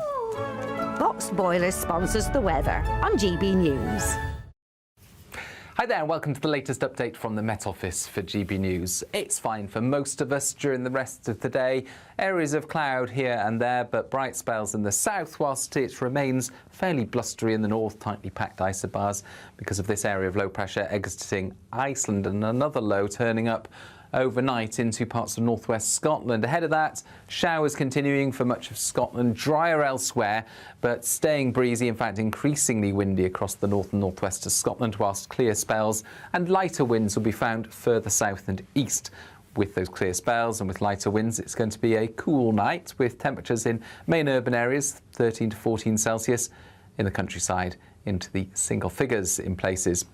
Boxed Boilers sponsors the weather on GB News. Hi there and welcome to the latest update from the Met Office for GB News. It's fine for most of us during the rest of the day. Areas of cloud here and there, but bright spells in the south, whilst it remains fairly blustery in the north, tightly packed isobars because of this area of low pressure exiting Iceland and another low turning up overnight into parts of northwest Scotland. Ahead of that, showers continuing for much of Scotland, drier elsewhere, but staying breezy, in fact increasingly windy across the north and northwest of Scotland, whilst clear spells and lighter winds will be found further south and east. With those clear spells and with lighter winds, it's going to be a cool night with temperatures in main urban areas 13 to 14 Celsius, in the countryside into the single figures in places.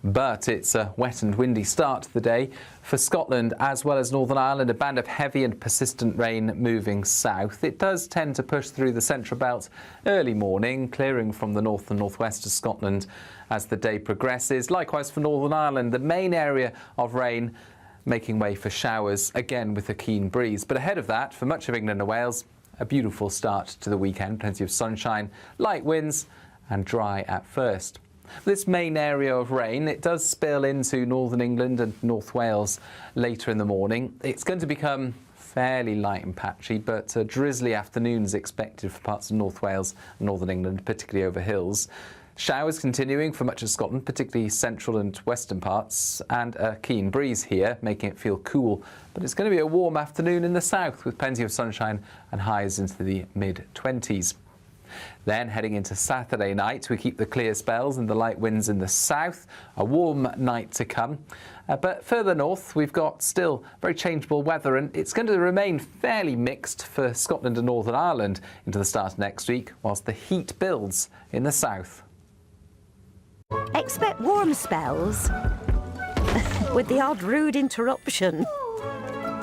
But it's a wet and windy start to the day for Scotland as well as Northern Ireland, a band of heavy and persistent rain moving south. It does tend to push through the central belt early morning, clearing from the north and northwest of Scotland as the day progresses. Likewise for Northern Ireland, the main area of rain making way for showers, again with a keen breeze. But ahead of that, for much of England and Wales, a beautiful start to the weekend, plenty of sunshine, light winds and dry at first. This main area of rain, it does spill into northern England and North Wales later in the morning. It's going to become fairly light and patchy, but drizzly afternoons expected for parts of North Wales and northern England, particularly over hills. Showers continuing for much of Scotland, particularly central and western parts, and a keen breeze here, making it feel cool. But it's going to be a warm afternoon in the south with plenty of sunshine and highs into the mid-20s. Then heading into Saturday night, we keep the clear spells and the light winds in the south. A warm night to come. But further north, we've got still very changeable weather, and it's going to remain fairly mixed for Scotland and Northern Ireland into the start of next week, whilst the heat builds in the south. Expect warm spells with the odd rude interruption.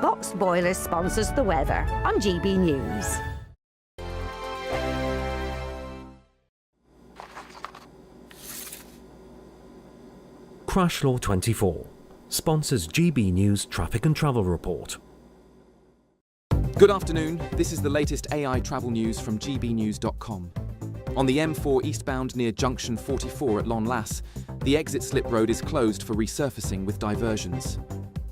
Boxed Boilers sponsors the weather on GB News. Crash Law 24 sponsors GB News Traffic and Travel Report. Good afternoon. This is the latest AI travel news from GBNews.com. On the M4 eastbound near junction 44 at Lonlass, the exit slip road is closed for resurfacing with diversions.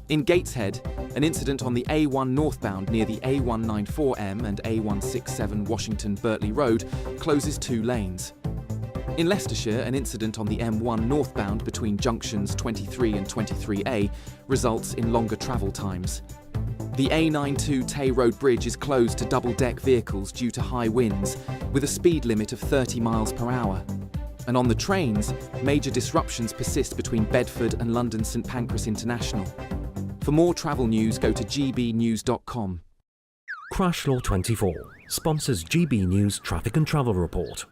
In Gateshead, an incident on the A1 northbound near the A194M and A167 Washington Bertley Road closes 2 lanes. In Leicestershire, an incident on the M1 northbound between junctions 23 and 23A results in longer travel times. The A92 Tay Road Bridge is closed to double-deck vehicles due to high winds, with a speed limit of 30 miles per hour. And on the trains, major disruptions persist between Bedford and London St Pancras International. For more travel news, go to gbnews.com. Crash Law 24 sponsors GB News Traffic and Travel Report.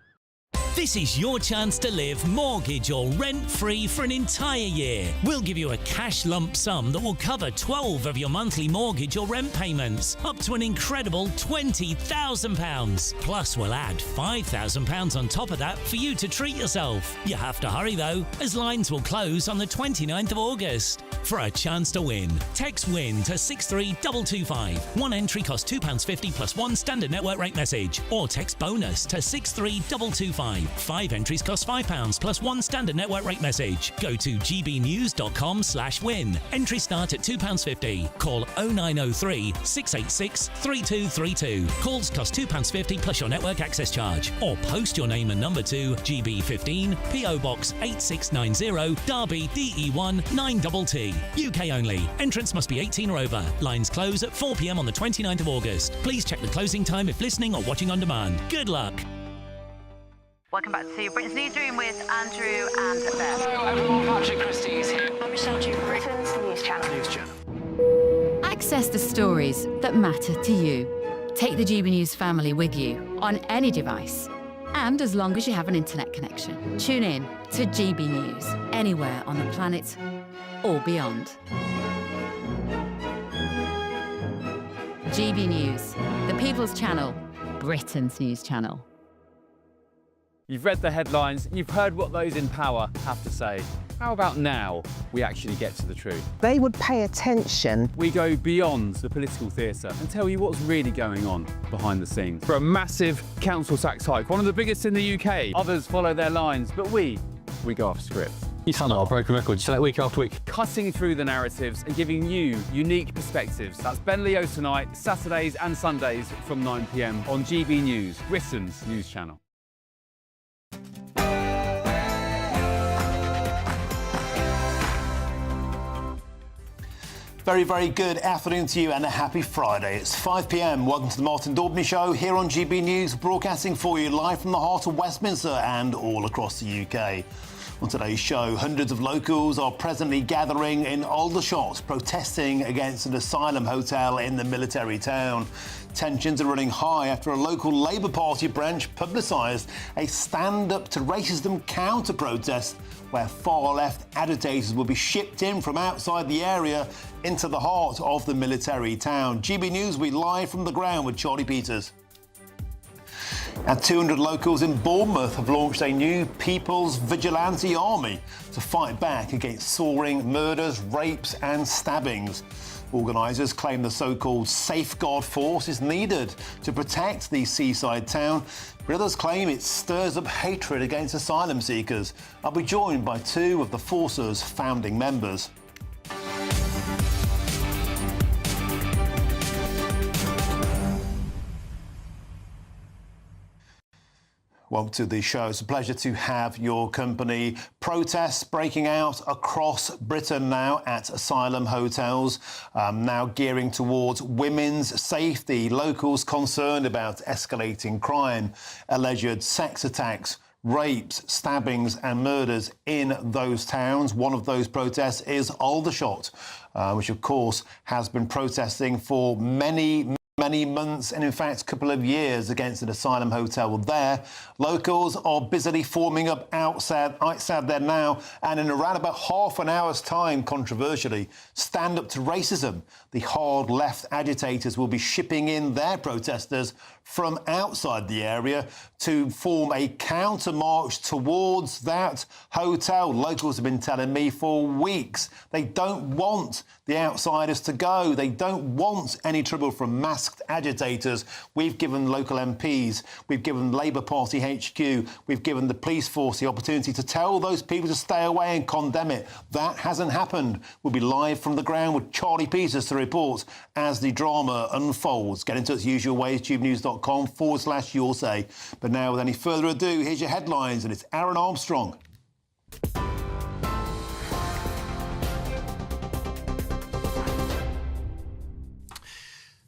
This is your chance to live mortgage or rent-free for an entire year. We'll give you a cash lump sum that will cover 12 of your monthly mortgage or rent payments, up to an incredible £20,000. Plus, we'll add £5,000 on top of that for you to treat yourself. You have to hurry though, as lines will close on the 29th of August. For a chance to win, text WIN to 63225. One entry costs £2.50 plus one standard network rate message, or text BONUS to 63225. 5 entries cost £5 plus 1 standard network rate message. Go to gbnews.com/win. Entries start at £2.50. Call 0903 686 3232. Calls cost £2.50 plus your network access charge. Or post your name and number to GB15 PO Box 8690 Derby DE1 9TT. UK only. Entrance must be 18 or over. Lines close at 4 p.m. on the 29th of August. Please check the closing time if listening or watching on demand. Good luck. Welcome back to Britain's Newsroom with Andrew and Beth. Hello everyone, Patrick Christie's here. I'm Michelle Duke, Britain's News Channel. Access the stories that matter to you. Take the GB News family with you on any device. And as long as you have an internet connection, tune in to GB News anywhere on the planet or beyond. GB News, the People's Channel, Britain's News Channel. You've read the headlines, you've heard what those in power have to say. How about now we actually get to the truth? They would pay attention. We go beyond the political theatre and tell you what's really going on behind the scenes. For a massive council tax hike, one of the biggest in the UK. Others follow their lines, but we go off script. You sound like a broken record, you say that week after week. Cutting through the narratives and giving you unique perspectives. That's Ben Leo tonight, Saturdays and Sundays from 9 p.m. on GB News, Britain's news channel. Very, very good afternoon to you and a happy Friday. It's 5 p.m. Welcome to the Martin Daubney Show here on GB News, broadcasting for you live from the heart of Westminster and all across the UK. On today's show, hundreds of locals are presently gathering in Aldershot, protesting against an asylum hotel in the military town. Tensions are running high after a local Labour Party branch publicised a Stand Up to Racism counter-protest where far-left agitators will be shipped in from outside the area into the heart of the military town. GB News will be live from the ground with Charlie Peters. And 200 locals in Bournemouth have launched a new People's Vigilante Army to fight back against soaring murders, rapes and stabbings. Organisers claim the so-called safeguard force is needed to protect the seaside town, but others claim it stirs up hatred against asylum seekers. I'll be joined by two of the force's founding members. Welcome to the show. It's a pleasure to have your company. Protests breaking out across Britain now at asylum hotels, now gearing towards women's safety. Locals concerned about escalating crime, alleged sex attacks, rapes, stabbings and murders in those towns. One of those protests is Aldershot, which of course has been protesting for many months and in fact a couple of years against an asylum hotel there. Locals are busily forming up outside there now, and in around about half an hour's time, controversially, Stand Up to Racism, the hard left agitators, will be shipping in their protesters from outside the area to form a counter-march towards that hotel. Locals have been telling me for weeks they don't want the outsiders to go. They don't want any trouble from masked agitators. We've given local MPs, we've given Labour Party HQ, we've given the police force the opportunity to tell those people to stay away and condemn it. That hasn't happened. We'll be live from the ground with Charlie Peters to report as the drama unfolds. Get in touch usual ways, GBNews.com/your say. But now, with any further ado, here's your headlines, and it's Aaron Armstrong.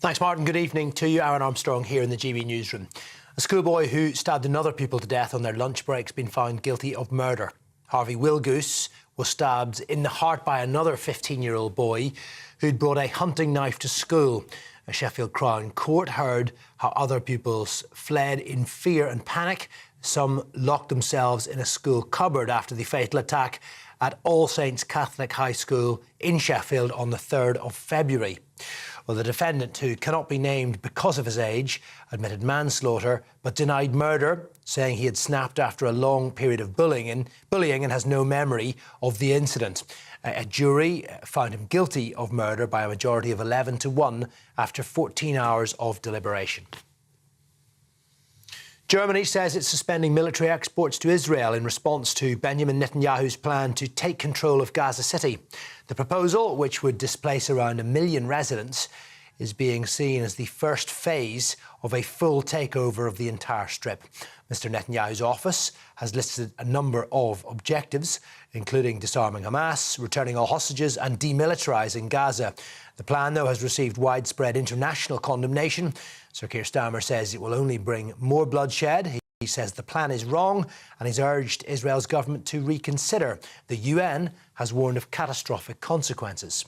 Thanks, Martin. Good evening to you. Aaron Armstrong here in the GB newsroom. A schoolboy who stabbed another pupil to death on their lunch break has been found guilty of murder. Harvey Wilgoose was stabbed in the heart by another 15-year-old boy who'd brought a hunting knife to school. A Sheffield Crown court heard how other pupils fled in fear and panic. Some locked themselves in a school cupboard after the fatal attack at All Saints Catholic High School in Sheffield on the 3rd of February. Well, the defendant, who cannot be named because of his age, admitted manslaughter but denied murder, saying he had snapped after a long period of bullying and has no memory of the incident. A jury found him guilty of murder by a majority of 11-1 after 14 hours of deliberation. Germany says it's suspending military exports to Israel in response to Benjamin Netanyahu's plan to take control of Gaza City. The proposal, which would displace around 1 million residents, is being seen as the first phase of a full takeover of the entire strip. Mr. Netanyahu's office has listed a number of objectives, including disarming Hamas, returning all hostages and demilitarising Gaza. The plan, though, has received widespread international condemnation. Sir Keir Starmer says it will only bring more bloodshed. He says the plan is wrong and he's urged Israel's government to reconsider. The UN has warned of catastrophic consequences.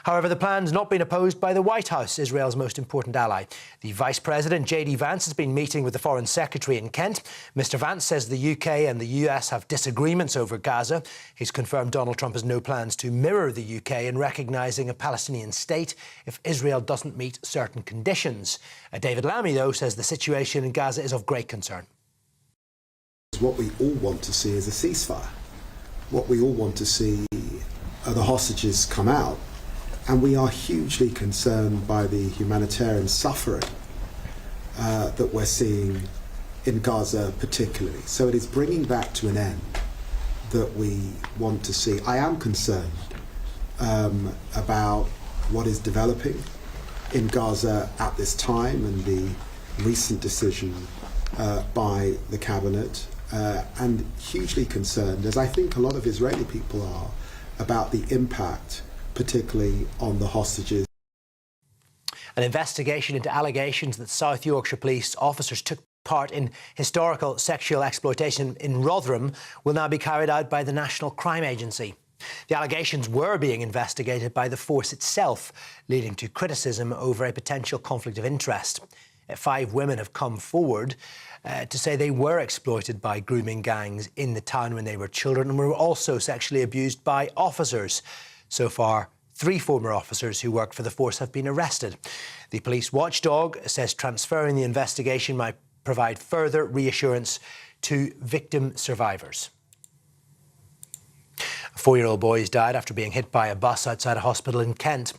However, the plan's not been opposed by the White House, Israel's most important ally. The Vice President, J.D. Vance, has been meeting with the Foreign Secretary in Kent. Mr. Vance says the UK and the US have disagreements over Gaza. He's confirmed Donald Trump has no plans to mirror the UK in recognising a Palestinian state if Israel doesn't meet certain conditions. David Lammy, though, says the situation in Gaza is of great concern. What we all want to see is a ceasefire. What we all want to see are the hostages come out. And we are hugely concerned by the humanitarian suffering that we're seeing in Gaza particularly. So it is bringing that to an end that we want to see. I am concerned about what is developing in Gaza at this time and the recent decision by the cabinet, and hugely concerned, as I think a lot of Israeli people are, about the impact particularly on the hostages. An investigation into allegations that South Yorkshire police officers took part in historical sexual exploitation in Rotherham will now be carried out by the National Crime Agency. The allegations were being investigated by the force itself, leading to criticism over a potential conflict of interest. 5 women have come forward to say they were exploited by grooming gangs in the town when they were children and were also sexually abused by officers. So far, 3 former officers who worked for the force have been arrested. The police watchdog says transferring the investigation might provide further reassurance to victim survivors. A 4-year-old boy has died after being hit by a bus outside a hospital in Kent.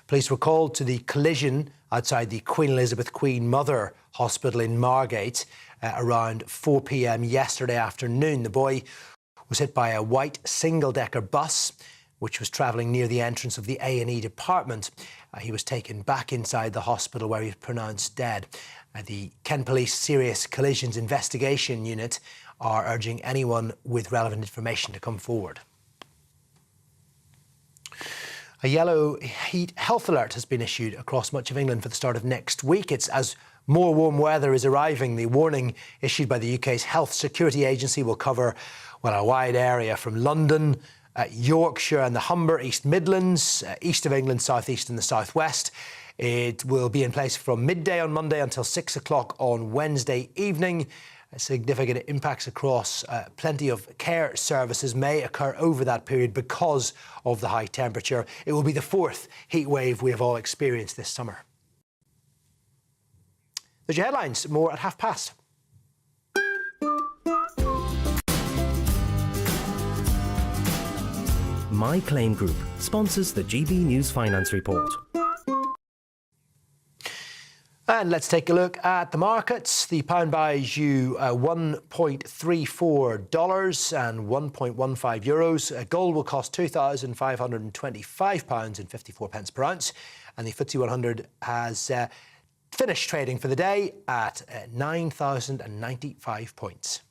Police were called to the collision outside the Queen Elizabeth Queen Mother Hospital in Margate around 4 p.m. yesterday afternoon. The boy was hit by a white single-decker bus which was travelling near the entrance of the A&E department. He was taken back inside the hospital where he was pronounced dead. The Kent Police Serious Collisions Investigation Unit are urging anyone with relevant information to come forward. A yellow heat health alert has been issued across much of England for the start of next week. It's as more warm weather is arriving. The warning issued by the UK's Health Security Agency will cover, well, a wide area from London, Yorkshire and the Humber, East Midlands, east of England, South East and the South West. It will be in place from midday on Monday until 6 o'clock on Wednesday evening. Significant impacts across plenty of care services may occur over that period because of the high temperature. It will be the 4th heat wave we have all experienced this summer. There's your headlines. More at past. My Claim Group sponsors the GB News Finance Report. And let's take a look at the markets. The pound buys you $1.34 and 1.15 euros. Gold will cost £2,525.54 per ounce. And the FTSE 100 has finished trading for the day at 9,095 points.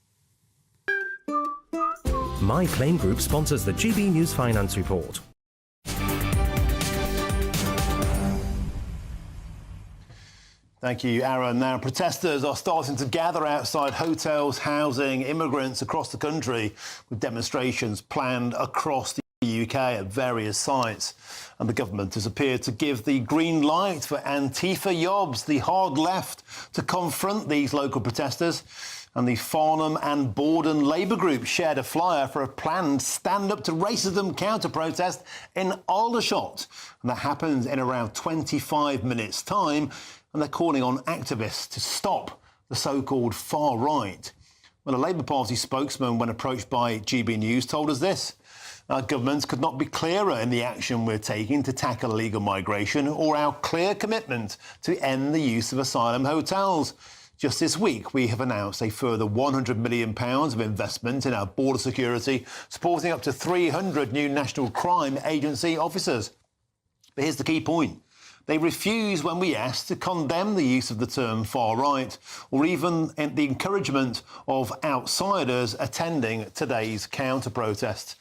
My Claim Group sponsors the GB News Finance Report. Thank you, Aaron. Now, protesters are starting to gather outside hotels housing immigrants across the country, with demonstrations planned across the UK at various sites. And the government has appeared to give the green light for Antifa Yobs, the hard left, to confront these local protesters. And the Farnham and Borden Labour Group shared a flyer for a planned Stand Up to Racism counter-protest in Aldershot. And that happens in around 25 minutes' time. And they're calling on activists to stop the so-called far right. Well, a Labour Party spokesman, when approached by GB News, told us this. Our governments could not be clearer in the action we're taking to tackle illegal migration or our clear commitment to end the use of asylum hotels. Just this week, we have announced a further £100 million of investment in our border security, supporting up to 300 new National Crime Agency officers. But here's the key point. They refuse when we ask to condemn the use of the term far right, or even the encouragement of outsiders attending today's counter-protest.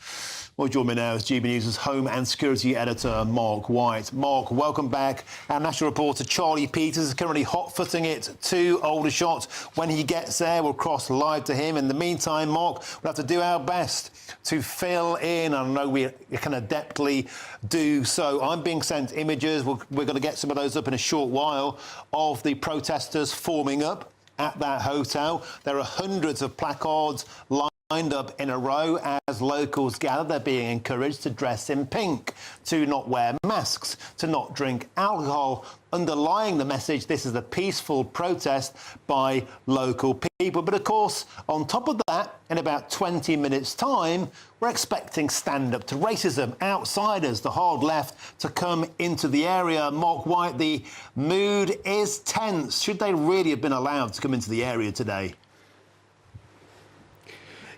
Well, join me now is GB News' Home and Security Editor, Mark White. Mark, welcome back. Our national reporter, Charlie Peters, is currently hot-footing it to Aldershot. When he gets there, we'll cross live to him. In the meantime, Mark, we'll have to do our best to fill in. I know we can adeptly do so. I'm being sent images. We're going to get some of those up in a short while of the protesters forming up at that hotel. There are hundreds of placards lined up in a row as locals gather. They're being encouraged to dress in pink, to not wear masks, to not drink alcohol. Underlying the message, this is a peaceful protest by local people. But of course, on top of that, in about 20 minutes' time, we're expecting stand up to racism, outsiders, the hard left, to come into the area. Mark White, the mood is tense. Should they really have been allowed to come into the area today?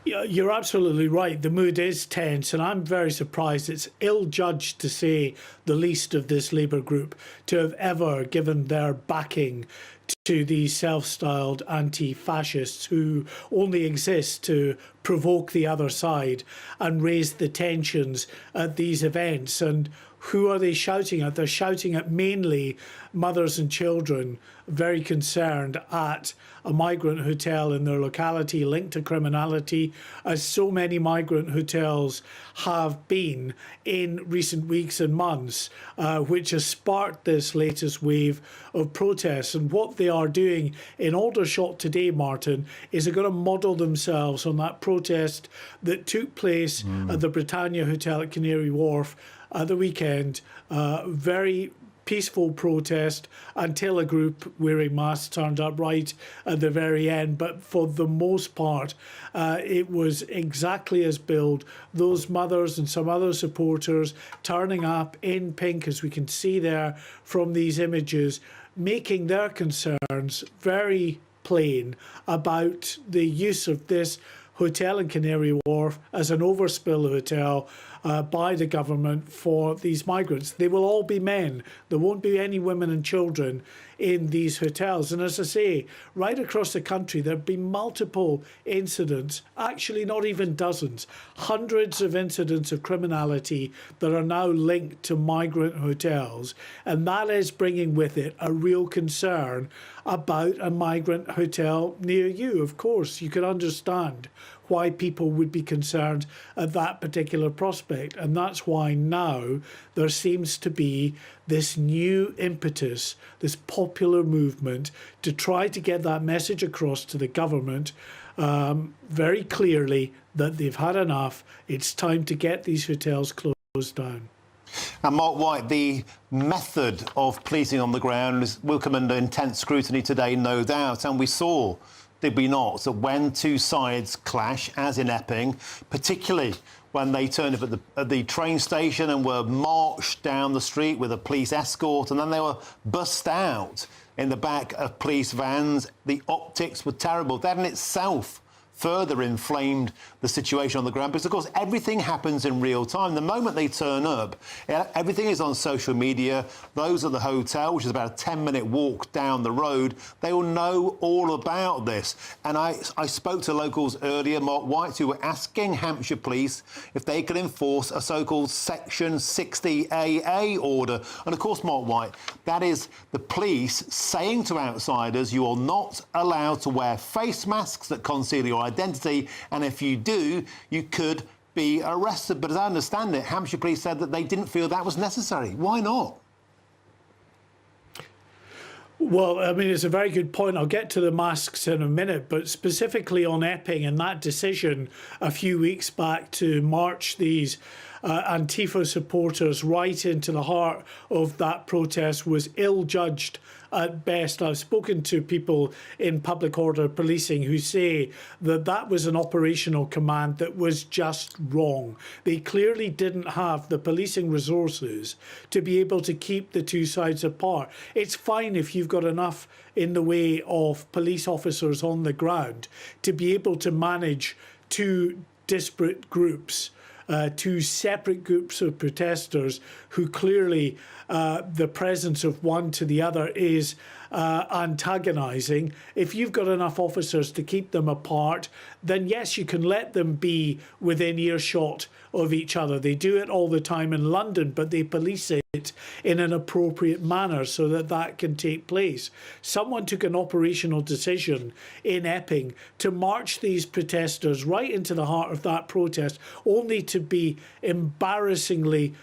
You're absolutely right. The mood is tense, and I'm very surprised. It's ill-judged, to say the least, of this Labour group to have ever given their backing to these self-styled anti-fascists who only exist to provoke the other side and raise the tensions at these events. And who are they shouting at? They're shouting at mainly mothers and children very concerned at a migrant hotel in their locality linked to criminality, as so many migrant hotels have been in recent weeks and months, which has sparked this latest wave of protests. And what they are doing in Aldershot today, Martin, is they're going to model themselves on that protest that took place at the Britannia Hotel at Canary Wharf at the weekend. Very peaceful protest until a group wearing masks turned up right at the very end. But for the most part, it was exactly as billed. Those mothers and some other supporters turning up in pink, as we can see there from these images, making their concerns very plain about the use of this hotel in Canary Wharf as an overspill hotel by the government for these migrants. They will all be men. There won't be any women and children in these hotels. And as I say, right across the country, there have been multiple incidents, actually not even dozens, hundreds of incidents of criminality that are now linked to migrant hotels. And that is bringing with it a real concern about a migrant hotel near you. Of course, you can understand why people would be concerned at that particular prospect. And that's why now there seems to be this new impetus, this popular movement to try to get that message across to the government very clearly that they've had enough. It's time to get these hotels closed down. And Mark White, the method of policing on the ground will come under intense scrutiny today, no doubt. And we saw, did we not, that when two sides clash, as in Epping, particularly when they turned up at the train station and were marched down the street with a police escort, and then they were bussed out in the back of police vans, the optics were terrible. That in itself further inflamed the situation on the ground, because of course everything happens in real time. The moment they turn up, everything is on social media. Those at the hotel, which is about a 10-minute walk down the road, they will know all about this. And I spoke to locals earlier, Mark White, who were asking Hampshire Police if they could enforce a so-called Section 60AA order. And of course, Mark White, that is the police saying to outsiders, you are not allowed to wear face masks that conceal your identity, and if you do, you could be arrested. But as I understand it, Hampshire Police said that they didn't feel that was necessary. Why not? Well, I mean, it's a very good point. I'll get to the masks in a minute, but specifically on Epping and that decision a few weeks back to march these Antifa supporters right into the heart of that protest was ill-judged at best. I've spoken to people in public order policing who say that that was an operational command that was just wrong. They clearly didn't have the policing resources to be able to keep the two sides apart. It's fine if you've got enough in the way of police officers on the ground to be able to manage two disparate groups, two separate groups of protesters who clearly the presence of one to the other is antagonising. If you've got enough officers to keep them apart, then yes, you can let them be within earshot of each other. They do it all the time in London, but they police it in an appropriate manner so that that can take place. Someone took an operational decision in Epping to march these protesters right into the heart of that protest, only to be embarrassingly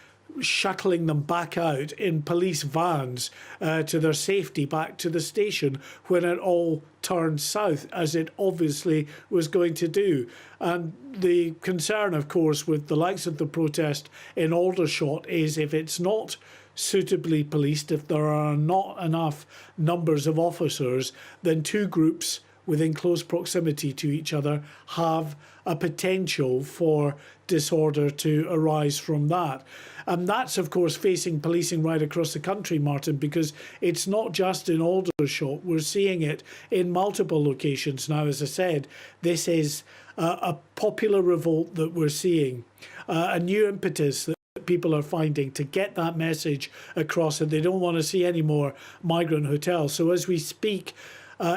shuttling them back out in police vans to their safety back to the station when it all turned south, as it obviously was going to do. And the concern, of course, with the likes of the protest in Aldershot is if it's not suitably policed, if there are not enough numbers of officers, then two groups within close proximity to each other have a potential for disorder to arise from that. And that's, of course, facing policing right across the country, Martin, because it's not just in Aldershot. We're seeing it in multiple locations now. As I said, this is a popular revolt that we're seeing, a new impetus that people are finding to get that message across, and they don't want to see any more migrant hotels. So as we speak,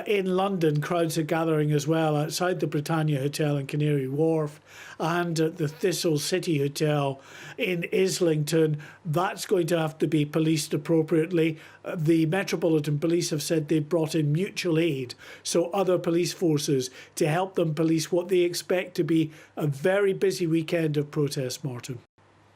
in London, crowds are gathering as well outside the Britannia Hotel in Canary Wharf and at the Thistle City Hotel in Islington. That's going to have to be policed appropriately. The Metropolitan Police have said they've brought in mutual aid, so other police forces, to help them police what they expect to be a very busy weekend of protests, Martin.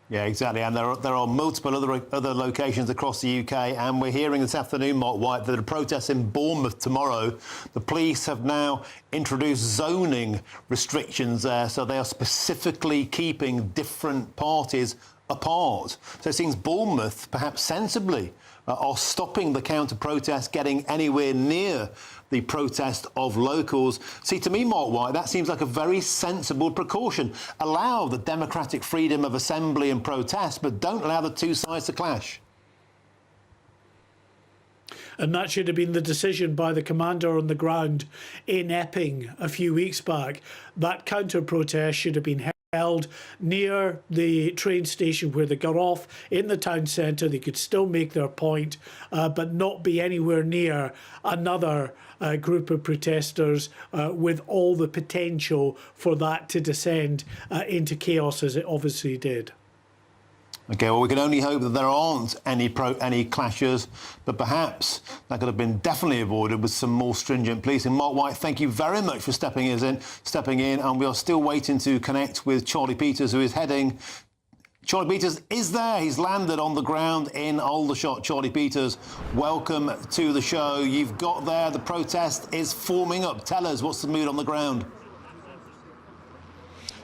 Yeah, exactly. And there are multiple other locations across the UK. And we're hearing this afternoon, Mark White, that a protest in Bournemouth tomorrow. The police have now introduced zoning restrictions there. So they are specifically keeping different parties apart. So it seems Bournemouth, perhaps sensibly, are stopping the counter-protest getting anywhere near the protest of locals. See, to me, Mark White, that seems like a very sensible precaution. Allow the democratic freedom of assembly and protest, but don't allow the two sides to clash. And that should have been the decision by the commander on the ground in Epping a few weeks back. That counter-protest should have been held near the train station where they got off in the town centre. They could still make their point, but not be anywhere near another group of protesters with all the potential for that to descend into chaos as it obviously did. OK, well, we can only hope that there aren't any clashes, but perhaps that could have been definitely avoided with some more stringent policing. Mark White, thank you very much for stepping in, and we are still waiting to connect with Charlie Peters, who is heading. Charlie Peters is there. He's landed on the ground in Aldershot. Charlie Peters, welcome to the show. You've got there. The protest is forming up. Tell us, what's the mood on the ground?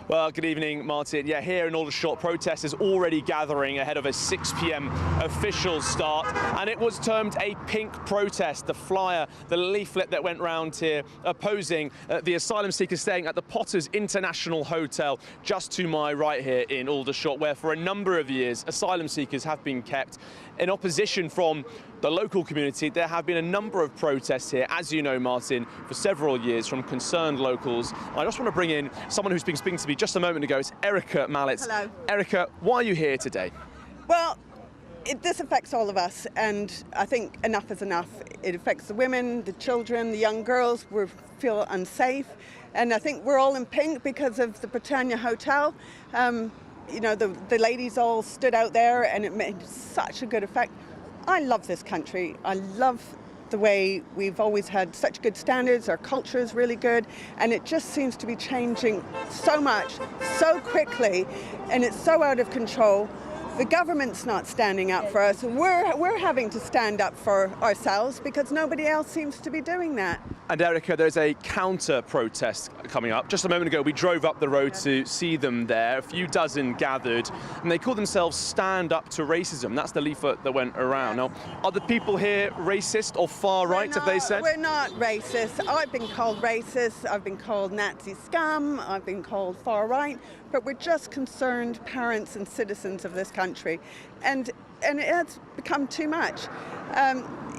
Well, good evening, Martin. Yeah, here in Aldershot, protesters already gathering ahead of a 6 p.m. official start, and it was termed a pink protest. The flyer, the leaflet that went round here opposing the asylum seekers staying at the Potters International Hotel just to my right here in Aldershot, where for a number of years asylum seekers have been kept. In opposition from the local community, there have been a number of protests here, as you know, Martin, for several years from concerned locals. I just want to bring in someone who's been speaking to me just a moment ago. It's Erica Mallett. Hello. Erica, why are you here today? Well, this affects all of us, and I think enough is enough. It affects the women, the children, the young girls. We feel unsafe, and I think we're all in pink because of the Britannia Hotel. You know, the ladies all stood out there, and it made such a good effect. I love this country. I love the way we've always had such good standards. Our culture is really good, and it just seems to be changing so much, so quickly, and it's so out of control. The government's not standing up for us, and we're having to stand up for ourselves because nobody else seems to be doing that. And Erica, there's a counter-protest coming up. Just a moment ago, we drove up the road to see them there. A few dozen gathered, and they call themselves Stand Up to Racism. That's the leaflet that went around. Now, are the people here racist or far-right, have they said? We're not racist. I've been called racist. I've been called Nazi scum. I've been called far-right. But we're just concerned parents and citizens of this country. And it has become too much.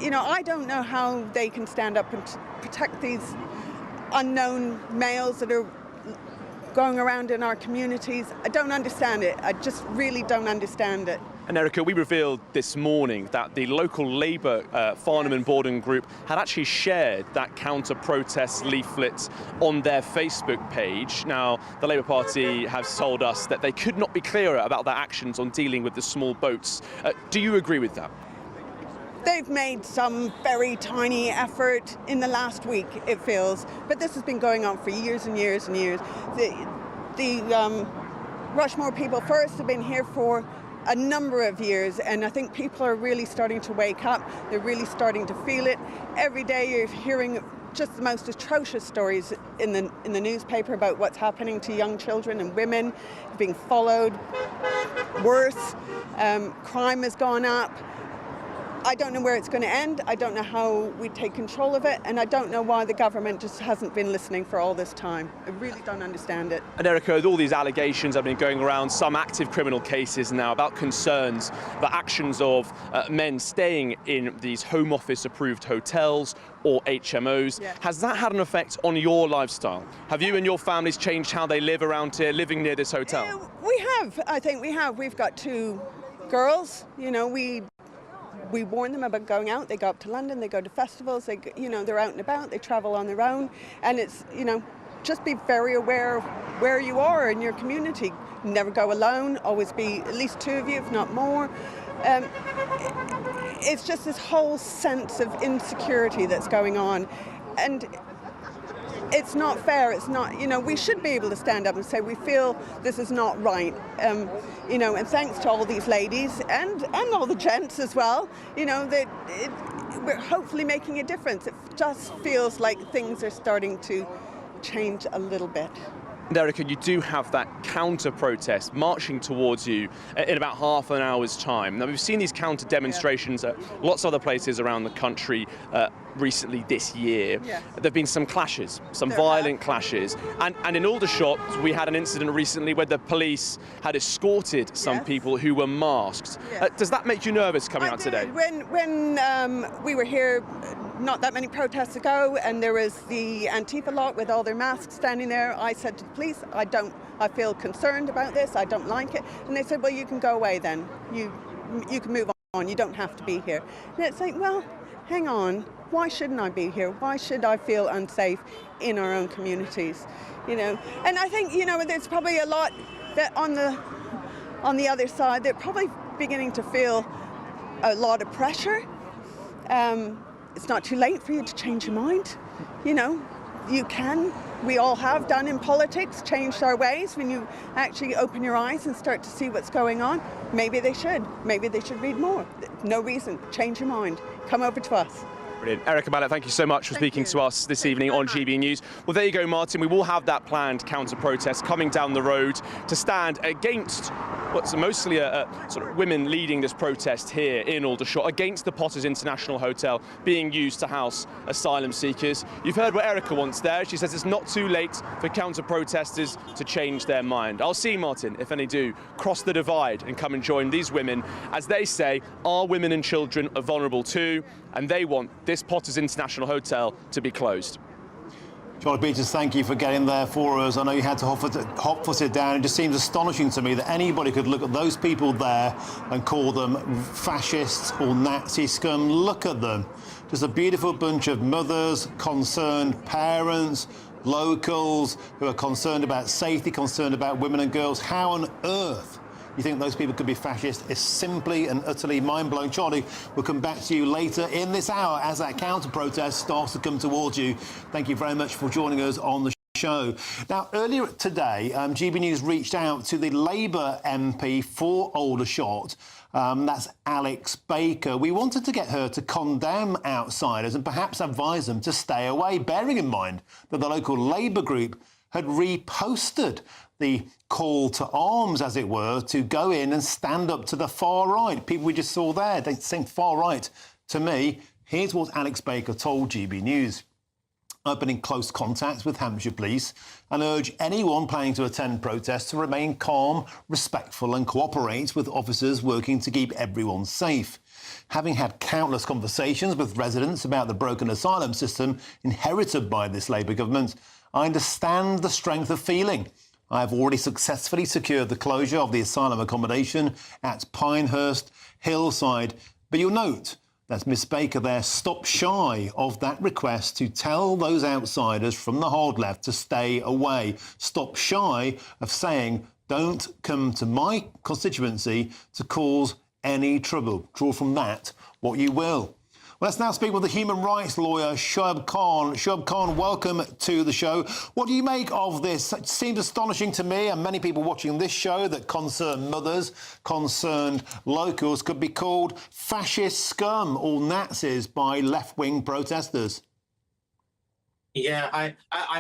You know, I don't know how they can stand up and protect these unknown males that are going around in our communities. I don't understand it. I just really don't understand it. And Erica, we revealed this morning that the local Labour Farnham and Borden group had actually shared that counter-protest leaflet on their Facebook page. Now, the Labour Party has told us that they could not be clearer about their actions on dealing with the small boats. Do you agree with that? They've made some very tiny effort in the last week, it feels, but this has been going on for years and years and years. The Rushmore People First have been here for a number of years, and I think people are really starting to wake up. They're really starting to feel it. Every day you're hearing just the most atrocious stories in the newspaper about what's happening to young children and women being followed. Worse, crime has gone up. I don't know where it's going to end. I don't know how we take control of it, and I don't know why the government just hasn't been listening for all this time. I really don't understand it. And Erica, with all these allegations have been going around, some active criminal cases now about concerns about actions of men staying in these Home Office approved hotels or HMOs. Yeah. Has that had an effect on your lifestyle? Have you and your families changed how they live around here, living near this hotel? We have, I think we have. We've got 2 girls, you know, we warn them about going out. They go up to London, they go to festivals, they're out and about, they travel on their own, and it's, just be very aware of where you are in your community. Never go alone, always be at least 2 of you, if not more. It's just this whole sense of insecurity that's going on, and it's not fair. It's not, we should be able to stand up and say we feel this is not right. And thanks to all these ladies and all the gents as well, that we're hopefully making a difference. It just feels like things are starting to change a little bit. And Erica, you do have that counter-protest marching towards you in about half an hour's time. Now, we've seen these counter-demonstrations at lots of other places around the country recently this year. Yeah. There have been some clashes, some violent clashes. And in Aldershot, we had an incident recently where the police had escorted some people who were masked. Yes. Does that make you nervous coming out today? When we were here not that many protests ago, and there was the Antifa lot with all their masks standing there, I said to the police, I feel concerned about this, I don't like it. And they said, well, you can go away then. You can move on, you don't have to be here. And it's like, well, hang on, why shouldn't I be here? Why should I feel unsafe in our own communities? And I think, there's probably a lot that on the other side, they're probably beginning to feel a lot of pressure. It's not too late for you to change your mind. You can. We all have done in politics, changed our ways. When you actually open your eyes and start to see what's going on, maybe they should. Maybe they should read more. No reason. Change your mind. Come over to us. Brilliant. Erica Ballett, thank you so much for speaking to us this evening on GB News. Well, there you go, Martin. We will have that planned counter-protest coming down the road to stand against what's mostly a sort of women leading this protest here in Aldershot, against the Potters International Hotel being used to house asylum seekers. You've heard what Erica wants there. She says it's not too late for counter-protesters to change their mind. I'll see, Martin, if any do, cross the divide and come and join these women. As they say, our women and children are vulnerable too, and they want this Potters International Hotel to be closed. George Peters, thank you for getting there for us. I know you had to hot-foot it down. It just seems astonishing to me that anybody could look at those people there and call them fascists or Nazi scum. Look at them. Just a beautiful bunch of mothers, concerned parents, locals who are concerned about safety, concerned about women and girls. How on earth you think those people could be fascist is simply and utterly mind-blowing. Charlie, we'll come back to you later in this hour as that counter-protest starts to come towards you. Thank you very much for joining us on the show. Now, earlier today, GB News reached out to the Labour MP for Aldershot. That's Alex Baker. We wanted to get her to condemn outsiders and perhaps advise them to stay away, bearing in mind that the local Labour group had reposted the call to arms, as it were, to go in and stand up to the far right. People we just saw there, they think far right to me. Here's what Alex Baker told GB News. I've been in close contact with Hampshire Police and urge anyone planning to attend protests to remain calm, respectful and cooperate with officers working to keep everyone safe. Having had countless conversations with residents about the broken asylum system inherited by this Labour government, I understand the strength of feeling. I have already successfully secured the closure of the asylum accommodation at Pinehurst Hillside. But you'll note that Miss Baker there stopped shy of that request to tell those outsiders from the hard left to stay away. Stop shy of saying, don't come to my constituency to cause any trouble. Draw from that what you will. Well, let's now speak with the human rights lawyer, Shoaib Khan. Shoaib Khan, welcome to the show. What do you make of this? It seems astonishing to me and many people watching this show that concerned mothers, concerned locals could be called fascist scum or Nazis by left-wing protesters. Yeah, I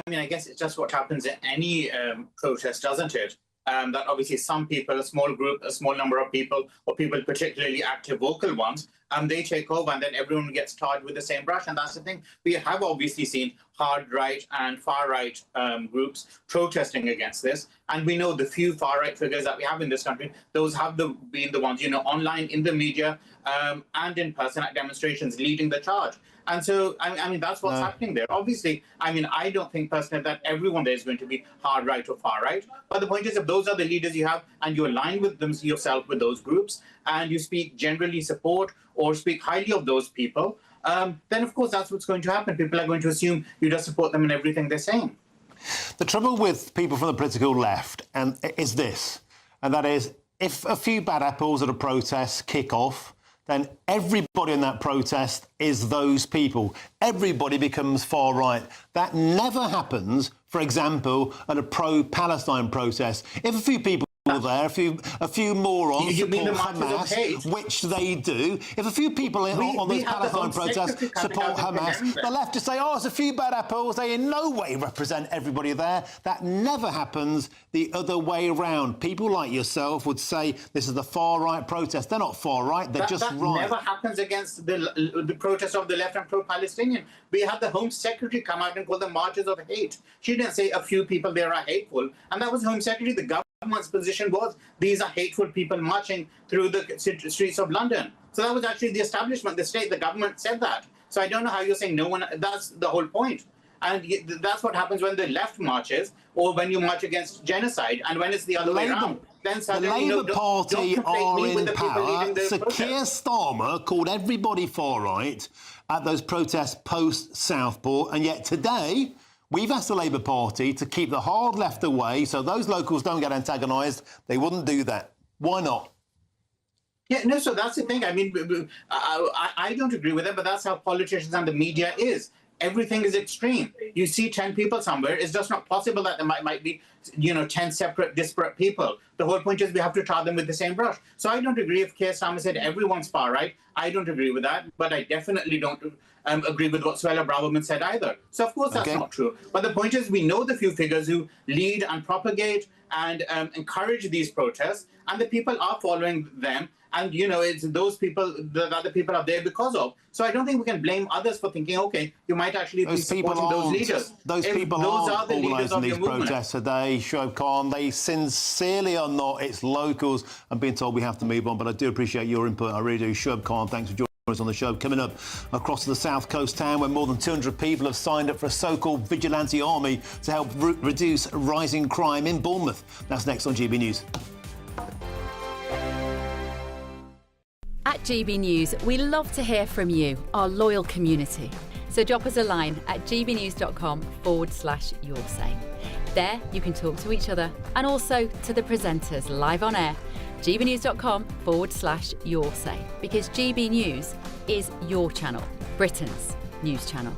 mean, I guess it's just what happens in any protest, doesn't it? That obviously some people, a small group, a small number of people, or people particularly active, vocal ones, they take over and then everyone gets tarred with the same brush. And that's the thing. We have obviously seen hard right and far right groups protesting against this. And we know the few far right figures that we have in this country, those have been the ones, online, in the media, and in person at demonstrations leading the charge. And so, I mean, that's what's happening there. Obviously, I mean, I don't think personally that everyone there is going to be hard right or far right. But the point is, if those are the leaders you have and you align with them yourself with those groups and you speak generally support or speak highly of those people, then, of course, that's what's going to happen. People are going to assume you just support them in everything they're saying. The trouble with people from the political left is this, and that is, if a few bad apples at a protest kick off, then everybody in that protest is those people. Everybody becomes far right. That never happens, for example, at a pro-Palestine protest. If a few people are there, a few morons support Hamas, which they do. If a few people on those Palestine protests support Hamas, the left just say, oh, it's a few bad apples. They in no way represent everybody there. That never happens the other way around. People like yourself would say this is the far-right protest. They're not far-right, they're just right. That never happens against the protests of the left and pro-Palestinian. We had the Home Secretary come out and call them marches of hate. She didn't say a few people there are hateful. And that was Home Secretary. The government's position was these are hateful people marching through the streets of London. So that was actually the establishment, the state, the government said that. So I don't know how you're saying no one, that's the whole point. And that's what happens when the left marches or when you march against genocide. And when it's the other way around, then suddenly the Labour Party are in power. Sir Keir Starmer called everybody far right at those protests post Southport. And yet today, we've asked the Labour Party to keep the hard left away so those locals don't get antagonised. They wouldn't do that. Why not? Yeah, no, so that's the thing. I mean, I don't agree with it, but that's how politicians and the media is. Everything is extreme. You see 10 people somewhere, it's just not possible that there might be, 10 separate, disparate people. The whole point is we have to tar them with the same brush. So I don't agree if Keir Starmer said everyone's far right. I don't agree with that, but I definitely don't agree with what Suella Braverman said either. So of course that's not true. But the point is we know the few figures who lead and propagate and encourage these protests, and the people are following them. And, it's those people that other people are there because of. So I don't think we can blame others for thinking, OK, you might actually be supporting those leaders. Those people aren't organising these protests today, Shoaib Khan. They sincerely are not. It's locals. I'm being told we have to move on, but I do appreciate your input. I really do. Shoaib Khan, thanks for joining us on the show. Coming up across to the South Coast town where more than 200 people have signed up for a so-called vigilante army to help reduce rising crime in Bournemouth. That's next on GB News. At GB News, we love to hear from you, our loyal community. So drop us a line at gbnews.com/yoursay. There you can talk to each other and also to the presenters live on air. gbnews.com/yoursay, because GB News is your channel, Britain's news channel.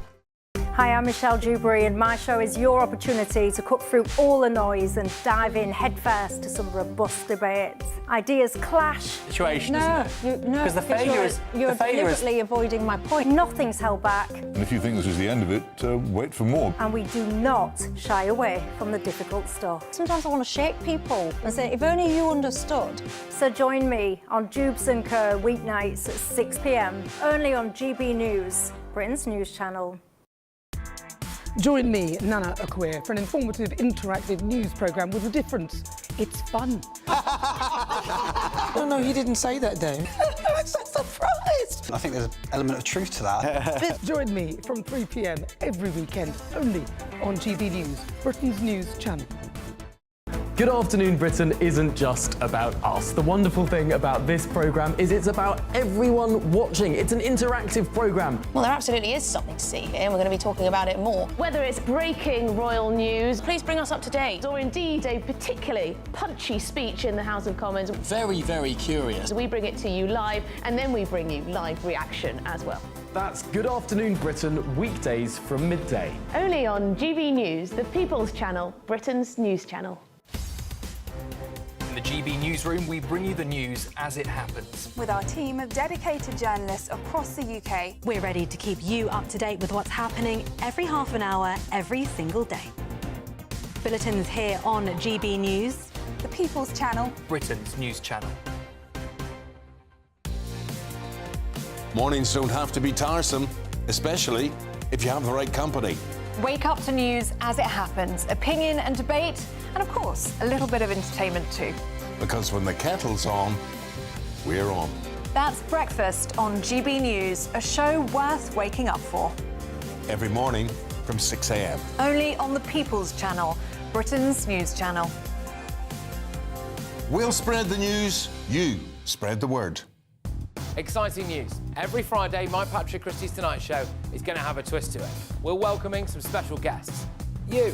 Hi, I'm Michelle Dewberry, and my show is your opportunity to cut through all the noise and dive in headfirst to some robust debates. Ideas clash. Situation, No, isn't it? no, Because the failure is you're the failure is deliberately avoiding my point. Nothing's held back, And if you think this is the end of it, wait for more. and we do not shy away from the difficult stuff. Sometimes I want to shake people and say, if only you understood. So join me on Dubes & Co weeknights at 6 p.m, only on GB News, Britain's news channel. Join me, Nana Akwe, for an informative, interactive news programme with a difference. It's fun. No, he didn't say that, Dave. I'm so surprised. I think there's an element of truth to that. Join me from 3 p.m. every weekend, only on GB News, Britain's news channel. Good Afternoon Britain isn't just about us. The wonderful thing about this programme is it's about everyone watching. It's an interactive programme. Well, there absolutely is something to see here, and we're going to be talking about it more. Whether it's breaking royal news, please bring us up to date, or indeed a particularly punchy speech in the House of Commons. Very, very curious. We bring it to you live, and then we bring you live reaction as well. That's Good Afternoon Britain, weekdays from midday. Only on GB News, the People's Channel, Britain's news channel. In the GB Newsroom, we bring you the news as it happens. With our team of dedicated journalists across the UK, we're ready to keep you up to date with what's happening every half an hour, every single day. Bulletins here on GB News, the People's Channel, Britain's news channel. Mornings don't have to be tiresome, especially if you have the right company. Wake up to news as it happens, opinion and debate, and of course, a little bit of entertainment too. Because when the kettle's on, we're on. That's Breakfast on GB News, a show worth waking up for. Every morning from 6 a.m. Only on the People's Channel, Britain's news channel. We'll spread the news, you spread the word. Exciting news. Every Friday, my Patrick Christie's Tonight Show is going to have a twist to it. We're welcoming some special guests. You.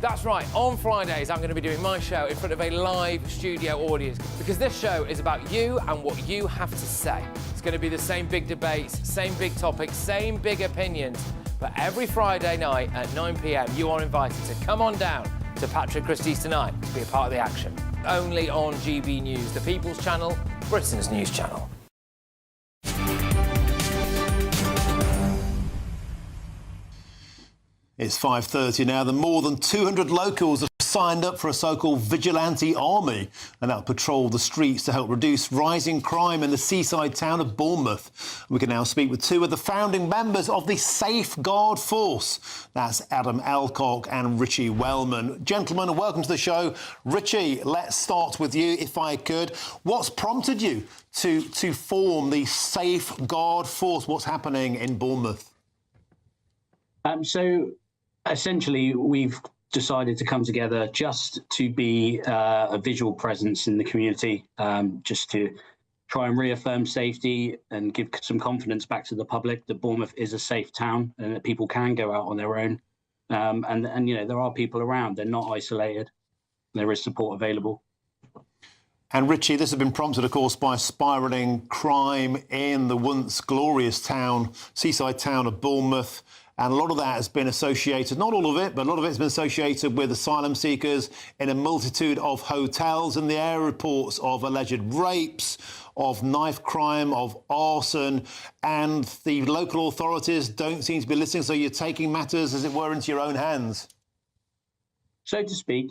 That's right, on Fridays I'm going to be doing my show in front of a live studio audience because this show is about you and what you have to say. It's going to be the same big debates, same big topics, same big opinions, but every Friday night at 9 p.m. you are invited to come on down to Patrick Christie's Tonight to be a part of the action. Only on GB News, the People's Channel, Britain's news channel. It's 5:30 now. The more than 200 locals have signed up for a so-called vigilante army and that'll patrol the streets to help reduce rising crime in the seaside town of Bournemouth. We can now speak with two of the founding members of the Safeguard Force. That's Adam Alcock and Richie Wellman. Gentlemen, welcome to the show. Richie, let's start with you, if I could. What's prompted you to form the Safeguard Force? What's happening in Bournemouth? So essentially, we've decided to come together just to be a visual presence in the community, just to try and reaffirm safety and give some confidence back to the public that Bournemouth is a safe town and that people can go out on their own. And you know, there are people around. They're not isolated. There is support available. And Richie, this has been prompted, of course, by spiralling crime in the once glorious town, seaside town of Bournemouth. And a lot of that has been associated, not all of it, but a lot of it has been associated with asylum seekers in a multitude of hotels. And the air reports of alleged rapes, of knife crime, of arson. And the local authorities don't seem to be listening. So you're taking matters, as it were, into your own hands. So to speak,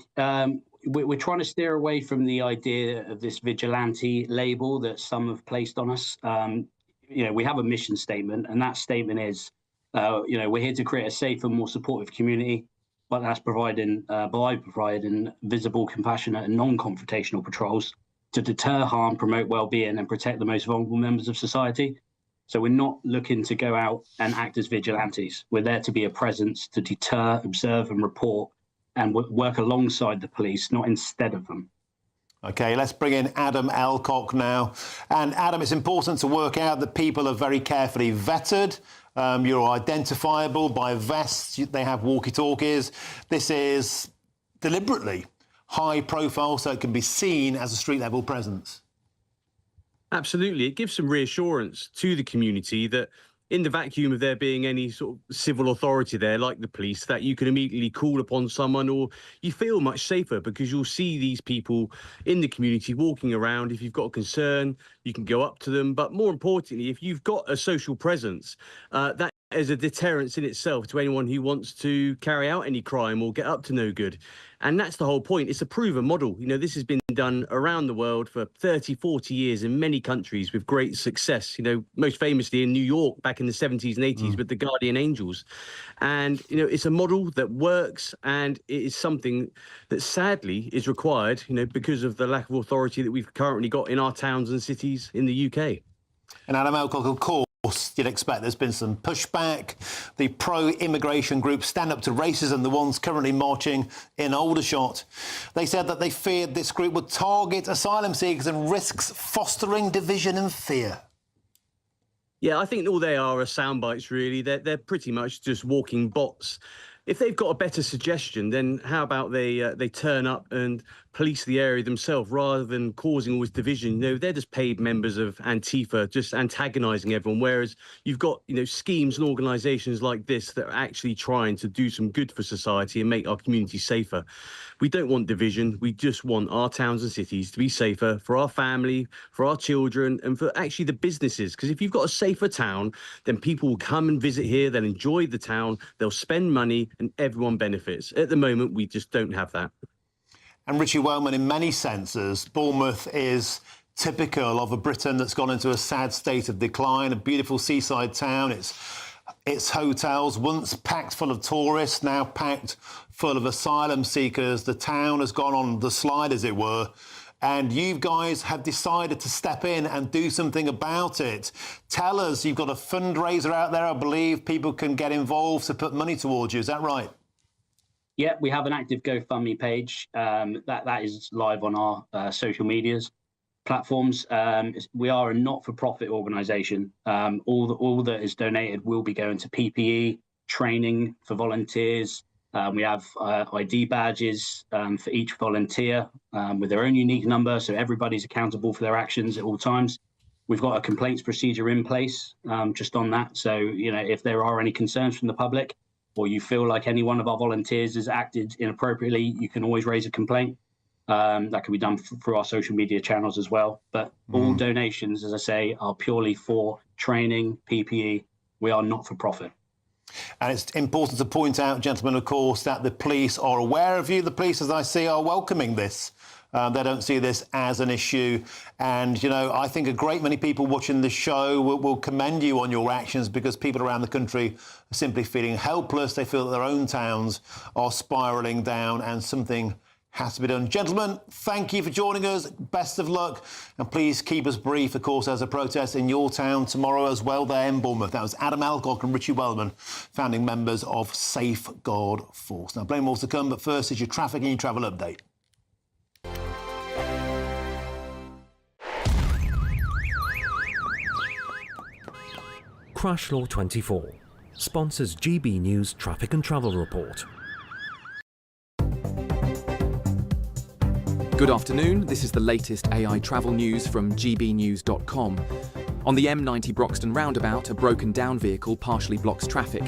we're trying to steer away from the idea of this vigilante label that some have placed on us. You know, we have a mission statement, and that statement is, you know, we're here to create a safer, more supportive community, but that's by providing visible, compassionate and non-confrontational patrols to deter harm, promote well-being and protect the most vulnerable members of society. So we're not looking to go out and act as vigilantes. We're there to be a presence to deter, observe and report and work alongside the police, not instead of them. OK, let's bring in Adam Alcock now. And Adam, it's important to work out that people are very carefully vetted. You're identifiable by vests. They have walkie-talkies. This is deliberately high profile so it can be seen as a street-level presence. Absolutely. It gives some reassurance to the community that in the vacuum of there being any sort of civil authority there, like the police, that you can immediately call upon someone, or you feel much safer because you'll see these people in the community walking around. If you've got a concern, you can go up to them. But more importantly, if you've got a social presence, that is a deterrence in itself to anyone who wants to carry out any crime or get up to no good. And that's the whole point. It's a proven model. You know, this has been done around the world for 30, 40 years in many countries with great success. You know, most famously in New York back in the 70s and 80s with the Guardian Angels. And, you know, it's a model that works, and it is something that sadly is required, you know, because of the lack of authority that we've currently got in our towns and cities in the UK. And Adam Alcock, of course, you'd expect there's been some pushback. The pro-immigration group Stand Up to Racism, the ones currently marching in Aldershot, they said that they feared this group would target asylum seekers and risks fostering division and fear. Yeah, I think all they are sound bites, really. They're pretty much just walking bots. If they've got a better suggestion, then how about they turn up and police the area themselves rather than causing all this division? You know, they're just paid members of Antifa, just antagonising everyone, whereas you've got, you know, schemes and organisations like this that are actually trying to do some good for society and make our community safer. We don't want division. We just want our towns and cities to be safer for our family, for our children, and for actually the businesses. Because if you've got a safer town, then people will come and visit here, they'll enjoy the town, they'll spend money, and everyone benefits. At the moment, we just don't have that. And Richie Wellman, in many senses, Bournemouth is typical of a Britain that's gone into a sad state of decline, a beautiful seaside town. Its hotels, once packed full of tourists, now packed full of asylum seekers. The town has gone on the slide, as it were. And you guys have decided to step in and do something about it. Tell us, you've got a fundraiser out there, I believe. People can get involved to put money towards you. Is that right? Yeah, we have an active GoFundMe page that is live on our social medias platforms. We are a not-for-profit organisation. All that is donated will be going to PPE, training for volunteers. We have ID badges for each volunteer with their own unique number, so everybody's accountable for their actions at all times. We've got a complaints procedure in place just on that. So, you know, if there are any concerns from the public, or you feel like any one of our volunteers has acted inappropriately, you can always raise a complaint. That can be done through our social media channels as well. But all donations, as I say, are purely for training, PPE. We are not for profit. And it's important to point out, gentlemen, of course, that the police are aware of you. The police, as I see, are welcoming this. They don't see this as an issue. And, you know, I think a great many people watching the show will commend you on your actions, because people around the country are simply feeling helpless. They feel that their own towns are spiralling down and something has to be done. Gentlemen, thank you for joining us. Best of luck. And please keep us brief, of course, as a protest in your town tomorrow as well there in Bournemouth. That was Adam Alcock and Richie Wellman, founding members of Safeguard Force. Now, plenty more to come, but first is your traffic and your travel update. Crash Law 24 sponsors GB News Traffic and Travel Report. Good afternoon, this is the latest AI travel news from gbnews.com. On the M90 Broxton roundabout, a broken down vehicle partially blocks traffic.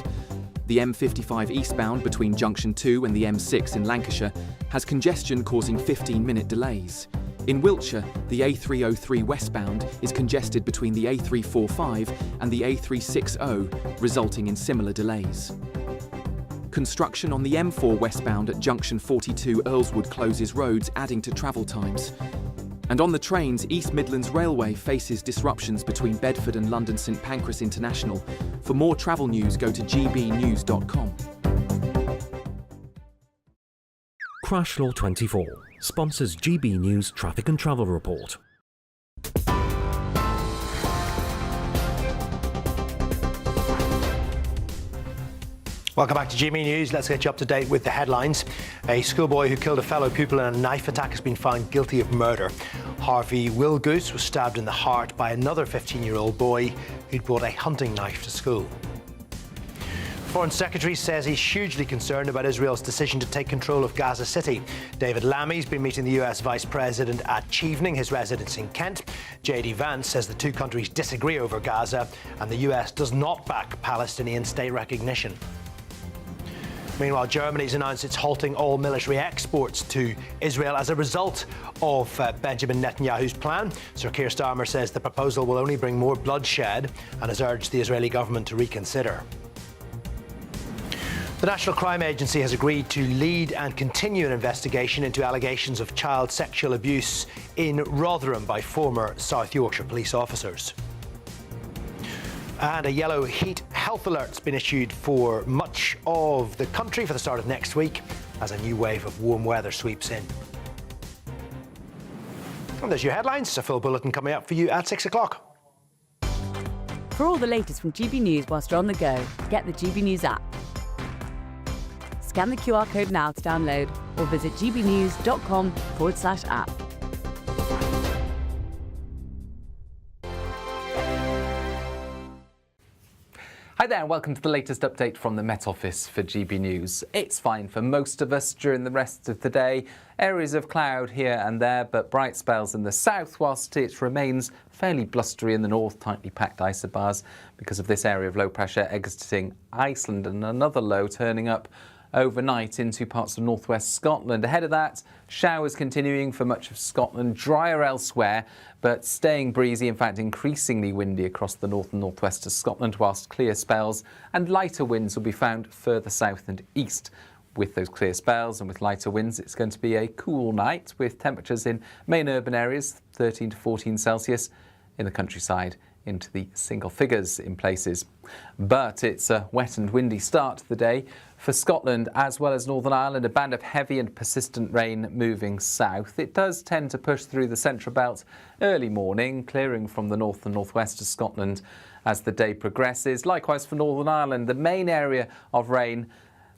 The M55 eastbound between Junction 2 and the M6 in Lancashire has congestion causing 15-minute delays. In Wiltshire, the A303 westbound is congested between the A345 and the A360, resulting in similar delays. Construction on the M4 westbound at Junction 42 Earlswood closes roads, adding to travel times. And on the trains, East Midlands Railway faces disruptions between Bedford and London St Pancras International. For more travel news, go to gbnews.com. Crash Law 24 sponsors GB News Traffic and Travel Report. Welcome back to GB News. Let's get you up to date with the headlines. A schoolboy who killed a fellow pupil in a knife attack has been found guilty of murder. Harvey Wilgoose was stabbed in the heart by another 15-year-old boy who'd brought a hunting knife to school. Foreign Secretary says he's hugely concerned about Israel's decision to take control of Gaza City. David Lammy's been meeting the US Vice President at Chevening, his residence in Kent. J.D. Vance says the two countries disagree over Gaza and the US does not back Palestinian state recognition. Meanwhile, Germany's announced it's halting all military exports to Israel as a result of Benjamin Netanyahu's plan. Sir Keir Starmer says the proposal will only bring more bloodshed and has urged the Israeli government to reconsider. The National Crime Agency has agreed to lead and continue an investigation into allegations of child sexual abuse in Rotherham by former South Yorkshire police officers. And a yellow heat health alert's been issued for much of the country for the start of next week as a new wave of warm weather sweeps in. And there's your headlines. A full bulletin coming up for you at 6 o'clock. For all the latest from GB News whilst you're on the go, get the GB News app. Scan the QR code now to download or visit gbnews.com/app. Hi there and welcome to the latest update from the Met Office for GB News. It's fine for most of us during the rest of the day. Areas of cloud here and there, but bright spells in the south, whilst it remains fairly blustery in the north, tightly packed isobars because of this area of low pressure exiting Iceland and another low turning up overnight into parts of northwest Scotland. Ahead of that, showers continuing for much of Scotland, drier elsewhere, but staying breezy, in fact increasingly windy across the north and northwest of Scotland, whilst clear spells and lighter winds will be found further south and east. With those clear spells and with lighter winds, it's going to be a cool night with temperatures in main urban areas 13 to 14 Celsius, in the countryside into the single figures in places. But it's a wet and windy start to the day for Scotland as well as Northern Ireland, a band of heavy and persistent rain moving south. It does tend to push through the central belt early morning, clearing from the north and northwest of Scotland as the day progresses. Likewise for Northern Ireland, the main area of rain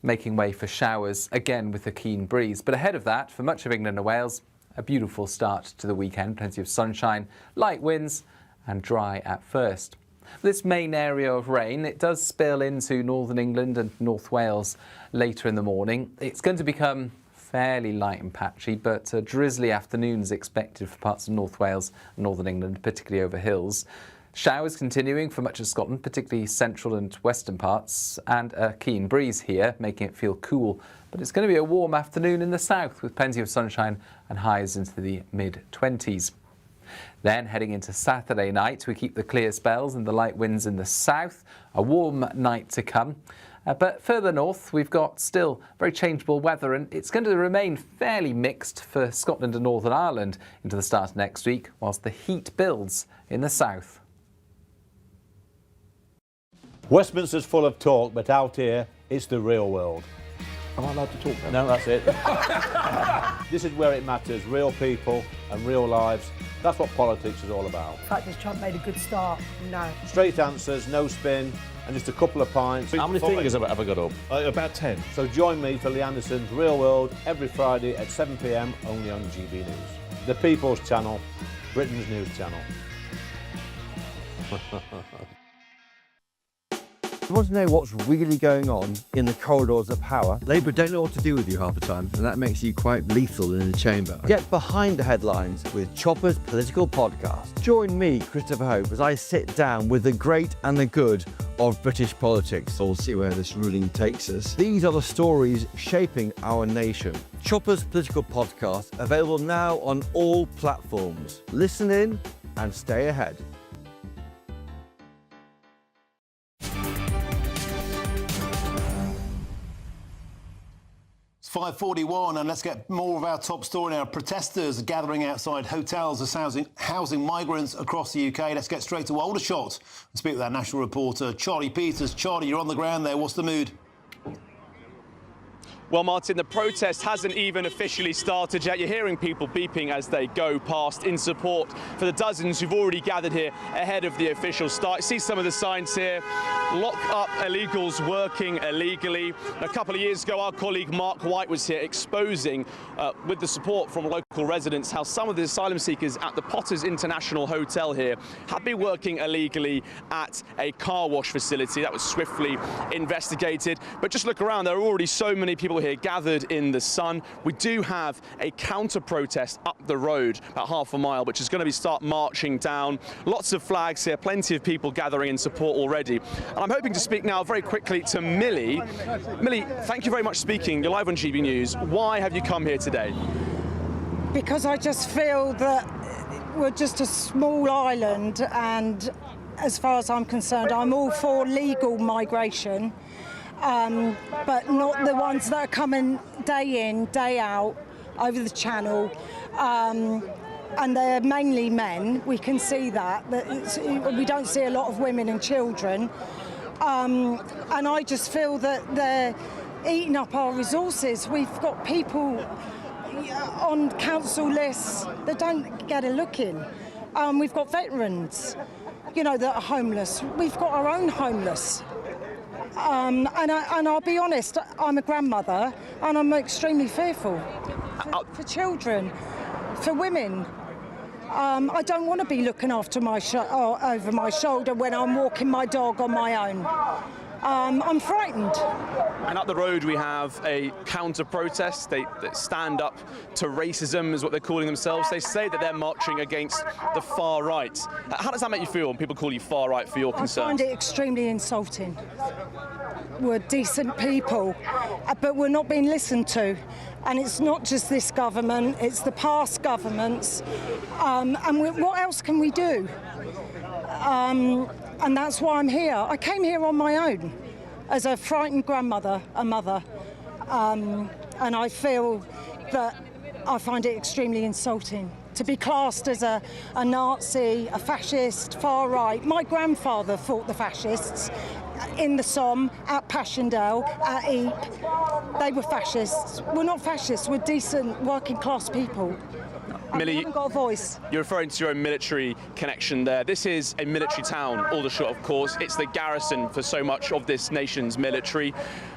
making way for showers, again with a keen breeze. But ahead of that, for much of England and Wales, a beautiful start to the weekend, plenty of sunshine, light winds and dry at first. This main area of rain, it does spill into northern England and North Wales later in the morning. It's going to become fairly light and patchy, but drizzly afternoons expected for parts of North Wales and northern England, particularly over hills. Showers continuing for much of Scotland, particularly central and western parts, and a keen breeze here, making it feel cool. But it's going to be a warm afternoon in the south with plenty of sunshine and highs into the mid-20s. Then heading into Saturday night, we keep the clear spells and the light winds in the south. A warm night to come. But further north, we've got still very changeable weather, and it's going to remain fairly mixed for Scotland and Northern Ireland into the start of next week, whilst the heat builds in the south. Westminster's full of talk, but out here, it's the real world. Am I allowed to talk now? No, that's it. This is where it matters, real people and real lives. That's what politics is all about. In fact, has Trump made a good start? No. Straight answers, no spin, and just a couple of pints. How many fingers have I got up? About 10. So join me for Lee Anderson's Real World every Friday at 7 p.m. only on GB News. The People's Channel, Britain's news channel. You want to know what's really going on in the corridors of power? Labour don't know what to do with you half the time, and that makes you quite lethal in the chamber. Get behind the headlines with Chopper's Political Podcast. Join me, Christopher Hope, as I sit down with the great and the good of British politics. We'll see where this ruling takes us. These are the stories shaping our nation. Chopper's Political Podcast, available now on all platforms. Listen in and stay ahead. It's 5:41 and let's get more of our top story now. Protesters gathering outside hotels as housing migrants across the UK. Let's get straight to Aldershot and speak with our national reporter, Charlie Peters. Charlie, you're on the ground there. What's the mood? Well, Martin, the protest hasn't even officially started yet. You're hearing people beeping as they go past in support for the dozens who've already gathered here ahead of the official start. See some of the signs here. Lock up illegals working illegally. A couple of years ago, our colleague Mark White was here exposing, with the support from local residents, how some of the asylum seekers at the Potters International Hotel here have been working illegally at a car wash facility. That was swiftly investigated. But just look around, there are already so many people here gathered in the sun. We do have a counter-protest up the road, about half a mile, which is going to start marching down. Lots of flags here, plenty of people gathering in support already. And I'm hoping to speak now very quickly to Millie. Millie, thank you very much for speaking. You're live on GB News. Why have you come here today? Because I just feel that we're just a small island, and as far as I'm concerned, I'm all for legal migration. But not the ones that are coming day in, day out over the channel. And they're mainly men. We can see that we don't see a lot of women and children. And I just feel that they're eating up our resources. We've got people on council lists that don't get a look in. We've got veterans, that are homeless. We've got our own homeless. And I'll be honest, I'm a grandmother and I'm extremely fearful for children, for women. I don't want to be looking after over my shoulder when I'm walking my dog on my own. I'm frightened. And up the road we have a counter-protest. They stand up to racism, is what they're calling themselves. They say that they're marching against the far right. How does that make you feel when people call you far right for your concerns? I find it extremely insulting. We're decent people, but we're not being listened to. And it's not just this government, it's the past governments. What else can we do? And that's why I'm here. I came here on my own as a frightened grandmother, a mother. And I feel that I find it extremely insulting to be classed as a Nazi, a fascist, far right. My grandfather fought the fascists in the Somme, at Passchendaele, at Ypres. They were fascists. We're not fascists, we're decent working class people. Millie, we haven't got a voice. You're referring to your own military connection there. This is a military town, Aldershot, of course. It's the garrison for so much of this nation's military.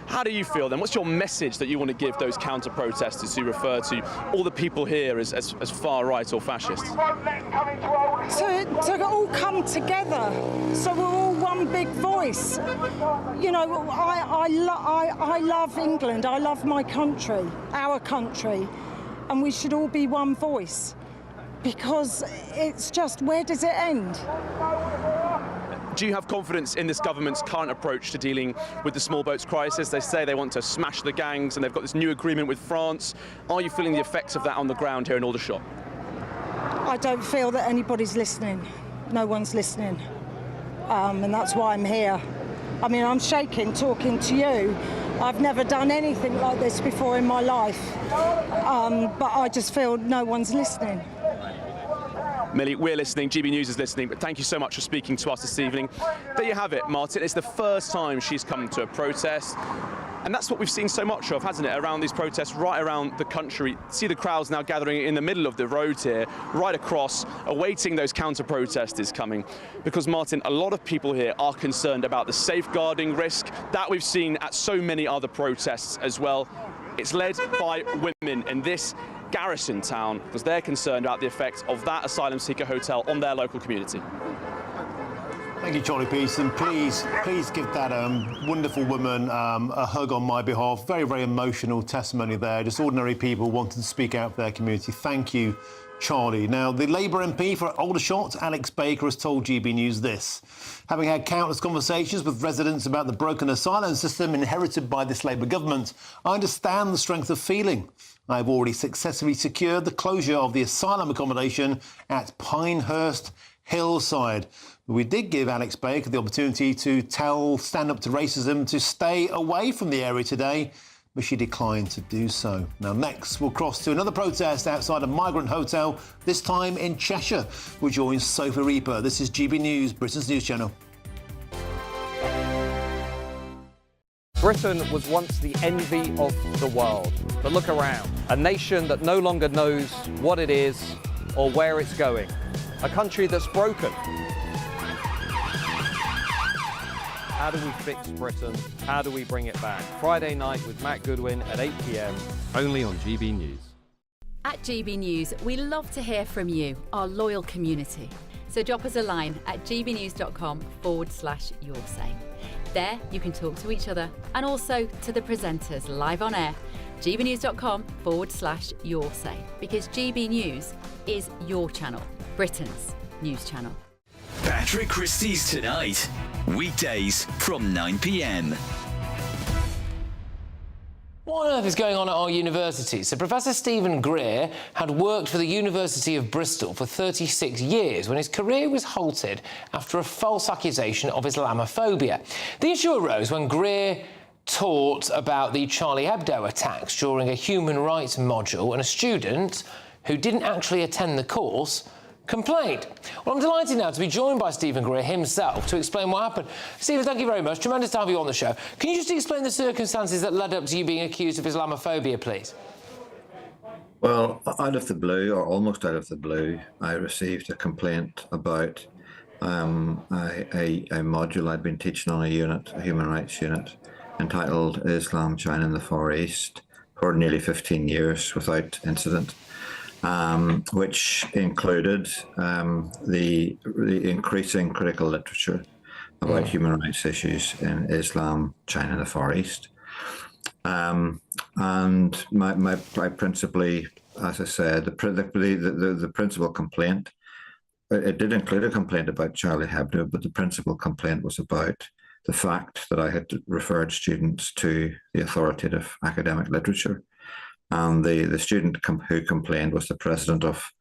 How do you feel then? What's your message that you want to give those counter-protesters who refer to all the people here as far right or fascists? To all come together, so we're all one big voice. I love England, I love my country, our country. And we should all be one voice, because it's just, where does it end? Do you have confidence in this government's current approach to dealing with the small boats crisis? They say they want to smash the gangs and they've got this new agreement with France. Are you feeling the effects of that on the ground here in Aldershot? I don't feel that anybody's listening. No one's listening. And that's why I'm here. I mean, I'm shaking talking to you. I've never done anything like this before in my life, but I just feel no one's listening. Millie, we're listening, GB News is listening, but thank you so much for speaking to us this evening. There you have it, Martin. It's the first time she's come to a protest, and that's what we've seen so much of, hasn't it, around these protests right around the country. See the crowds now gathering in the middle of the road here, right across, awaiting those counter-protesters coming. Because, Martin, a lot of people here are concerned about the safeguarding risk that we've seen at so many other protests as well. It's led by women in this garrison town because they're concerned about the effects of that asylum seeker hotel on their local community. Thank you, Charlie Pearson. Please give that wonderful woman a hug on my behalf. Very, very emotional testimony there. Just ordinary people wanting to speak out for their community. Thank you, Charlie. Now, the Labour MP for Aldershot, Alex Baker, has told GB News this. Having had countless conversations with residents about the broken asylum system inherited by this Labour government, I understand the strength of feeling. I have already successfully secured the closure of the asylum accommodation at Pinehurst Hillside. We did give Alex Baker the opportunity to Stand Up to Racism to stay away from the area today, but she declined to do so. Now, next, we'll cross to another protest outside a migrant hotel, this time in Cheshire. We'll join Sophie Reaper. This is GB News, Britain's news channel. Britain was once the envy of the world. But look around. A nation that no longer knows what it is or where it's going. A country that's broken. How do we fix Britain? How do we bring it back? Friday night with Matt Goodwin at 8 p.m, only on GB News. At GB News, we love to hear from you, our loyal community. So drop us a line at gbnews.com/yoursay. There you can talk to each other and also to the presenters live on air. gbnews.com/yoursay, because GB News is your channel, Britain's news channel. Patrick Christie's Tonight, weekdays from 9 p.m. What on earth is going on at our university? So Professor Stephen Greer had worked for the University of Bristol for 36 years when his career was halted after a false accusation of Islamophobia. The issue arose when Greer taught about the Charlie Hebdo attacks during a human rights module, and a student who didn't actually attend the course complained. Well, I'm delighted now to be joined by Stephen Greer himself to explain what happened. Stephen, thank you very much. Tremendous to have you on the show. Can you just explain the circumstances that led up to you being accused of Islamophobia, please? Well, out of the blue, or almost out of the blue, I received a complaint about a module I'd been teaching on a human rights unit, entitled Islam, China and the Far East, for nearly 15 years without incident. Which included the increasing critical literature about human rights issues in Islam, China, and the Far East. And my principally, as I said, the principal complaint, it did include a complaint about Charlie Hebdo, but the principal complaint was about the fact that I had referred students to the authoritative academic literature. And the student who complained was the president of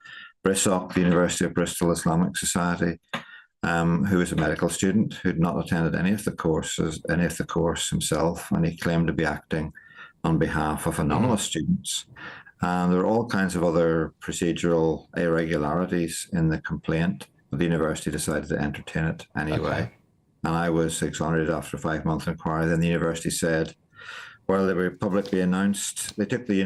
BRISOC, the University of Bristol Islamic Society, who was a medical student who'd not attended any of the course himself, and he claimed to be acting on behalf of anonymous students. And there were all kinds of other procedural irregularities in the complaint, but the university decided to entertain it anyway. Okay. And I was exonerated after a 5-month inquiry. Then the university said, well, they were publicly announced. They took the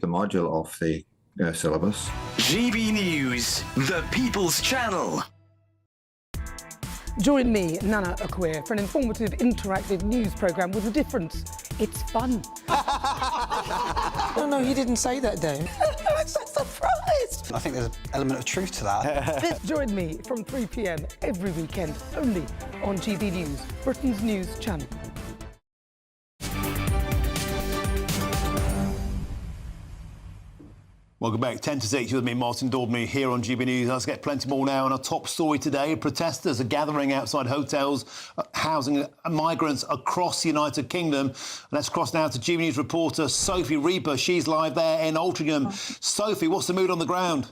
module off the syllabus. GB News, the People's Channel. Join me, Nana Akwe, for an informative, interactive news programme with a difference. It's fun. No, he didn't say that, Dave. I'm so surprised. I think there's an element of truth to that. Join me from 3 p.m. every weekend, only on GB News, Britain's news channel. Welcome back. 10 to 6, with me, Martin Daubney, here on GB News. Let's get plenty more now. And our top story today, protesters are gathering outside hotels housing migrants across the United Kingdom. Let's cross now to GB News reporter Sophie Reaper. She's live there in Altrincham. Sophie, what's the mood on the ground?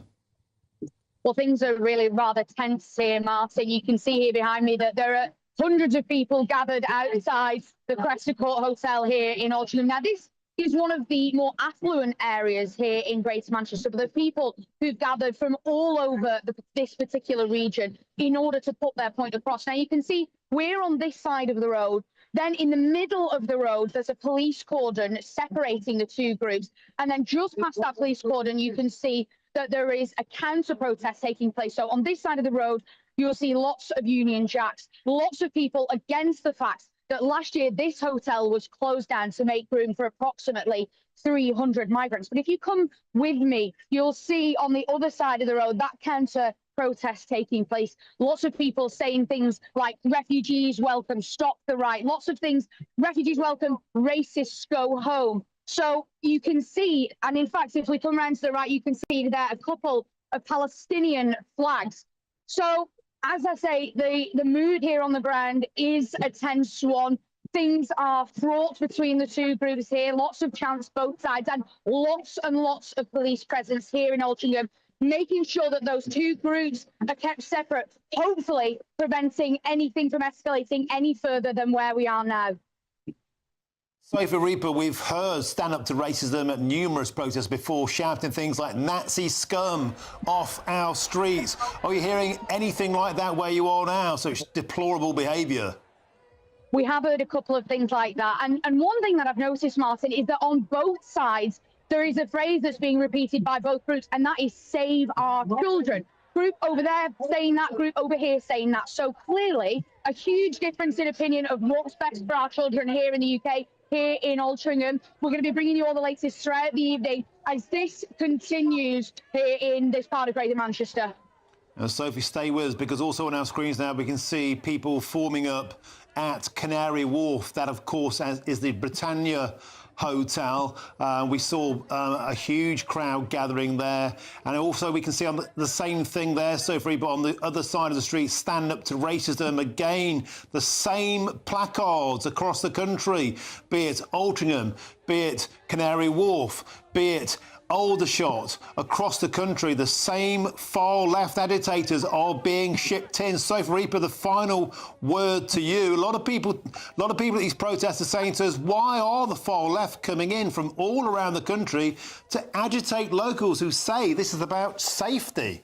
Well, things are really rather tense here, Martin. You can see here behind me that there are hundreds of people gathered outside the Cresta Court Hotel here in Altrincham. Now, this is one of the more affluent areas here in Greater Manchester, but the people who've gathered from all over this particular region in order to put their point across. Now, you can see we're on this side of the road. Then in the middle of the road, there's a police cordon separating the two groups. And then just past that police cordon, you can see that there is a counter-protest taking place. So on this side of the road, you'll see lots of Union Jacks, lots of people against the fact that last year this hotel was closed down to make room for approximately 300 migrants. But if you come with me, you'll see on the other side of the road that counter protest taking place. Lots of people saying things like refugees welcome, stop the right, lots of things, refugees welcome, racists go home. So you can see, and in fact, if we come around to the right, you can see there a couple of Palestinian flags. So as I say, the mood here on the ground is a tense one. Things are fraught between the two groups here, lots of chants both sides, and lots of police presence here in Altrincham, making sure that those two groups are kept separate, hopefully preventing anything from escalating any further than where we are now. Sophie Reaper, we've heard stand up to racism at numerous protests before, shouting things like Nazi scum off our streets. Are you hearing anything like that where you are now? So it's deplorable behaviour. We have heard a couple of things like that. And one thing that I've noticed, Martin, is that on both sides, there is a phrase that's being repeated by both groups, and that is save our children. Group over there saying that, group over here saying that. So clearly, a huge difference in opinion of what's best for our children here in the UK, here in Altrincham. We're going to be bringing you all the latest throughout the evening as this continues here in this part of Greater Manchester. Sophie, stay with us, because also on our screens now we can see people forming up at Canary Wharf. That, of course, is the Britannia Hotel. We saw a huge crowd gathering there, and also we can see on the same thing there, Sophie, but on the other side of the street, Stand Up to Racism. Again, the same placards across the country, be it Altrincham, be it Canary Wharf, be it Aldershot, across the country, the same far-left agitators are being shipped in. Sophie Reaper, the final word to you. A lot of people at these protests are saying to us, why are the far-left coming in from all around the country to agitate locals who say this is about safety?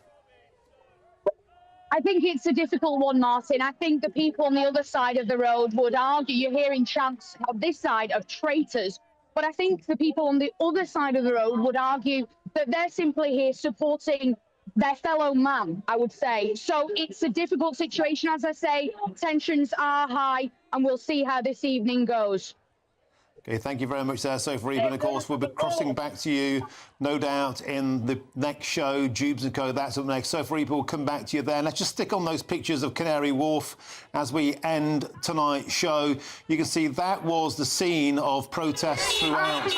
I think it's a difficult one, Martin. I think the people on the other side of the road would argue, you're hearing chants on this side of traitors, but I think the people on the other side of the road would argue that they're simply here supporting their fellow man, I would say. So it's a difficult situation, as I say. Tensions are high, and we'll see how this evening goes. Okay, thank you very much there, Sophie Reed. And of course, we'll be crossing back to you, no doubt, in the next show, Jubes & Co. That's up next. Sophie Reed will come back to you there. Let's just stick on those pictures of Canary Wharf as we end tonight's show. You can see that was the scene of protests throughout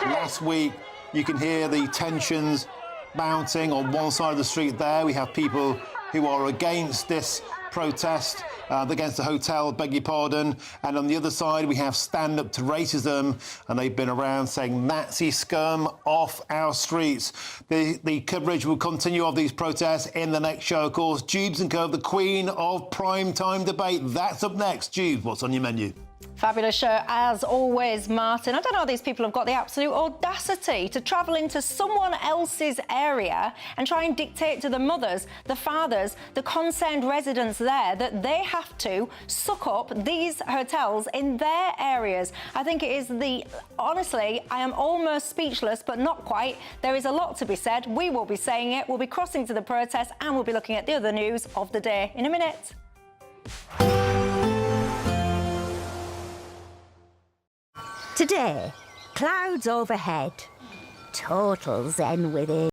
last week. You can hear the tensions mounting on one side of the street there. We have people who are against this protest, against the hotel, beg your pardon. And on the other side, we have Stand Up to Racism, and they've been around saying Nazi scum off our streets. The coverage will continue of these protests in the next show, of course. Jubes & Co, the queen of prime time debate. That's up next. Jubes, what's on your menu? Fabulous show, as always, Martin. I don't know how these people have got the absolute audacity to travel into someone else's area and try and dictate to the mothers, the fathers, the concerned residents there that they have to suck up these hotels in their areas. I think it is honestly, I am almost speechless, but not quite. There is a lot to be said. We will be saying it. We'll be crossing to the protest, and we'll be looking at the other news of the day in a minute. Today, clouds overhead, total zen within.